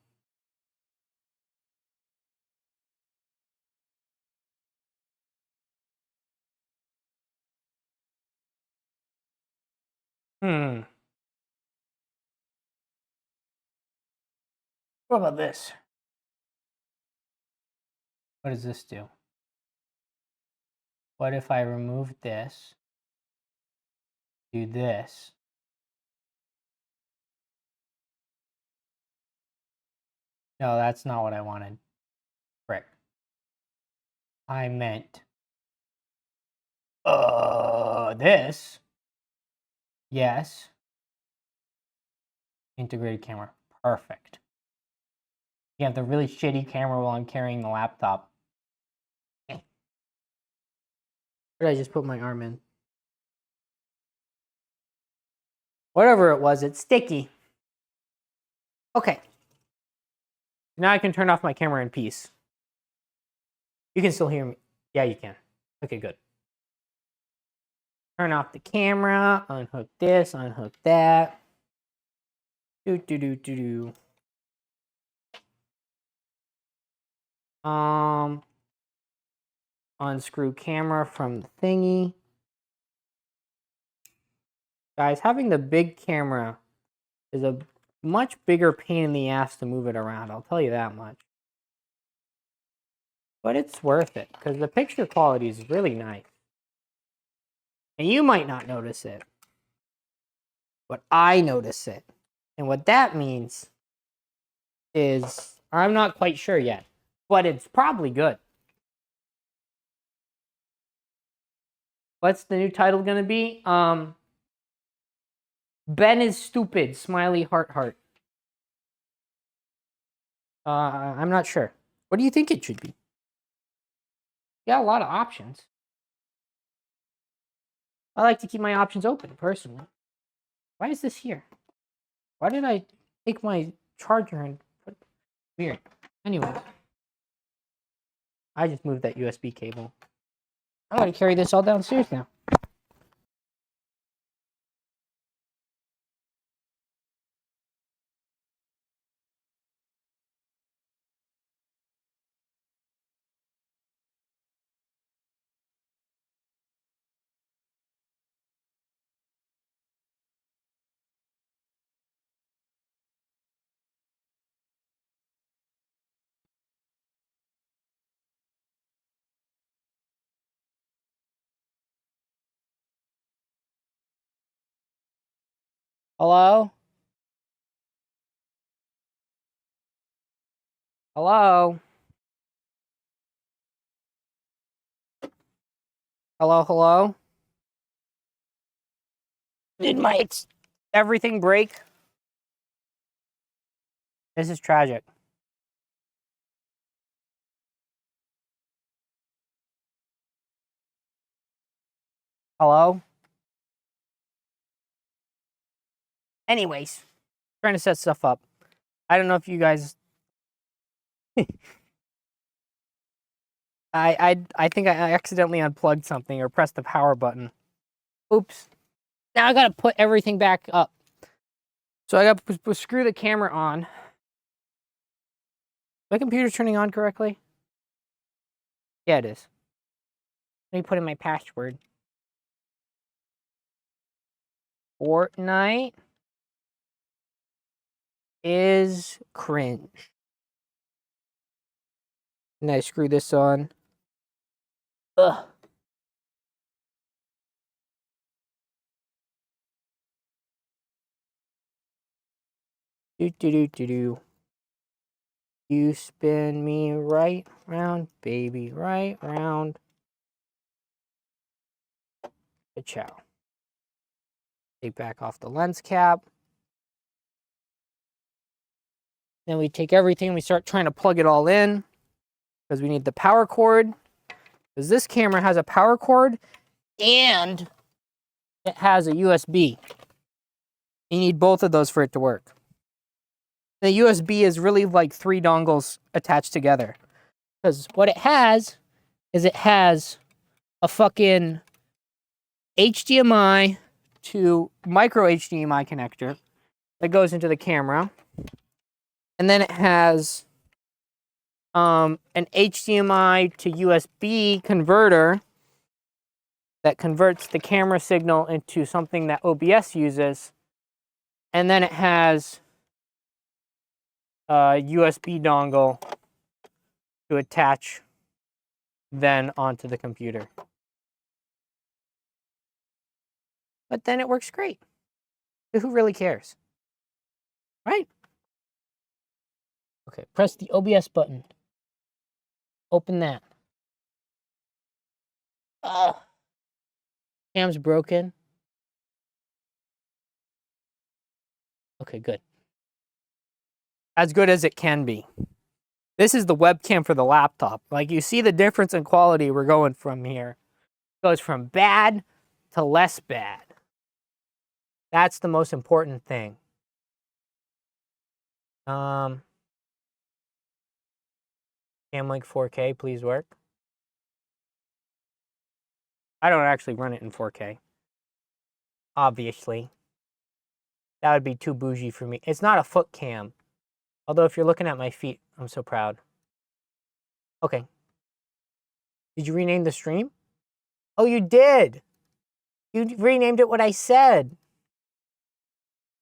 What about this? What does this do? What if I remove this? Do this? No, that's not what I wanted. Frick. I meant this. Yes. Integrated camera. Perfect. You have the really shitty camera while I'm carrying the laptop. Where did I just put my arm in? Whatever it was, it's sticky. Okay. Now I can turn off my camera in peace. You can still hear me. Yeah, you can. Okay, good. Turn off the camera, unhook this, unhook that. Do. Unscrew camera from the thingy. Guys, having the big camera is a much bigger pain in the ass to move it around. I'll tell you that much. But it's worth it because the picture quality is really nice. And you might not notice it, but I notice it. And what that means is, I'm not quite sure yet, but it's probably good. What's the new title gonna be? Ben is stupid, smiley heart heart. I'm not sure. What do you think it should be? Yeah, a lot of options. I like to keep my options open, personally. Why is this here? Why did I take my charger and put... Weird. Anyway. I just moved that USB cable. I'm going to carry this all downstairs now. Hello? Hello? Hello? Did my everything break? This is tragic. Hello? Anyways, trying to set stuff up. I don't know if you guys... I think I accidentally unplugged something or pressed the power button. Oops. Now I gotta put everything back up. So I gotta screw the camera on. My computer's turning on correctly? Yeah, it is. Let me put in my password. Fortnite is cringe. And I screw this on. Ugh. Do. You spin me right round, baby, right round. Ciao. Take back off the lens cap. Then we take everything, we start trying to plug it all in because we need the power cord. Because this camera has a power cord and it has a USB. You need both of those for it to work. The USB is really like 3 dongles attached together. Because what it has is it has a fucking HDMI to micro HDMI connector that goes into the camera. And then it has an HDMI to USB converter that converts the camera signal into something that OBS uses. And then it has a USB dongle to attach then onto the computer. But then it works great. So who really cares? Right? Okay, press the OBS button. Open that. Cam's broken. Okay, good. As good as it can be. This is the webcam for the laptop. Like, you see the difference in quality we're going from here. Goes from bad to less bad. That's the most important thing. Camlink 4K, please work. I don't actually run it in 4K. Obviously. That would be too bougie for me. It's not a foot cam. Although if you're looking at my feet, I'm so proud. Okay. Did you rename the stream? Oh, you did. You renamed it what I said.